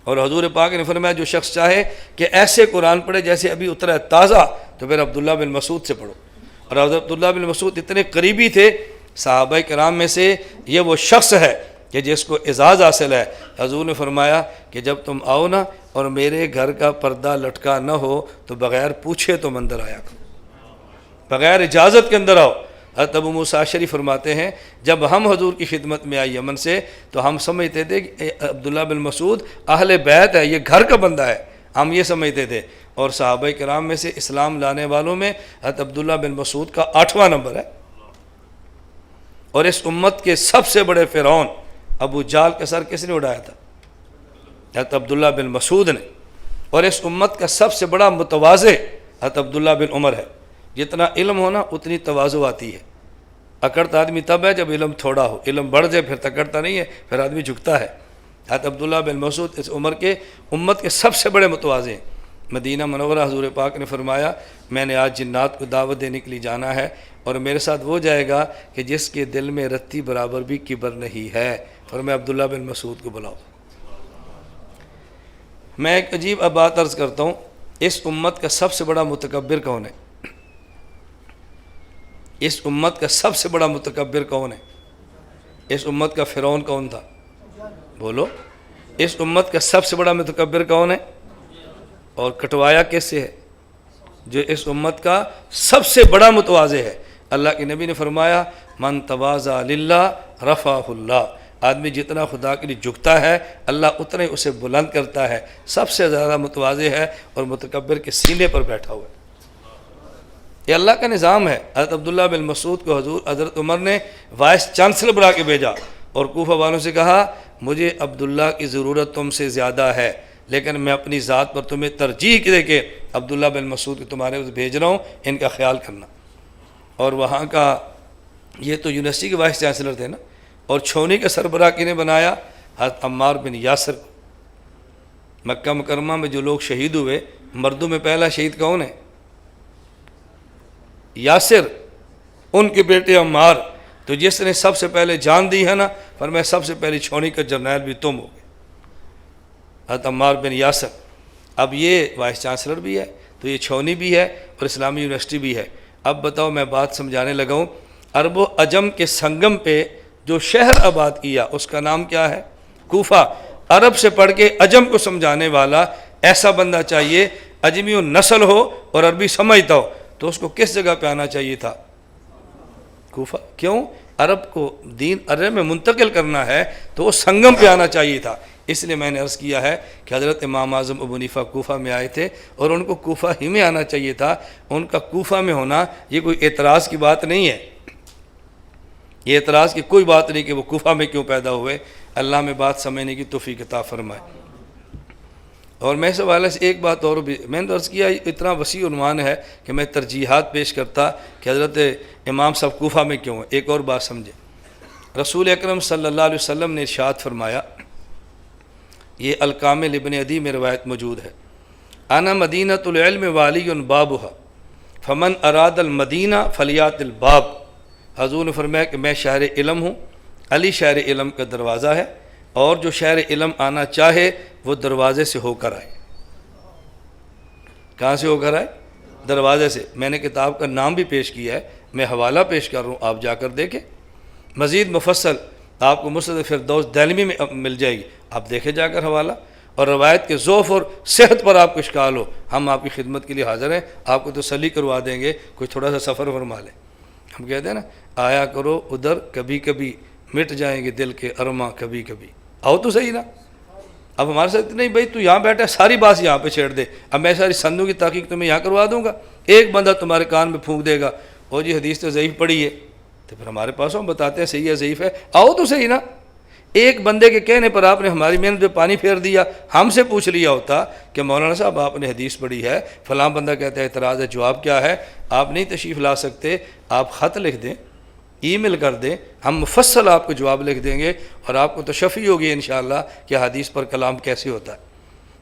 اور حضور پاک نے فرمایا جو شخص چاہے کہ ایسے قرآن پڑھے جیسے ابھی اترا ہے تازہ تو پھر عبداللہ بن مسعود سے پڑھو. اور حضرت عبداللہ بن مسعود اتنے قریبی تھے صحابہ کرام میں سے یہ وہ شخص ہے کہ جس کو اعزاز حاصل ہے. حضور نے فرمایا کہ جب تم آؤ نا اور میرے گھر کا پردہ لٹکا نہ ہو تو بغیر پوچھے تم اندر آیا کرو، بغیر اجازت کے اندر آؤ. حضرت ابو موسیٰ اشعری فرماتے ہیں جب ہم حضور کی خدمت میں آئے یمن سے تو ہم سمجھتے تھے کہ عبداللہ بن مسعود اہل بیت ہے، یہ گھر کا بندہ ہے، ہم یہ سمجھتے تھے. اور صحابہ کرام میں سے اسلام لانے والوں میں حضرت عبداللہ بن مسعود کا 8واں نمبر ہے. اور اس امت کے سب سے بڑے فرعون ابو جہل کا سر کس نے اڑایا تھا؟ حضرت عبداللہ بن مسعود نے. اور اس امت کا سب سے بڑا متواضع حضرت عبداللہ بن عمر ہے. جتنا علم ہونا اتنی تواضع آتی ہے. اکڑتا آدمی تب ہے جب علم تھوڑا ہو، علم بڑھ جائے پھر تکڑتا نہیں ہے، پھر آدمی جھکتا ہے. حضرت عبداللہ بن مسعود اس عمر کے امت کے سب سے بڑے متواضع ہیں. مدینہ منورہ حضور پاک نے فرمایا میں نے آج جنات کو دعوت دینے کے لیے جانا ہے اور میرے ساتھ وہ جائے گا کہ جس کے دل میں رتی برابر بھی کبر نہیں ہے. فرمایا عبداللہ بن مسعود کو بلاؤ. میں ایک عجیب بات عرض کرتا ہوں، اس امت کا سب سے بڑا متکبر کون ہے؟ اس امت کا سب سے بڑا متکبر کون ہے؟ اس امت کا فرعون کون تھا؟ بولو. اس امت کا سب سے بڑا متکبر کون ہے؟ اور کٹوایا کس سے ہے؟ جو اس امت کا سب سے بڑا متواضع ہے. اللہ کے نبی نے فرمایا من تواضع للہ رفعہ اللہ. آدمی جتنا خدا کے لیے جھکتا ہے اللہ اتنا ہی اسے بلند کرتا ہے. سب سے زیادہ متواضع ہے اور متکبر کے سینے پر بیٹھا ہوا ہے. یہ اللہ کا نظام ہے. حضرت عبداللہ بن مسعود کو حضرت عمر نے وائس چانسلر بنا کے بھیجا اور کوفہ والوں سے کہا مجھے عبداللہ کی ضرورت تم سے زیادہ ہے، لیکن میں اپنی ذات پر تمہیں ترجیح دے کے عبداللہ بن مسعود کو تمہارے بھیج رہا ہوں، ان کا خیال کرنا. اور وہاں کا یہ تو یونیورسٹی کے وائس چانسلر تھے نا. اور چھونی کا سربراہ کنے بنایا؟ حضرت عمار بن یاسر کو. مکہ مکرمہ میں جو لوگ شہید ہوئے مردوں میں پہلا شہید کون ہے؟ یاسر. ان کے بیٹے عمار. تو جس نے سب سے پہلے جان دی ہے نا، فرمایا سب سے پہلی چھونی کا جرنیل بھی تم ہو گے، حضرت عمار بن یاسر. اب یہ وائس چانسلر بھی ہے تو یہ چھونی بھی ہے اور اسلامی یونیورسٹی بھی ہے. اب بتاؤ، میں بات سمجھانے لگا ہوں. عرب و عجم کے سنگم پہ جو شہر آباد کیا اس کا نام کیا ہے؟ کوفہ. عرب سے پڑھ کے عجم کو سمجھانے والا ایسا بندہ چاہیے، عجمی و نسل ہو اور عربی سمجھتا ہو، تو اس کو کس جگہ پہ آنا چاہیے تھا؟ کوفہ. کیوں؟ عرب کو دین عرب میں منتقل کرنا ہے تو وہ سنگم پہ آنا چاہیے تھا. اس لیے میں نے عرض کیا ہے کہ حضرت امام اعظم ابو حنیفہ کوفہ میں آئے تھے اور ان کو کوفہ ہی میں آنا چاہیے تھا. ان کا کوفہ میں ہونا یہ کوئی اعتراض کی بات نہیں ہے. یہ اعتراض کی کوئی بات نہیں کہ وہ کوفہ میں کیوں پیدا ہوئے. اللہ میں بات سمجھنے کی توفیق عطا فرمائے. اور میں اس حوالے سے ایک بات اور بھی میں نے عرض کیا، اتنا وسیع عنوان ہے کہ میں ترجیحات پیش کرتا کہ حضرت امام صاحب کوفہ میں کیوں ہیں. ایک اور بات سمجھے، رسول اکرم صلی اللہ علیہ وسلم نے ارشاد فرمایا، یہ الکامل ابن عدی میں روایت موجود ہے، انا مدینۃ العلم والی بابھا فمن اراد المدینہ فلیات الباب. حضور نے فرمایا کہ میں شہر علم ہوں، علی شہر علم کا دروازہ ہے، اور جو شہر علم آنا چاہے وہ دروازے سے ہو کر آئے. کہاں سے ہو کر آئے؟ دروازے سے. میں نے کتاب کا نام بھی پیش کیا ہے، میں حوالہ پیش کر رہا ہوں، آپ جا کر دیکھیں. مزید مفصل آپ کو مسند فردوس دہلوی میں مل جائے گی، آپ دیکھیں جا کر حوالہ. اور روایت کے ضعف اور صحت پر آپ کو اشکال ہو، ہم آپ کی خدمت کے لیے حاضر ہیں، آپ کو تسلی کروا دیں گے. کوئی تھوڑا سا سفر فرما لیں. ہم کہتے ہیں نا، آیا کرو ادھر کبھی کبھی مٹ جائیں گے دل کے ارماں کبھی کبھی. آؤ تو صحیح نا. اب ہمارے ساتھ نہیں بھائی تو یہاں بیٹھا ساری بات یہاں پہ چھیڑ دے، اب میں ساری سندوں کی تحقیق تمہیں یہاں کروا دوں گا. ایک بندہ تمہارے کان میں پھونک دے گا، او جی حدیث تو ضعیف پڑی ہے، تو پھر ہمارے پاس ہم بتاتے ہیں صحیح ہے ضعیف ہے. آؤ تو صحیح نا. ایک بندے کے کہنے پر آپ نے ہماری محنت پہ پانی پھیر دیا. ہم سے پوچھ لیا ہوتا کہ مولانا صاحب آپ نے حدیث پڑھی ہے، فلاں بندہ کہتا ہے اعتراض ہے، جواب کیا ہے؟ آپ نہیں تشریف لا سکتے، آپ خط لکھ دیں، ای میل کر دیں، ہم مفصل آپ کو جواب لکھ دیں گے اور آپ کو تشفی ہوگی انشاءاللہ کہ حدیث پر کلام کیسے ہوتا ہے.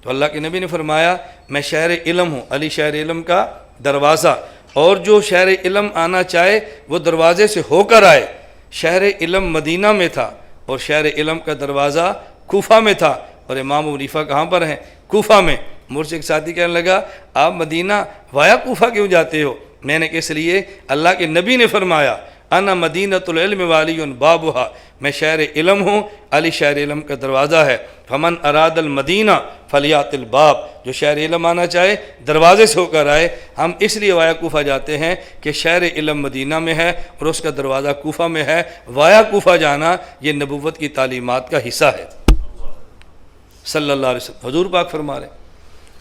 تو اللہ کے نبی نے فرمایا میں شہر علم ہوں، علی شہر علم کا دروازہ، اور جو شہر علم آنا چاہے وہ دروازے سے ہو کر آئے. شہر علم مدینہ میں تھا اور شہر علم کا دروازہ کوفہ میں تھا. اور امام ابو حنیفہ کہاں پر ہیں؟ کوفہ میں. مجھ سے ایک ساتھی کہنے لگا آپ مدینہ وایا کوفہ کیوں جاتے ہو؟ میں نے کہ اس لیے اللہ کے نبی نے فرمایا انا مدینۃ العلم والی بابھا، میں شہر علم ہوں، علی شہر علم کا دروازہ ہے. فمن اراد المدینہ فلیات الباب، جو شہر علم آنا چاہے دروازے سے ہو کر آئے. ہم اس لیے وایا کوفہ جاتے ہیں کہ شہر علم مدینہ میں ہے اور اس کا دروازہ کوفہ میں ہے. وایا کوفہ جانا یہ نبوت کی تعلیمات کا حصہ ہے صلی اللہ علیہ وسلم. حضور پاک فرما رہے ہیں.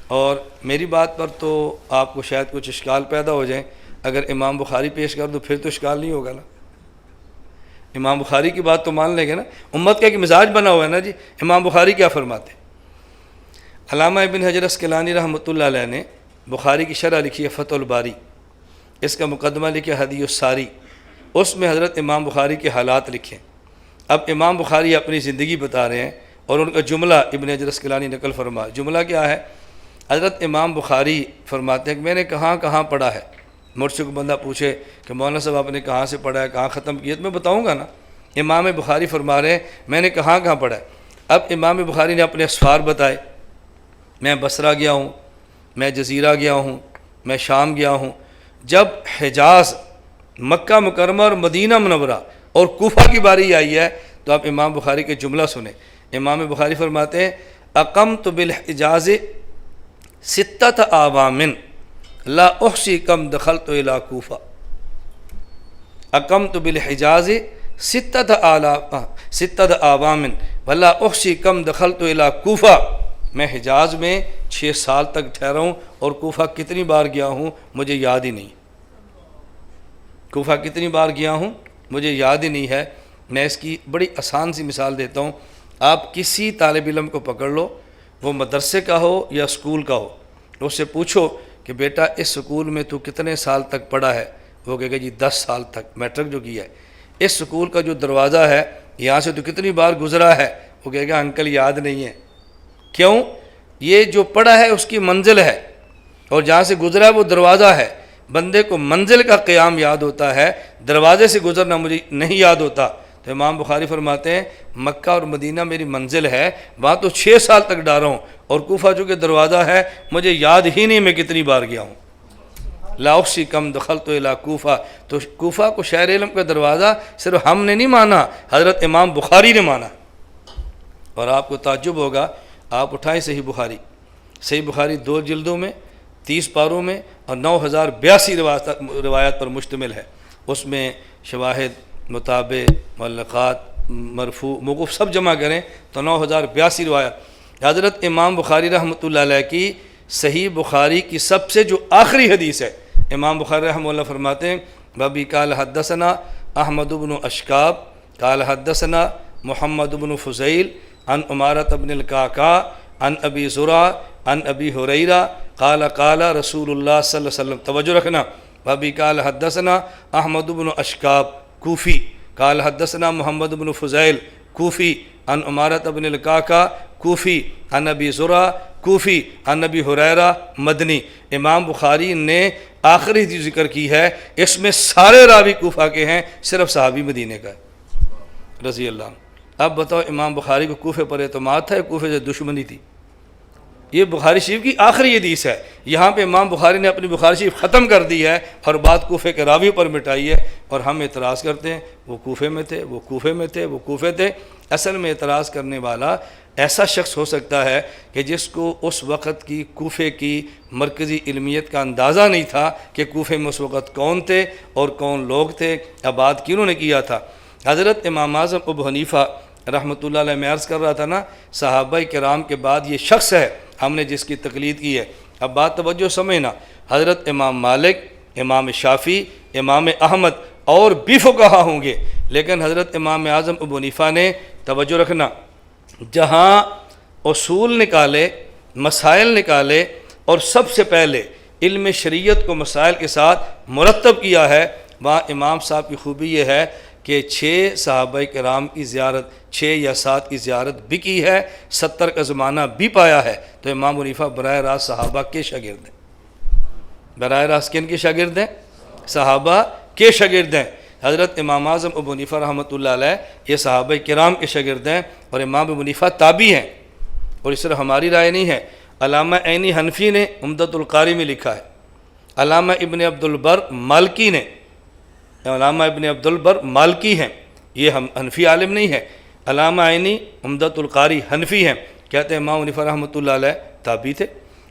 اور میری بات پر تو آپ کو شاید کچھ اشکال پیدا ہو جائیں، اگر امام بخاری پیش کر دو پھر تو اشکال نہیں ہوگا نا. امام بخاری کی بات تو مان لیں گے نا. امت کا ایک مزاج بنا ہوا ہے نا جی. امام بخاری کیا فرماتے ہیں؟ علامہ ابن حجر اسقلانی رحمۃ اللہ علیہ نے بخاری کی شرح لکھی ہے فتح الباری، اس کا مقدمہ لکھا ہدی الساری، اس میں حضرت امام بخاری کے حالات لکھے. اب امام بخاری اپنی زندگی بتا رہے ہیں اور ان کا جملہ ابن حجر اسقلانی نقل فرما. جملہ کیا ہے؟ حضرت امام بخاری فرماتے ہیں کہ میں نے کہاں کہاں پڑھا ہے. مجھ سے کوئی بندہ پوچھے کہ مولانا صاحب آپ نے کہاں سے پڑھا ہے، کہاں ختم کیا، تو میں بتاؤں گا نا. امام بخاری فرما رہے ہیں میں نے کہاں کہاں پڑھا ہے. اب امام بخاری نے اپنے اسفار بتائے، میں بصرہ گیا ہوں، میں جزیرہ گیا ہوں، میں شام گیا ہوں. جب حجاز، مکہ مکرمہ اور مدینہ منورہ اور کوفہ کی باری آئی ہے تو آپ امام بخاری کے جملہ سنیں. امام بخاری فرماتے ہیں اقمت بالحجاز ستۃ اعوام لا احصی کم دخلت الی کوفہ. اقمت بالحجاز ستت عوامن ولا احصی کم دخلت الی کوفہ، میں حجاز میں 6 سال تک ٹھہرا ہوں اور کوفہ کتنی بار گیا ہوں مجھے یاد ہی نہیں، کوفہ کتنی بار گیا ہوں مجھے یاد ہی نہیں ہے۔ میں اس کی بڑی آسان سی مثال دیتا ہوں، آپ کسی طالب علم کو پکڑ لو، وہ مدرسے کا ہو یا اسکول کا ہو، اس سے پوچھو کہ بیٹا اس اسکول میں تو کتنے سال تک پڑھا ہے، وہ کہے گا جی 10 سال تک میٹرک جو کیا ہے۔ اس اسکول کا جو دروازہ ہے یہاں سے تو کتنی بار گزرا ہے، وہ کہے گا انکل یاد نہیں ہے۔ کیوں؟ یہ جو پڑھا ہے اس کی منزل ہے، اور جہاں سے گزرا ہے وہ دروازہ ہے۔ بندے کو منزل کا قیام یاد ہوتا ہے، دروازے سے گزرنا مجھے نہیں یاد ہوتا۔ تو امام بخاری فرماتے ہیں مکہ اور مدینہ میری منزل ہے، وہاں تو 6 سال تک ڈارا ہوں، اور کوفہ جو کہ دروازہ ہے مجھے یاد ہی نہیں میں کتنی بار گیا ہوں۔ لا احصی کم دخلت الی کوفہ، تو کوفہ کو شہر علم کا دروازہ صرف ہم نے نہیں مانا، حضرت امام بخاری نے مانا۔ اور آپ کو تعجب ہوگا، آپ اٹھائیں صحیح بخاری 2 جلدوں میں 30 پاروں میں اور 9082 روایات پر مشتمل ہے۔ اس میں شواہد، متابع، معلقات، مرفوع، موقوف سب جمع کریں تو 9082 روایات۔ حضرت امام بخاری رحمۃ اللہ علیہ کی صحیح بخاری کی سب سے جو آخری حدیث ہے، امام بخاری رحمہ اللہ فرماتے ہیں بابی قال حدثنا احمد بن اشکاب قال حدثنا محمد بن فضیل عن عمارۃ بن القعقاع عن ابی زرع عن ابی ہریرہ قال قال رسول اللہ صلی اللہ علیہ وسلم۔ توجہ رکھنا، بابی قال حدثنا احمد بن اشکاب کوفی قال حدثنا محمد بن فضیل کوفی عن عمارۃ بن القعقاع کوفی عن ابی زرع کوفی عن ابی ہریرہ مدنی۔ امام بخاری نے آخری جو ذکر کی ہے اس میں سارے راوی کوفہ کے ہیں، صرف صحابی مدینے کا ہے رضی اللہ عنہ۔ اب بتاؤ امام بخاری کو کوفے پر اعتماد تھا یا کوفے سے دشمنی تھی؟ یہ بخاری شریف کی آخری حدیث ہے، یہاں پہ امام بخاری نے اپنی بخاری شریف ختم کر دی ہے اور بات کوفے کے راوی پر مٹائی ہے، اور ہم اعتراض کرتے ہیں وہ کوفے میں تھے، وہ کوفے میں تھے، وہ کوفے تھے۔ اصل میں اعتراض کرنے والا ایسا شخص ہو سکتا ہے کہ جس کو اس وقت کی کوفے کی مرکزی علمیت کا اندازہ نہیں تھا کہ کوفے میں اس وقت کون تھے اور کون لوگ تھے، آباد کنہوں نے کیا تھا۔ حضرت امام اعظم ابو حنیفہ رحمۃ اللہ علیہ، میں عرض کر رہا تھا نا، صحابہ کرام کے بعد یہ شخص ہے ہم نے جس کی تقلید کی ہے۔ اب بات توجہ سمجھنا، حضرت امام مالک، امام شافعی، امام احمد اور بھی فقہا ہوں گے، لیکن حضرت امام اعظم ابو حنیفہ نے، توجہ رکھنا، جہاں اصول نکالے، مسائل نکالے اور سب سے پہلے علم شریعت کو مسائل کے ساتھ مرتب کیا ہے، وہاں امام صاحب کی خوبی یہ ہے کہ 6 صحابہ کرام کی زیارت، 6 یا 7 کی زیارت بھی کی ہے، 70 کا زمانہ بھی پایا ہے۔ تو امام حنیفہ براہ راست صحابہ کے شاگرد ہیں۔ براہ راست کن کے شاگرد ہیں؟ صحابہ کے شاگرد ہیں۔ حضرت امام اعظم ابو حنیفہ رحمۃ اللہ علیہ یہ صحابہ کرام کے شاگرد ہیں، اور امام ابو حنیفہ تابعی ہیں، اور اس طرح ہماری رائے نہیں ہے۔ علامہ عینی حنفی نے عمدۃ القاری میں لکھا ہے، علامہ ابن عبد البر مالکی نے، علامہ ابن عبد البر مالکی ہیں، یہ حنفی عالم نہیں ہے۔ علامہ عینی عمدۃ القاری حنفی ہیں، کہتے ہیں امام حنیفہ رحمۃ اللہ علیہ تابعی تھے۔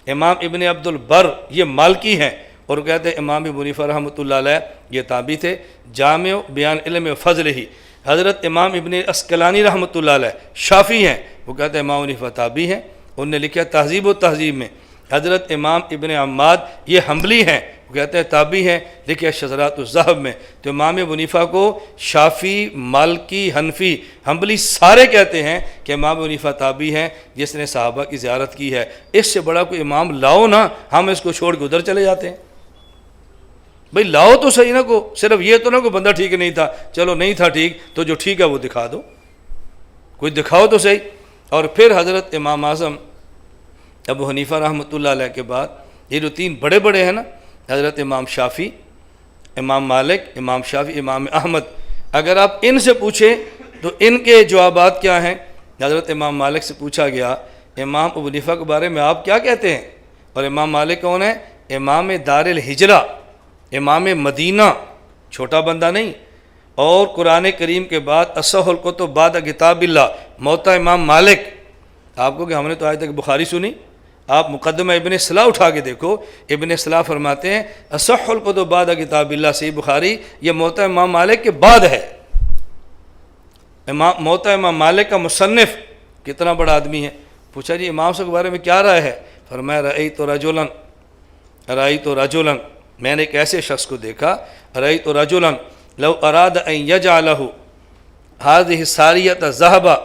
امام ابن عبد البر یہ مالکی ہیں، اور کہتے ہیں امام ابو حنیفہ رحمۃ اللہ علیہ یہ تابعی تھے۔ جامع بیان علم فضل ہی، حضرت امام ابن اسقلانی رحمۃ اللہ علیہ شافعی ہیں، وہ کہتے ہیں امام حنیفہ تابعی ہیں۔ انہوں نے لکھا تہذیب و تہذیب میں۔ حضرت امام ابن عماد یہ حنبلی ہیں، وہ کہتے ہیں تابعی ہیں، لکھا شذرات الذہب میں۔ تو امام ابو حنیفہ کو شافعی، مالکی، حنفی، حنبلی سارے کہتے ہیں کہ امام ابو حنیفہ تابعی ہیں جس نے صحابہ کی زیارت کی ہے۔ اس سے بڑا کوئی امام لاؤ نا، ہم اس کو چھوڑ کے ادھر چلے جاتے ہیں۔ بھئی لاؤ تو صحیح نہ، کو صرف یہ تو نہ کو بندہ ٹھیک نہیں تھا، چلو نہیں تھا ٹھیک تو جو ٹھیک ہے وہ دکھا دو، کوئی دکھاؤ تو صحیح۔ اور پھر حضرت امام اعظم ابو حنیفہ رحمۃ اللہ علیہ کے بعد یہ جو 3 بڑے بڑے ہیں نا، حضرت امام شافعی، امام مالک، امام شافعی، امام احمد، اگر آپ ان سے پوچھیں تو ان کے جوابات کیا ہیں؟ حضرت امام مالک سے پوچھا گیا امام ابو حنیفہ کے بارے میں آپ کیا کہتے ہیں؟ اور امام مالک کون ہے؟ امام دار الہجرہ، امام مدینہ، چھوٹا بندہ نہیں، اور قرآن کریم کے بعد اصح الکتب بعد کتاب اللہ، موطا امام مالک۔ آپ کو کہ ہم نے تو آج تک بخاری سنی، آپ مقدمہ ابن صلاح اٹھا کے دیکھو، ابن صلاح فرماتے ہیں اصح الکتب بعد کتاب اللہ، صحیح بخاری یہ موطا امام مالک کے بعد ہے۔ موتا امام مالک کا مصنف کتنا بڑا آدمی ہے. پوچھا جی امام صاحب کے بارے میں کیا رائے ہے؟ فرمایا رأیت رجلا میں نے ایک ایسے شخص کو دیکھا، رأیت رجلا لو اراد ان یجعلہ هذه الساریۃ ذهبا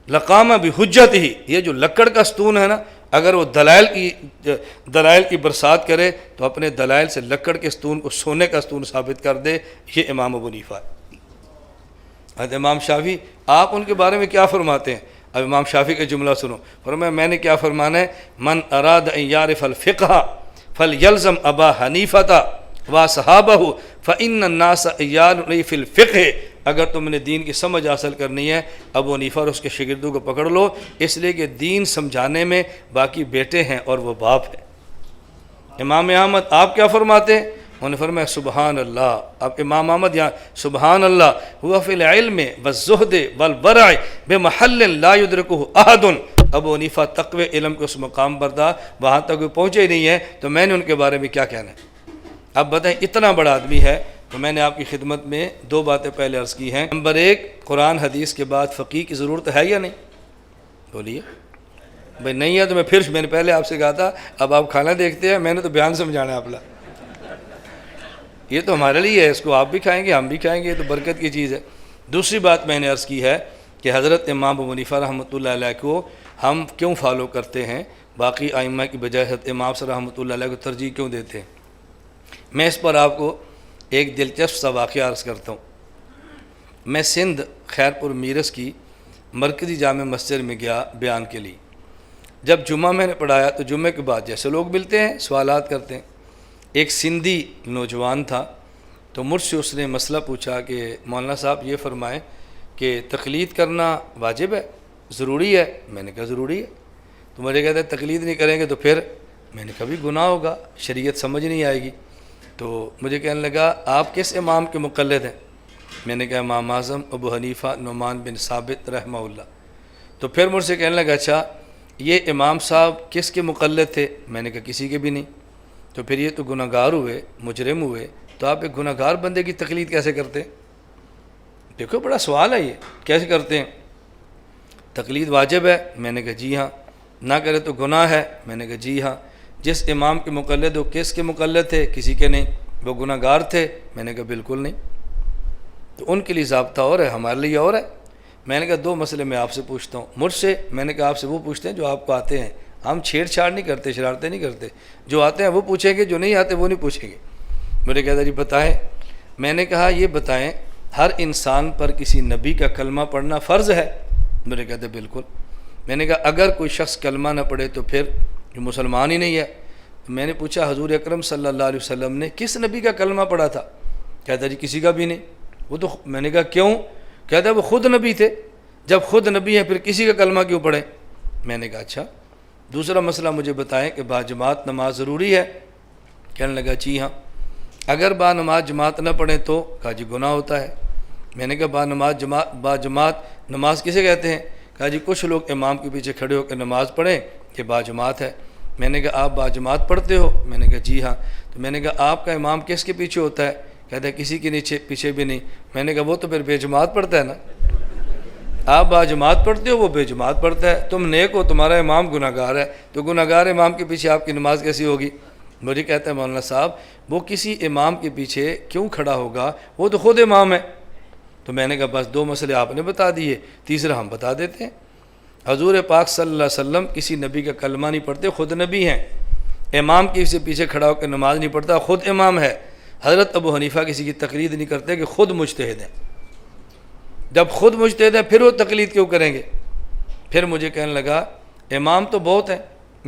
لقام بحجتہ. یہ جو لکڑ کا ستون ہے نا، اگر وہ دلائل کی برسات کرے تو اپنے دلائل سے لکڑ کے ستون کو سونے کا ستون ثابت کر دے. یہ امام ابو حنیفہ ہے. حضرت امام شافعی، آپ ان کے بارے میں کیا فرماتے ہیں؟ اب امام شافعی کا جملہ سنو. فرمایا میں نے کیا فرمانا ہے؟ من اراد ان یعرف الفقہ فلیلزم ابا حنیفۃ واصحابہ فإن الناس عیال فی الفقہ. اگر تم نے دین کی سمجھ حاصل کرنی ہے ابو حنیفہ اور اس کے شاگردوں کو پکڑ لو، اس لیے کہ دین سمجھانے میں باقی بیٹے ہیں اور وہ باپ ہے. امام احمد آپ کیا فرماتے ہیں؟ انہوں نے فرمایا سبحان اللہ. اب امام احمد یہاں سبحان اللہ ہوا فی العلم والزہد والورع بمحل لا یدرکہ احد. ابو حنیفہ تقوی علم کے اس مقام پر تھا، وہاں تک وہ پہنچے ہی نہیں ہے، تو میں نے ان کے بارے میں کیا کہنا ہے؟ اب بتائیں، اتنا بڑا آدمی ہے. تو میں نے آپ کی خدمت میں دو باتیں پہلے عرض کی ہیں. نمبر ایک، قرآن حدیث کے بعد فقیہ کی ضرورت ہے یا نہیں؟ بولیے بھائی. نہیں ہے تو میں نے پہلے آپ سے کہا تھا، اب آپ کھانا دیکھتے ہیں، میں نے تو بیان سمجھانا ہے اپنا. یہ تو ہمارے لیے ہے، اس کو آپ بھی کھائیں گے ہم بھی کھائیں گے، یہ تو برکت کی چیز ہے. دوسری بات میں نے عرض کی ہے کہ حضرت امام ابو حنیفہ رحمۃ اللہ علیہ کو ہم کیوں فالو کرتے ہیں، باقی ائمہ کی بجائے حضرت امام صاحب رحمۃ اللہ علیہ کو ترجیح کیوں دیتے ہیں؟ میں اس پر آپ کو ایک دلچسپ سا واقعہ عرض کرتا ہوں. میں سندھ خیرپور میرس کی مرکزی جامع مسجد میں گیا بیان کے لیے. جب جمعہ میں نے پڑھایا تو جمعے کے بعد جیسے لوگ ملتے ہیں سوالات کرتے ہیں. ایک سندھی نوجوان تھا، تو مجھ سے اس نے مسئلہ پوچھا کہ مولانا صاحب یہ فرمائیں کہ تقلید کرنا واجب ہے، ضروری ہے؟ میں نے کہا ضروری ہے. تو مجھے کہتا ہے تقلید نہیں کریں گے تو پھر؟ میں نے کہا بھی گناہ ہوگا، شریعت سمجھ نہیں آئے گی. تو مجھے کہنے لگا آپ کس امام کے مقلد ہیں؟ میں نے کہا امام اعظم ابو حنیفہ نعمان بن ثابت رحمہ اللہ. تو پھر مجھ سے کہنے لگا اچھا یہ امام صاحب کس کے مقلد تھے؟ میں نے کہا کسی کے بھی نہیں. تو پھر یہ تو گناہ گار ہوئے، مجرم ہوئے، تو آپ ایک گناہ گار بندے کی تقلید کیسے کرتے ہیں؟ دیکھو بڑا سوال ہے، یہ کیسے کرتے ہیں؟ تقلید واجب ہے؟ میں نے کہا جی ہاں. نہ کرے تو گناہ ہے؟ میں نے کہا جی ہاں. جس امام کے مقلد وہ کس کے مقلد تھے؟ کسی کے نہیں. وہ گناہ گار تھے؟ میں نے کہا بالکل نہیں. تو ان کے لیے ضابطہ اور ہے، ہمارے لیے اور ہے. میں نے کہا دو مسئلے میں آپ سے پوچھتا ہوں. مجھ سے میں نے کہا آپ سے وہ پوچھتے ہیں جو آپ کو آتے ہیں، ہم چھیڑ چھاڑ نہیں کرتے، شرارتیں نہیں کرتے. جو آتے ہیں وہ پوچھیں گے، جو نہیں آتے وہ نہیں پوچھیں گے. مجھے کہتا جی بتائیں. میں نے کہا یہ بتائیں ہر انسان پر کسی نبی کا کلمہ پڑھنا فرض ہے؟ مجھے کہتے بالکل. میں نے کہا اگر کوئی شخص کلمہ نہ پڑھے تو پھر جو مسلمان ہی نہیں ہے. میں نے پوچھا حضور اکرم صلی اللہ علیہ وسلم نے کس نبی کا کلمہ پڑھا تھا؟ کہتا جی کسی کا بھی نہیں. وہ تو میں نے کہا کیوں؟ کہتا ہے وہ خود نبی تھے. جب خود نبی ہیں پھر کسی کا کلمہ کیوں پڑھیں؟ میں نے کہا اچھا دوسرا مسئلہ مجھے بتائیں کہ باجماعت نماز ضروری ہے؟ کہنے لگا جی ہاں. اگر نماز جماعت نہ پڑھیں تو؟ کہا جی گناہ ہوتا ہے. میں نے کہا باجماعت نماز کسے کہتے ہیں؟ کہا جی کچھ لوگ امام کے پیچھے کھڑے ہو کے نماز پڑھیں کہ باجماعت ہے. میں نے کہا آپ باجماعت پڑھتے ہو؟ میں نے کہا جی ہاں. تو میں نے کہا آپ کا امام کس کے پیچھے ہوتا ہے؟ کہتا ہے کسی کے پیچھے بھی نہیں. میں نے کہا وہ تو پھر بے جماعت پڑھتا ہے نا. آپ باجماعت پڑھتے ہو، وہ بے جماعت پڑھتا ہے. تم نیک ہو، تمہارا امام گناہ گار ہے، تو گناہ گار امام کے پیچھے آپ کی نماز کیسی ہوگی؟ مجھے کہتا ہے مولانا صاحب وہ کسی امام کے پیچھے کیوں کھڑا ہوگا، وہ تو خود امام ہے. تو میں نے کہا بس دو مسئلے آپ نے بتا دیے، تیسرا ہم بتا دیتے ہیں. حضور پاک صلی اللہ علیہ وسلم کسی نبی کا کلمہ نہیں پڑھتے، خود نبی ہیں. امام کسی پیچھے کھڑا ہو کے نماز نہیں پڑھتا، خود امام ہے. حضرت ابو حنیفہ کسی کی تقلید نہیں کرتے کہ خود مجتہد ہیں. جب خود مجتہد ہیں پھر وہ تقلید کیوں کریں گے؟ پھر مجھے کہنے لگا امام تو بہت ہیں،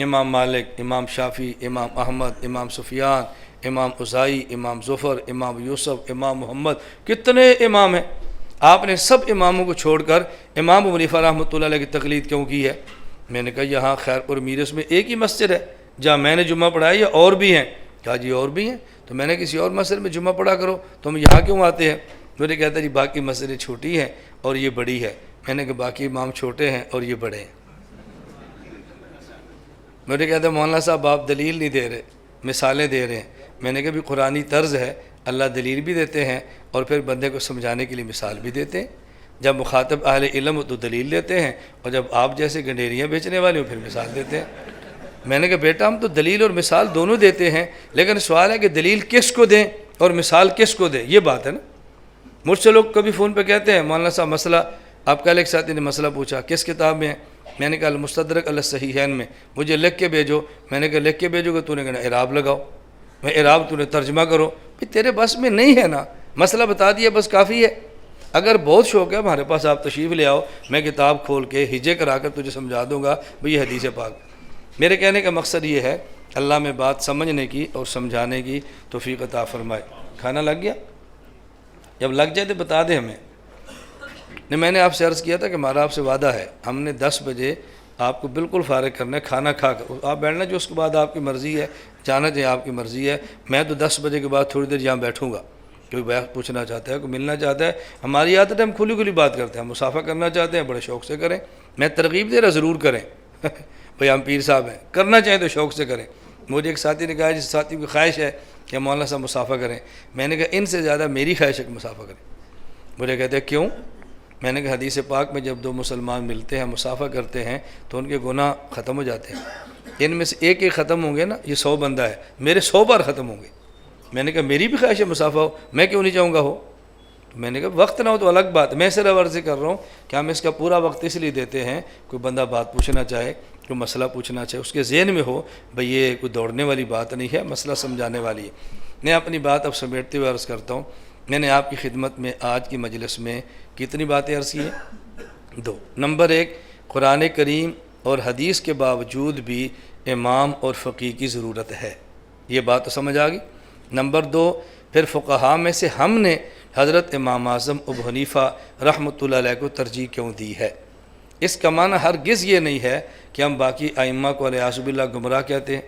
امام مالک، امام شافعی، امام احمد، امام سفیان، امام اوزاعی، امام ظفر، امام یوسف، امام محمد، کتنے امام ہیں. آپ نے سب اماموں کو چھوڑ کر امام ابو حنیفہ رحمۃ اللہ علیہ کی تقلید کیوں کی ہے؟ میں نے کہا یہاں خیرپور میرس میں ایک ہی مسجد ہے جہاں میں نے جمعہ پڑھایا یا اور بھی ہیں؟ کہا جی اور بھی ہیں. تو میں نے کسی اور مسجد میں جمعہ پڑھا کرو، تم یہاں کیوں آتے ہیں؟ مجھے کہتا جی باقی مسجدیں چھوٹی ہیں اور یہ بڑی ہے. میں نے کہا باقی امام چھوٹے ہیں اور یہ بڑے ہیں. مجھے کہتا ہے مولانا صاحب آپ دلیل نہیں دے رہے، مثالیں دے رہے ہیں. میں نے کہا بھی قرآنی طرز ہے، اللہ دلیل بھی دیتے ہیں اور پھر بندے کو سمجھانے کے لیے مثال بھی دیتے ہیں. جب مخاطب اہل علم ہو تو دلیل لیتے ہیں، اور جب آپ جیسے گنڈیریاں بیچنے والے ہو پھر مثال دیتے ہیں۔ میں نے کہا بیٹا ہم تو دلیل اور مثال دونوں دیتے ہیں، لیکن سوال ہے کہ دلیل کس کو دیں اور مثال کس کو دیں، یہ بات ہے نا۔ مجھ سے لوگ کبھی فون پہ کہتے ہیں مولانا صاحب مسئلہ، آپ کل ایک ساتھی نے مسئلہ پوچھا کس کتاب میں ہے، میں نے کہا المستدرک علی الصحیحین میں، مجھے لکھ کے بھیجو۔ میں نے کہا لکھ کے بھیجو گے، تو نے کہا اعراب لگاؤ، میں اعراب تو نے ترجمہ کرو، بھئی تیرے بس میں نہیں ہے نا، مسئلہ بتا دیا بس کافی ہے۔ اگر بہت شوق ہے ہمارے پاس آپ تشریف لے آؤ، میں کتاب کھول کے ہجے کرا کر تجھے سمجھا دوں گا بھئی یہ حدیث پاک۔ میرے کہنے کا مقصد یہ ہے اللہ میں بات سمجھنے کی اور سمجھانے کی توفیق عطا فرمائے۔ کھانا لگ گیا؟ جب لگ جائے تو بتا دیں ہمیں۔ نہیں، میں نے آپ سے عرض کیا تھا کہ ہمارا آپ سے وعدہ ہے، ہم نے 10 بجے آپ کو بالکل فارغ کرنا ہے، کھانا کھا کر آپ بیٹھنا جو اس کے بعد آپ کی مرضی ہے، جانا چاہے آپ کی مرضی ہے۔ میں تو 10 بجے کے بعد تھوڑی دیر یہاں بیٹھوں گا، کوئی بات پوچھنا چاہتا ہے، کوئی ملنا چاہتا ہے، ہماری عادت ہے ہم کھلی کھلی بات کرتے ہیں، ہم مسافہ کرنا چاہتے ہیں بڑے شوق سے کریں۔ میں ترغیب دے رہا ضرور کریں بھئی ہم پیر صاحب ہیں، کرنا چاہیں تو شوق سے کریں۔ مجھے ایک ساتھی نے کہا جس ساتھی کی خواہش ہے کہ مولانا صاحب مسافہ کریں، میں نے کہا ان سے زیادہ میری خواہش ہے کہ مسافہ کریں۔ مجھے کہتے ہیں کیوں؟ میں نے کہا حدیث پاک میں جب دو مسلمان ملتے ہیں مسافہ کرتے ہیں تو ان کے گناہ ختم ہو جاتے ہیں۔ ان میں سے ایک ایک ختم ہوں گے نا، یہ 100 بندہ ہے، میرے 100 بار ختم ہوں گے۔ میں نے کہا میری بھی خواہش ہے مسافہ ہو، میں کیوں نہیں چاہوں گا ہو؟ میں نے کہا وقت نہ ہو تو الگ بات، میں صرف عرض کر رہا ہوں کہ ہم اس کا پورا وقت اس لیے دیتے ہیں، کوئی بندہ بات پوچھنا چاہے، کوئی مسئلہ پوچھنا چاہے، اس کے ذہن میں ہو بھئی یہ کوئی دوڑنے والی بات نہیں ہے، مسئلہ سمجھانے والی ہے۔ میں اپنی بات اب سمیٹتے ہوئے عرض کرتا ہوں، میں نے آپ کی خدمت میں آج کی مجلس میں کتنی باتیں عرض کی ہیں؟ 2۔ نمبر 1، قرآن کریم اور حدیث کے باوجود بھی امام اور فقیہ کی ضرورت ہے، یہ بات تو سمجھ آ گئی۔ نمبر 2، پھر فقہاء میں سے ہم نے حضرت امام اعظم ابو حنیفہ رحمۃ اللہ علیہ کو ترجیح کیوں دی ہے؟ اس کا معنی ہرگز یہ نہیں ہے کہ ہم باقی ائمہ کو والعیاذ باللہ گمراہ کہتے ہیں۔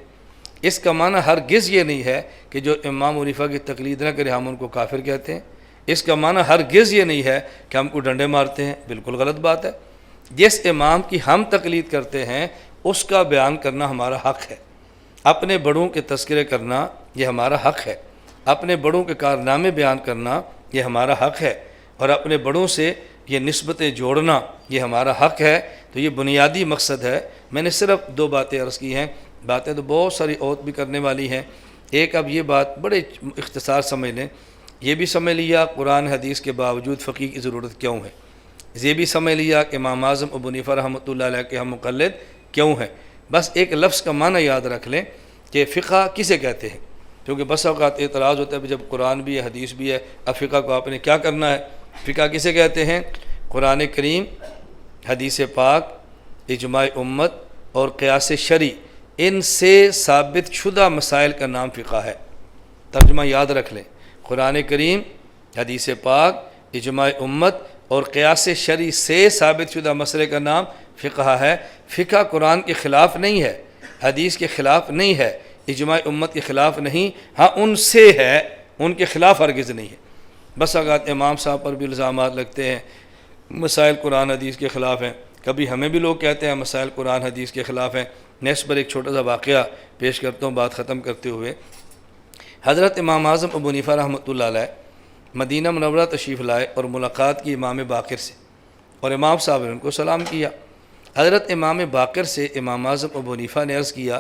اس کا معنی ہرگز یہ نہیں ہے کہ جو امام حنیفہ کی تقلید نہ کرے ہم ان کو کافر کہتے ہیں۔ اس کا معنی ہرگز یہ نہیں ہے کہ ہم کو ڈنڈے مارتے ہیں، بالکل غلط بات ہے۔ جس امام کی ہم تقلید کرتے ہیں اس کا بیان کرنا ہمارا حق ہے، اپنے بڑوں کے تذکرے کرنا یہ ہمارا حق ہے، اپنے بڑوں کے کارنامے بیان کرنا یہ ہمارا حق ہے، اور اپنے بڑوں سے یہ نسبتیں جوڑنا یہ ہمارا حق ہے۔ تو یہ بنیادی مقصد ہے۔ میں نے صرف 2 باتیں عرض کی ہیں، باتیں تو بہت ساری اور بھی کرنے والی ہیں۔ ایک اب یہ بات بڑے اختصار سمجھ لیں، یہ بھی سمجھ لیا قرآن حدیث کے باوجود فقیہ کی ضرورت کیوں ہے، یہ بھی سمجھ لیا کہ امام اعظم ابو حنیفہ رحمۃ اللہ علیہ کے ہم مقلد کیوں ہیں۔ بس ایک لفظ کا معنی یاد رکھ لیں کہ فقہ کسے کہتے ہیں، کیونکہ بس اوقات اعتراض ہوتا ہے جب قرآن بھی ہے حدیث بھی ہے، اب فقہ کو آپ نے کیا کرنا ہے۔ فقہ کسے کہتے ہیں؟ قرآن کریم، حدیث پاک، اجماع امت اور قیاس شرعی، ان سے ثابت شدہ مسائل کا نام فقہ ہے۔ ترجمہ یاد رکھ لیں، قرآن کریم، حدیث پاک، اجماع امت اور قیاس شرعی سے ثابت شدہ مسئلے کا نام فقہ ہے۔ فقہ قرآن کے خلاف نہیں ہے، حدیث کے خلاف نہیں ہے، اجماع امت کے خلاف نہیں، ہاں ان سے ہے، ان کے خلاف ہرگز نہیں ہے۔ بس اوقات امام صاحب پر بھی الزامات لگتے ہیں مسائل قرآن حدیث کے خلاف ہیں، کبھی ہمیں بھی لوگ کہتے ہیں مسائل قرآن حدیث کے خلاف ہیں۔ میں اس پر ایک چھوٹا سا واقعہ پیش کرتا ہوں بات ختم کرتے ہوئے۔ حضرت امام اعظم ابو حنیفہ رحمۃ اللہ علیہ مدینہ منورہ تشریف لائے اور ملاقات کی امام باقر سے، اور امام صاحب نے ان کو سلام کیا۔ حضرت امام باقر سے امام اعظم ابو حنیفہ نے عرض کیا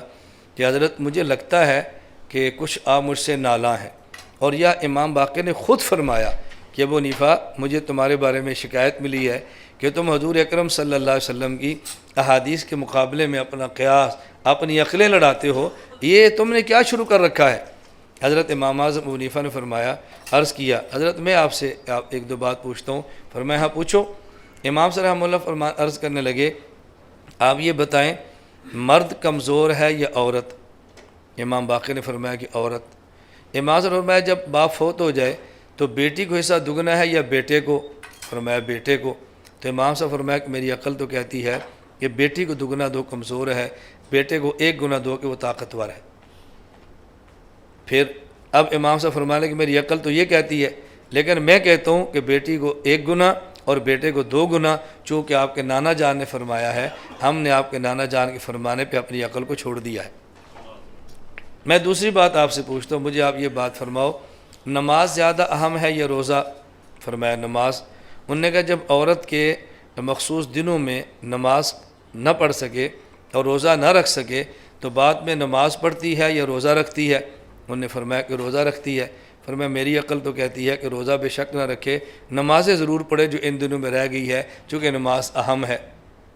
کہ حضرت مجھے لگتا ہے کہ کچھ آپ مجھ سے نالاں ہیں، اور یا امام باقر نے خود فرمایا کہ ابو حنیفہ مجھے تمہارے بارے میں شکایت ملی ہے کہ تم حضور اکرم صلی اللہ علیہ وسلم کی احادیث کے مقابلے میں اپنا قیاس، اپنی عقلیں لڑاتے ہو، یہ تم نے کیا شروع کر رکھا ہے؟ حضرت امام اعظم ابو حنیفہ نے فرمایا، عرض کیا حضرت میں آپ سے 1-2 بات پوچھتا ہوں۔ فرمایا ہاں پوچھو۔ امام صلی اللہ علیہ وسلم عرض کرنے لگے آپ یہ بتائیں مرد کمزور ہے یا عورت؟ امام باقر نے فرمایا کہ عورت۔ امام صاحب نے فرمایا جب باپ فوت ہو جائے تو بیٹی کو حصہ دگنا ہے یا بیٹے کو؟ فرمایا بیٹے کو۔ تو امام صاحب فرمایا کہ میری عقل تو کہتی ہے کہ بیٹی کو دگنا دو کمزور ہے، بیٹے کو 1 گنا دو کہ وہ طاقتور ہے۔ پھر اب امام صاحب فرمانے کہ میری عقل تو یہ کہتی ہے، لیکن میں کہتا ہوں کہ بیٹی کو 1 گنا اور بیٹے کو 2 گنا، چونکہ آپ کے نانا جان نے فرمایا ہے، ہم نے آپ کے نانا جان کے فرمانے پہ اپنی عقل کو چھوڑ دیا ہے۔ میں دوسری بات آپ سے پوچھتا ہوں، مجھے آپ یہ بات فرماؤ، نماز زیادہ اہم ہے یا روزہ؟ فرمایا نماز۔ انہوں نے کہا جب عورت کے مخصوص دنوں میں نماز نہ پڑھ سکے اور روزہ نہ رکھ سکے تو بعد میں نماز پڑھتی ہے یا روزہ رکھتی ہے؟ انہوں نے فرمایا کہ روزہ رکھتی ہے۔ فرمایا میری عقل تو کہتی ہے کہ روزہ بے شک نہ رکھے، نمازیں ضرور پڑھے جو ان دنوں میں رہ گئی ہے، چونکہ نماز اہم ہے،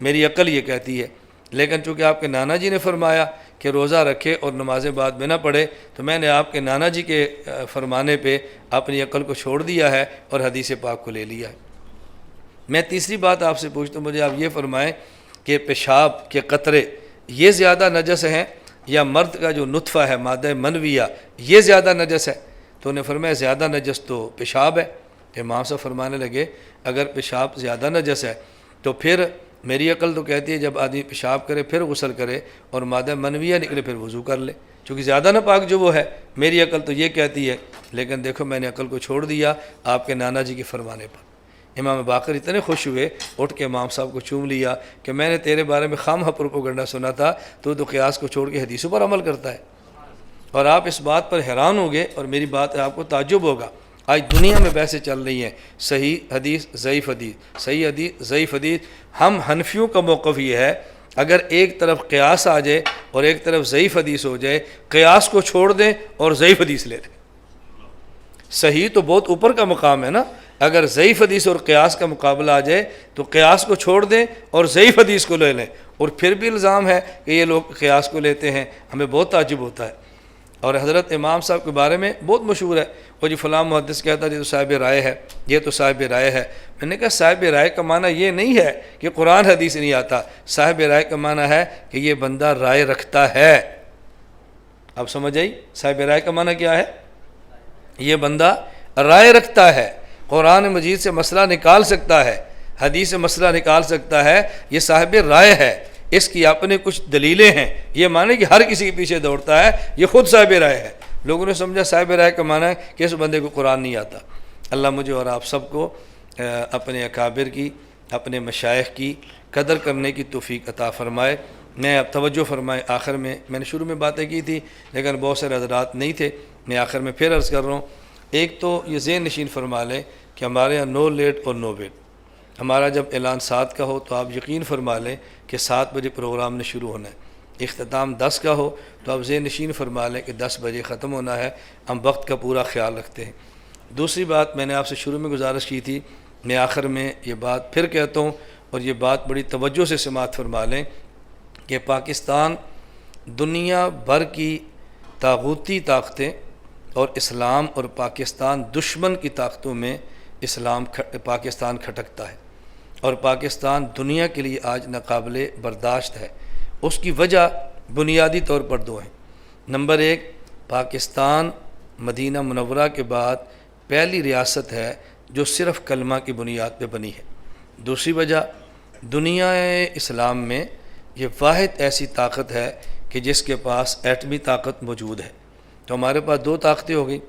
میری عقل یہ کہتی ہے۔ لیکن چونکہ آپ کے نانا جی نے فرمایا کہ روزہ رکھے اور نمازیں بعد میں نہ پڑھے، تو میں نے آپ کے نانا جی کے فرمانے پہ اپنی عقل کو چھوڑ دیا ہے اور حدیث پاک کو لے لیا ہے۔ میں تیسری بات آپ سے پوچھتا ہوں، مجھے آپ یہ فرمائیں کہ پیشاب کے قطرے یہ زیادہ نجس ہیں یا مرد کا جو نطفہ ہے مادہ منویہ یہ زیادہ نجس ہے؟ تو انہیں فرمایا زیادہ نجس تو پیشاب ہے۔ امام صاحب فرمانے لگے اگر پیشاب زیادہ نجس ہے تو پھر میری عقل تو کہتی ہے جب آدمی پیشاب کرے پھر غسل کرے اور مادہ منویہ نکلے پھر وضو کر لے، چونکہ زیادہ ناپاک جو وہ ہے، میری عقل تو یہ کہتی ہے۔ لیکن دیکھو میں نے عقل کو چھوڑ دیا آپ کے نانا جی کے فرمانے پر۔ امام باقر اتنے خوش ہوئے، اٹھ کے امام صاحب کو چوم لیا کہ میں نے تیرے بارے میں خواہ پروپیگنڈا سنا تھا، تو قیاس کو چھوڑ کے حدیثوں پر عمل کرتا ہے۔ اور آپ اس بات پر حیران ہوگے اور میری بات آپ کو تعجب ہوگا، آج دنیا میں بحثیں چل رہی ہیں صحیح حدیث ضعیف حدیث، صحیح حدیث ضعیف حدیث۔ ہم حنفیوں کا موقف یہ ہے اگر ایک طرف قیاس آ جائے اور ایک طرف ضعیف حدیث ہو جائے، قیاس کو چھوڑ دیں اور ضعیف حدیث لے لیں۔ صحیح تو بہت اوپر کا مقام ہے نا، اگر ضعیف حدیث اور قیاس کا مقابلہ آ جائے تو قیاس کو چھوڑ دیں اور ضعیف حدیث کو لے لیں، اور پھر بھی الزام ہے کہ یہ لوگ قیاس کو لیتے ہیں، ہمیں بہت تعجب ہوتا ہے۔ اور حضرت امام صاحب کے بارے میں بہت مشہور ہے، وہ جو فلاں محدث کہتا ہے یہ تو صاحب رائے ہے، یہ تو صاحب رائے ہے۔ میں نے کہا صاحب رائے کا معنی یہ نہیں ہے کہ قرآن حدیث نہیں آتا، صاحب رائے کا معنی ہے کہ یہ بندہ رائے رکھتا ہے۔ اب سمجھ آئی صاحب رائے کا معنی کیا ہے؟ یہ بندہ رائے رکھتا ہے، قرآن مجید سے مسئلہ نکال سکتا ہے، حدیث سے مسئلہ نکال سکتا ہے، یہ صاحب رائے ہے، اس کی اپنے کچھ دلیلیں ہیں۔ یہ معنی کہ ہر کسی کے پیچھے دوڑتا ہے، یہ خود صاحب رائے ہے۔ لوگوں نے سمجھا صاحب رائے کا معنی ہے کہ اس بندے کو قرآن نہیں آتا۔ اللہ مجھے اور آپ سب کو اپنے اکابر کی، اپنے مشائخ کی قدر کرنے کی توفیق عطا فرمائے۔ میں اب توجہ فرمائے، آخر میں نے شروع میں باتیں کی تھی لیکن بہت سے حضرات نہیں تھے، میں آخر میں پھر عرض کر رہا ہوں۔ ایک تو یہ ذہن نشین فرما لیں کہ ہمارے یہاں نو لیٹ اور نو ویٹ۔ ہمارا جب اعلان 7 کا ہو تو آپ یقین فرما لیں کہ 7 بجے پروگرام نے شروع ہونا ہے، اختتام 10 کا ہو تو آپ ذہن نشین فرما لیں کہ 10 بجے ختم ہونا ہے، ہم وقت کا پورا خیال رکھتے ہیں۔ دوسری بات میں نے آپ سے شروع میں گزارش کی تھی، میں آخر میں یہ بات پھر کہتا ہوں اور یہ بات بڑی توجہ سے سماعت فرما لیں کہ پاکستان دنیا بھر کی طاغوتی طاقتیں اور اسلام اور پاکستان دشمن کی طاقتوں میں پاکستان کھٹکتا ہے، اور پاکستان دنیا کے لیے آج ناقابل برداشت ہے۔ اس کی وجہ بنیادی طور پر 2 ہیں۔ نمبر 1، پاکستان مدینہ منورہ کے بعد پہلی ریاست ہے جو صرف کلمہ کی بنیاد پہ بنی ہے۔ دوسری وجہ، دنیا اسلام میں یہ واحد ایسی طاقت ہے کہ جس کے پاس ایٹمی طاقت موجود ہے۔ تو ہمارے پاس 2 طاقتیں ہو گئی،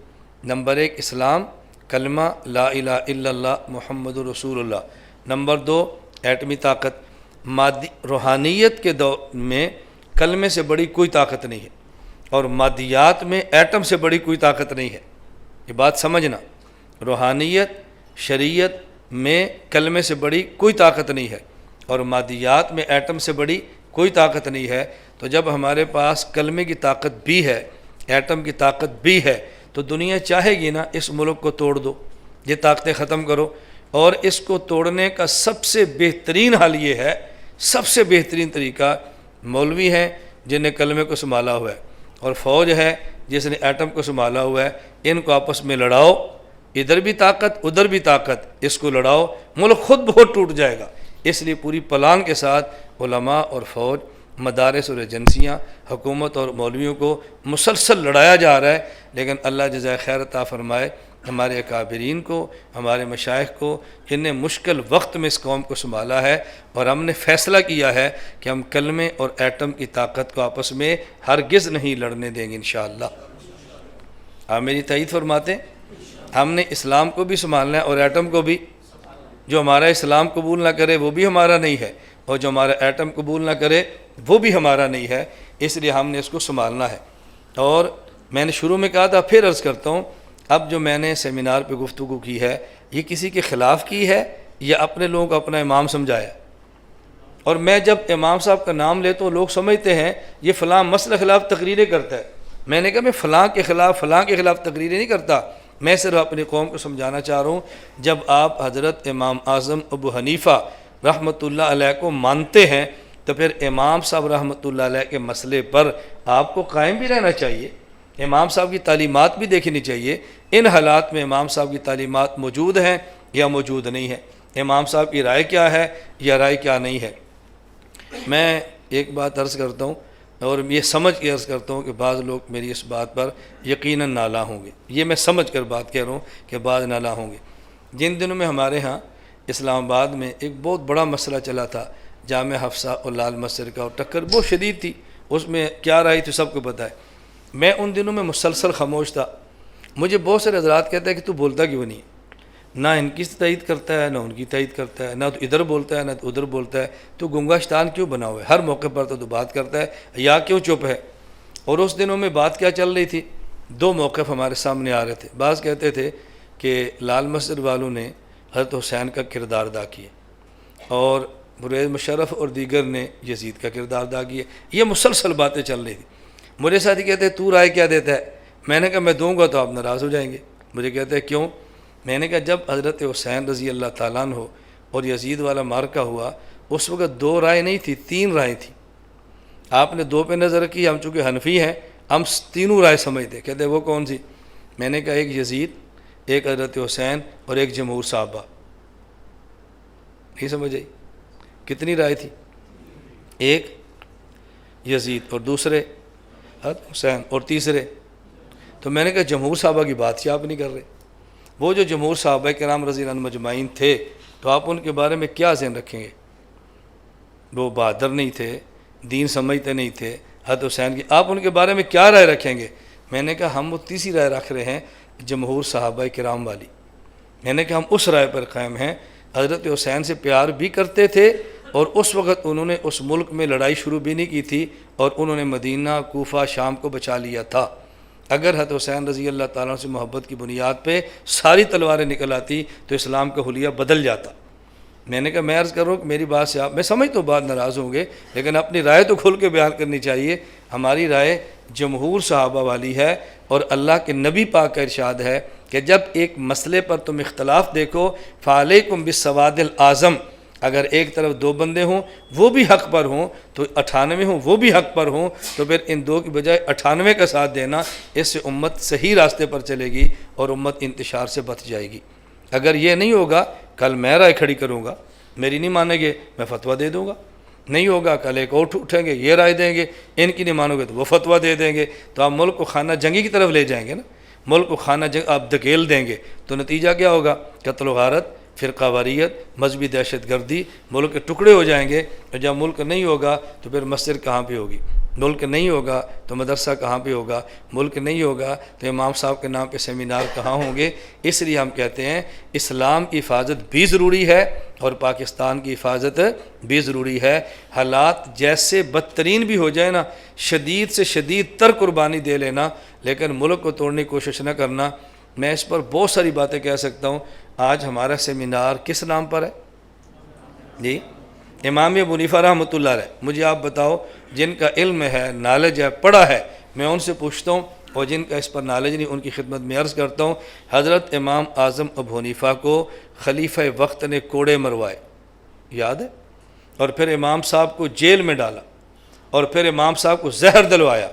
نمبر 1 اسلام، کلمہ لا الہ الا اللہ محمد رسول اللہ، نمبر 2 ایٹمی طاقت۔ مادی روحانیت کے دور میں کلمے سے بڑی کوئی طاقت نہیں ہے، اور مادیات میں ایٹم سے بڑی کوئی طاقت نہیں ہے، یہ بات سمجھنا۔ روحانیت شریعت میں کلمے سے بڑی کوئی طاقت نہیں ہے، اور مادیات میں ایٹم سے بڑی کوئی طاقت نہیں ہے۔ تو جب ہمارے پاس کلمے کی طاقت بھی ہے، ایٹم کی طاقت بھی ہے، تو دنیا چاہے گی نا اس ملک کو توڑ دو، یہ طاقتیں ختم کرو۔ اور اس کو توڑنے کا سب سے بہترین حل یہ ہے، سب سے بہترین طریقہ، مولوی ہیں جن نے کلمے کو سنبھالا ہوا ہے، اور فوج ہے جس نے ایٹم کو سنبھالا ہوا ہے، ان کو آپس میں لڑاؤ، ادھر بھی طاقت ادھر بھی طاقت، اس کو لڑاؤ، ملک خود بہت ٹوٹ جائے گا۔ اس لیے پوری پلان کے ساتھ علماء اور فوج، مدارس اور ایجنسیاں، حکومت اور مولویوں کو مسلسل لڑایا جا رہا ہے۔ لیکن اللہ جزائے خیر عطا فرمائے ہمارے اکابرین کو، ہمارے مشائخ کو، جن نے مشکل وقت میں اس قوم کو سنبھالا ہے، اور ہم نے فیصلہ کیا ہے کہ ہم کلمے اور ایٹم کی طاقت کو آپس میں ہرگز نہیں لڑنے دیں گے انشاءاللہ۔ آپ میری تائید فرماتے ہیں؟ ہم نے اسلام کو بھی سنبھالنا ہے اور ایٹم کو بھی۔ جو ہمارا اسلام قبول نہ کرے وہ بھی ہمارا نہیں ہے، اور جو ہمارا ایٹم قبول نہ کرے وہ بھی ہمارا نہیں ہے، اس لیے ہم نے اس کو سنبھالنا ہے۔ اور میں نے شروع میں کہا تھا، پھر عرض کرتا ہوں، اب جو میں نے سیمینار پہ گفتگو کی ہے یہ کسی کے خلاف کی ہے یا اپنے لوگوں کو اپنا امام سمجھایا؟ اور میں جب امام صاحب کا نام لیتا ہوں لوگ سمجھتے ہیں یہ فلاں مسئلہ خلاف تقریریں کرتا ہے. میں نے کہا میں فلاں کے خلاف تقریریں نہیں کرتا، میں صرف اپنی قوم کو سمجھانا چاہ رہا ہوں. جب آپ حضرت امام اعظم ابو حنیفہ رحمۃ اللہ علیہ کو مانتے ہیں تو پھر امام صاحب رحمۃ اللہ علیہ کے مسئلے پر آپ کو قائم بھی رہنا چاہیے، امام صاحب کی تعلیمات بھی دیکھنی چاہیے. ان حالات میں امام صاحب کی تعلیمات موجود ہیں یا موجود نہیں ہیں، امام صاحب کی رائے کیا ہے یا رائے کیا نہیں ہے. میں ایک بات عرض کرتا ہوں اور یہ سمجھ کے عرض کرتا ہوں کہ بعض لوگ میری اس بات پر یقیناً نالاں ہوں گے، یہ میں سمجھ کر بات کہہ رہا ہوں کہ بعض نالاں ہوں گے. جن دنوں میں ہمارے ہاں اسلام آباد میں ایک بہت بڑا مسئلہ چلا تھا جامع حفصہ اور لال مسجد کا، اور ٹکر بہت شدید تھی، اس میں کیا رہی تھی سب کو پتہ ہے. میں ان دنوں میں مسلسل خاموش تھا. مجھے بہت سارے حضرات کہتے ہیں کہ تو بولتا کیوں نہیں ہے، نہ ان کی تائید کرتا ہے نہ ان کی تائید کرتا ہے، نہ تو ادھر بولتا ہے نہ تو ادھر بولتا ہے، تو گنگا شیطان کیوں بنا ہوا ہے، ہر موقع پر تو بات کرتا ہے، یا کیوں چپ ہے. اور اس دنوں میں بات کیا چل رہی تھی، دو موقف ہمارے سامنے آ رہے تھے. بعض کہتے تھے کہ لال مسجد والوں نے حضرت حسین کا کردار ادا کیا اور پرویز مشرف اور دیگر نے یزید کا کردار ادا کیا. یہ مسلسل باتیں چل رہی تھیں. مجھے ساتھی کہتے ہیں تو رائے کیا دیتا ہے؟ میں نے کہا میں دوں گا تو آپ ناراض ہو جائیں گے. مجھے کہتے ہیں کیوں؟ میں نے کہا جب حضرت حسین رضی اللہ تعالیٰ عنہ اور یزید والا مارکہ ہوا اس وقت دو رائے نہیں تھی، تین رائے تھی. آپ نے دو پہ نظر کی، ہم چونکہ حنفی ہیں ہم تینوں رائے سمجھتے. کہتے ہیں وہ کون سی؟ میں نے کہا ایک یزید، ایک حضرت حسین اور ایک جمہور صحابہ. نہیں سمجھ آئی؟ کتنی رائے تھی؟ ایک یزید اور دوسرے حضرت حسین اور تیسرے. تو میں نے کہا جمہور صحابہ کی بات ہی آپ نہیں کر رہے. وہ جو جمہور صحابہ کرام رضی اللہ عنہم مجمعین تھے تو آپ ان کے بارے میں کیا ذہن رکھیں گے؟ وہ بہادر نہیں تھے، دین سمجھتے نہیں تھے. حضرت حسین کی آپ ان کے بارے میں کیا رائے رکھیں گے؟ میں نے کہا ہم وہ تیسری رائے رکھ رہے ہیں جمہور صحابہ کرام والی. میں نے کہا ہم اس رائے پر قائم ہیں. حضرت حسین سے پیار بھی کرتے تھے اور اس وقت انہوں نے اس ملک میں لڑائی شروع بھی نہیں کی تھی اور انہوں نے مدینہ، کوفہ، شام کو بچا لیا تھا. اگر حضرت حسین رضی اللہ تعالیٰ سے محبت کی بنیاد پہ ساری تلواریں نکل آتی تو اسلام کا حلیہ بدل جاتا. میں نے کہا میں عرض کر رہا ہوں کہ میری بات سے آپ، میں سمجھتا ہوں بات ناراض ہوں گے لیکن اپنی رائے تو کھل کے بیان کرنی چاہیے. ہماری رائے جمہور صحابہ والی ہے اور اللہ کے نبی پاک کا ارشاد ہے کہ جب ایک مسئلے پر تم اختلاف دیکھو فعلیکم بالسواد الاعظم، اگر ایک طرف دو بندے ہوں وہ بھی حق پر ہوں تو 98 ہوں وہ بھی حق پر ہوں تو پھر ان دو کی بجائے 98 کا ساتھ دینا، اس سے امت صحیح راستے پر چلے گی اور امت انتشار سے بچ جائے گی. اگر یہ نہیں ہوگا کل میں رائے کھڑی کروں گا، میری نہیں مانیں گے میں فتویٰ دے دوں گا. نہیں ہوگا کل ایک اور اٹھیں گے یہ رائے دیں گے، ان کی نہیں مانو گے تو وہ فتویٰ دے دیں گے. تو آپ ملک کو خانہ جنگی کی طرف لے جائیں گے نا، ملک کو خانہ جنگ آپ دھکیل دیں گے تو نتیجہ کیا ہوگا؟ قتل و غارت، فرقہ واریت، مذہبی دہشت گردی، ملک کے ٹکڑے ہو جائیں گے. اور جب ملک نہیں ہوگا تو پھر مسجد کہاں پہ ہوگی؟ ملک نہیں ہوگا تو مدرسہ کہاں پہ ہوگا؟ ملک نہیں ہوگا تو امام صاحب کے نام پہ سیمینار کہاں ہوں گے؟ اس لیے ہم کہتے ہیں اسلام کی حفاظت بھی ضروری ہے اور پاکستان کی حفاظت بھی ضروری ہے. حالات جیسے بدترین بھی ہو جائے نا، شدید سے شدید تر قربانی دے لینا لیکن ملک کو توڑنے کی کوشش نہ کرنا. میں اس پر بہت ساری باتیں کہہ سکتا ہوں. آج ہمارا سیمینار کس نام پر ہے؟ جی امام ابو حنیفہ رحمۃ اللہ علیہ. مجھے آپ بتاؤ جن کا علم ہے، نالج ہے، پڑھا ہے، میں ان سے پوچھتا ہوں، اور جن کا اس پر نالج نہیں ان کی خدمت میں عرض کرتا ہوں. حضرت امام اعظم ابو حنیفہ کو خلیفہ وقت نے کوڑے مروائے، یاد ہے؟ اور پھر امام صاحب کو جیل میں ڈالا اور پھر امام صاحب کو زہر دلوایا.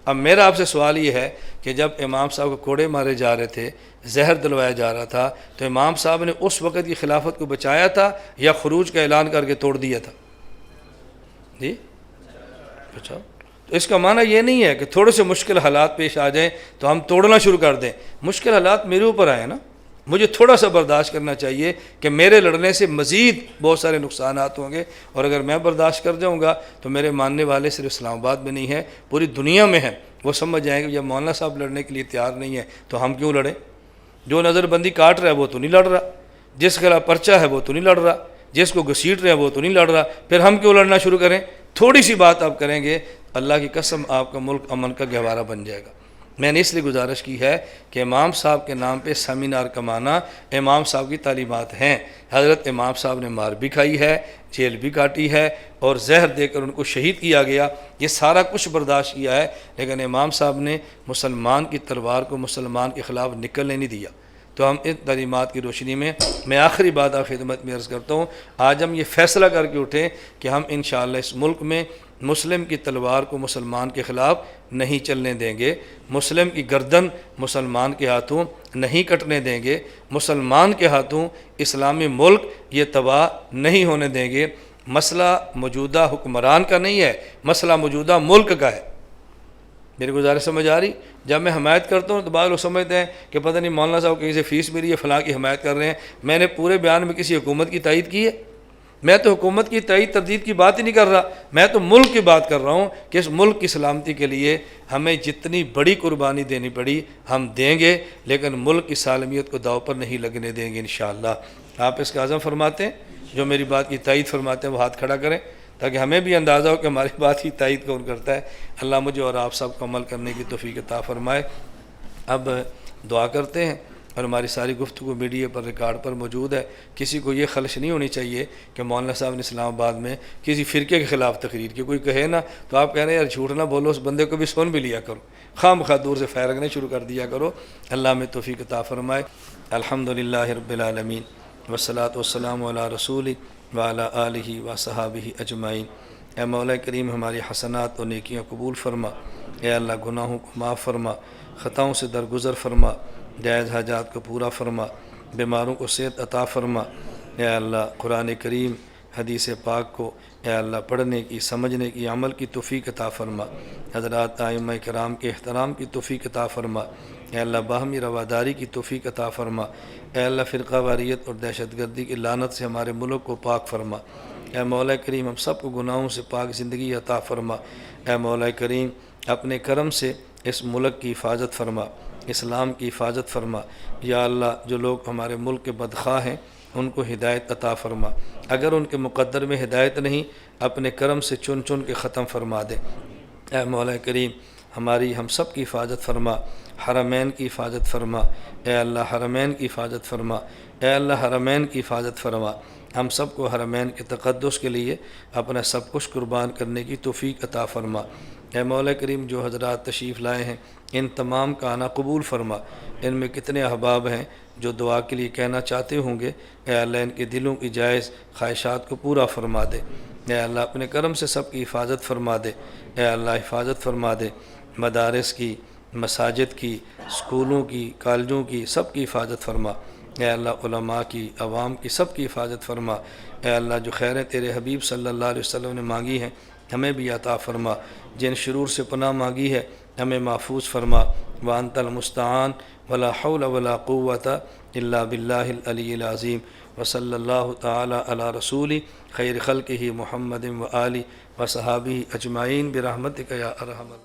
اب میرا آپ سے سوال یہ ہے کہ جب امام صاحب کو کوڑے مارے جا رہے تھے، زہر دلوایا جا رہا تھا، تو امام صاحب نے اس وقت کی خلافت کو بچایا تھا یا خروج کا اعلان کر کے توڑ دیا تھا؟ جی اچھا، تو اس کا معنی یہ نہیں ہے کہ تھوڑے سے مشکل حالات پیش آ جائیں تو ہم توڑنا شروع کر دیں. مشکل حالات میرے اوپر آئے نا، مجھے تھوڑا سا برداشت کرنا چاہیے کہ میرے لڑنے سے مزید بہت سارے نقصانات ہوں گے، اور اگر میں برداشت کر جاؤں گا تو میرے ماننے والے صرف اسلام آباد میں نہیں ہیں، پوری دنیا میں ہیں. وہ سمجھ جائیں گے جب مولانا صاحب لڑنے کے لیے تیار نہیں ہے تو ہم کیوں لڑیں؟ جو نظر بندی کاٹ رہا ہے وہ تو نہیں لڑ رہا، جس کا پرچہ ہے وہ تو نہیں لڑ رہا، جس کو گھسیٹ رہے ہیں وہ تو نہیں لڑ رہا، پھر ہم کیوں لڑنا شروع کریں؟ تھوڑی سی بات آپ کریں گے، اللہ کی قسم آپ کا ملک امن کا گہوارہ بن جائے گا. میں نے اس لیے گزارش کی ہے کہ امام صاحب کے نام پہ سیمینار کا معنی امام صاحب کی تعلیمات ہیں۔ حضرت امام صاحب نے مار بھی کھائی ہے، جیل بھی کاٹی ہے، اور زہر دے کر ان کو شہید کیا گیا، یہ سارا کچھ برداشت کیا ہے، لیکن امام صاحب نے مسلمان کی تلوار کو مسلمان کے خلاف نکلنے نہیں دیا۔ تو ہم ان تعلیمات کی روشنی میں آخری بات آپ خدمت میں عرض کرتا ہوں، آج ہم یہ فیصلہ کر کے اٹھیں کہ ہم انشاءاللہ اس ملک میں مسلم کی تلوار کو مسلمان کے خلاف نہیں چلنے دیں گے، مسلم کی گردن مسلمان کے ہاتھوں نہیں کٹنے دیں گے، مسلمان کے ہاتھوں اسلامی ملک یہ تباہ نہیں ہونے دیں گے۔ مسئلہ موجودہ حکمران کا نہیں ہے، مسئلہ موجودہ ملک کا ہے۔ میری گزارش سمجھ آ رہی؟ جب میں حمایت کرتا ہوں تو بعض لوگ سمجھتے ہیں کہ پتہ نہیں مولانا صاحب کہیں سے فیس ملی ہے، فلاں کی حمایت کر رہے ہیں۔ میں نے پورے بیان میں کسی حکومت کی تائید کی ہے؟ میں تو حکومت کی تائید تردید کی بات ہی نہیں کر رہا، میں تو ملک کی بات کر رہا ہوں کہ اس ملک کی سلامتی کے لیے ہمیں جتنی بڑی قربانی دینی پڑی ہم دیں گے، لیکن ملک کی سالمیت کو داؤ پر نہیں لگنے دیں گے انشاءاللہ۔ آپ اس کا عزم فرماتے ہیں؟ جو میری بات کی تائید فرماتے ہیں وہ ہاتھ کھڑا کریں تاکہ ہمیں بھی اندازہ ہو کہ ہماری بات کی تائید کون کرتا ہے۔ اللہ مجھے اور آپ سب کو عمل کرنے کی توفیق عطا فرمائے۔ اب دعا کرتے ہیں، اور ہماری ساری گفتگو میڈیا پر ریکارڈ پر موجود ہے۔ کسی کو یہ خلش نہیں ہونی چاہیے کہ مولانا صاحب نے اسلام آباد میں کسی فرقے کے خلاف تقریر کی، کوئی کہے نا تو آپ کہہ رہے ہیں یار جھوٹ نہ بولو، اس بندے کو بھی سن بھی لیا کرو، خواہ مخواہ دور سے پھیرکنے شروع کر دیا کرو۔ اللہ میں توفیق عطا فرمائے۔ الحمدللہ رب العالمین والصلاۃ والسلام علی رسول وعلی آلہ وصحابہ اجمعین۔ اے مولا کریم ہماری حسنات و نیکیاں قبول فرما، اے اللہ گناہوں کو معاف فرما، خطاؤں سے درگزر فرما، جائز حاجات کو پورا فرما، بیماروں کو صحت عطا فرما۔ اے اللہ قرآن کریم حدیث پاک کو اے اللہ پڑھنے کی، سمجھنے کی، عمل کی توفیق عطا فرما۔ حضرات ائمہ کرام کے احترام کی توفیق عطا فرما۔ اے اللہ باہمی رواداری کی توفیق عطا فرما۔ اے اللہ فرقہ واریت اور دہشت گردی کی لعنت سے ہمارے ملک کو پاک فرما۔ اے مولا کریم ہم سب کو گناہوں سے پاک زندگی عطا فرما۔ اے مولا کریم اپنے کرم سے اس ملک کی حفاظت فرما، اسلام کی حفاظت فرما۔ یا اللہ جو لوگ ہمارے ملک کے بدخواہ ہیں ان کو ہدایت عطا فرما، اگر ان کے مقدر میں ہدایت نہیں اپنے کرم سے چن چن کے ختم فرما دے۔ اے مولا کریم ہماری ہم سب کی حفاظت فرما، حرمین کی حفاظت فرما۔ اے اللہ حرمین کی حفاظت فرما، اے اللہ حرمین کی حفاظت فرما۔ ہم سب کو حرمین کے تقدس کے لیے اپنا سب کچھ قربان کرنے کی توفیق عطا فرما۔ اے مولا کریم جو حضرات تشریف لائے ہیں ان تمام کا آنا قبول فرما۔ ان میں کتنے احباب ہیں جو دعا کے لیے کہنا چاہتے ہوں گے، اے اللہ ان کے دلوں کی جائز خواہشات کو پورا فرما دے۔ اے اللہ اپنے کرم سے سب کی حفاظت فرما دے۔ اے اللہ حفاظت فرما دے، مدارس کی، مساجد کی، اسکولوں کی، کالجوں کی، سب کی حفاظت فرما۔ اے اللہ علماء کی، عوام کی، سب کی حفاظت فرما۔ اے اللہ جو خیریں تیرے حبیب صلی اللہ علیہ وسلم نے مانگی ہیں ہمیں بھی عطا فرما، جن شرور سے پناہ مانگی ہے ہمیں محفوظ فرما۔ وانت المستعان ولا حول ولا قوت الا باللہ العلی العظیم۔ وصلی اللہ تعالی علی رسول خیر خلقہ محمد و آلہ و صحابہ اجمعین برحمتک یا ارحم الراحمین۔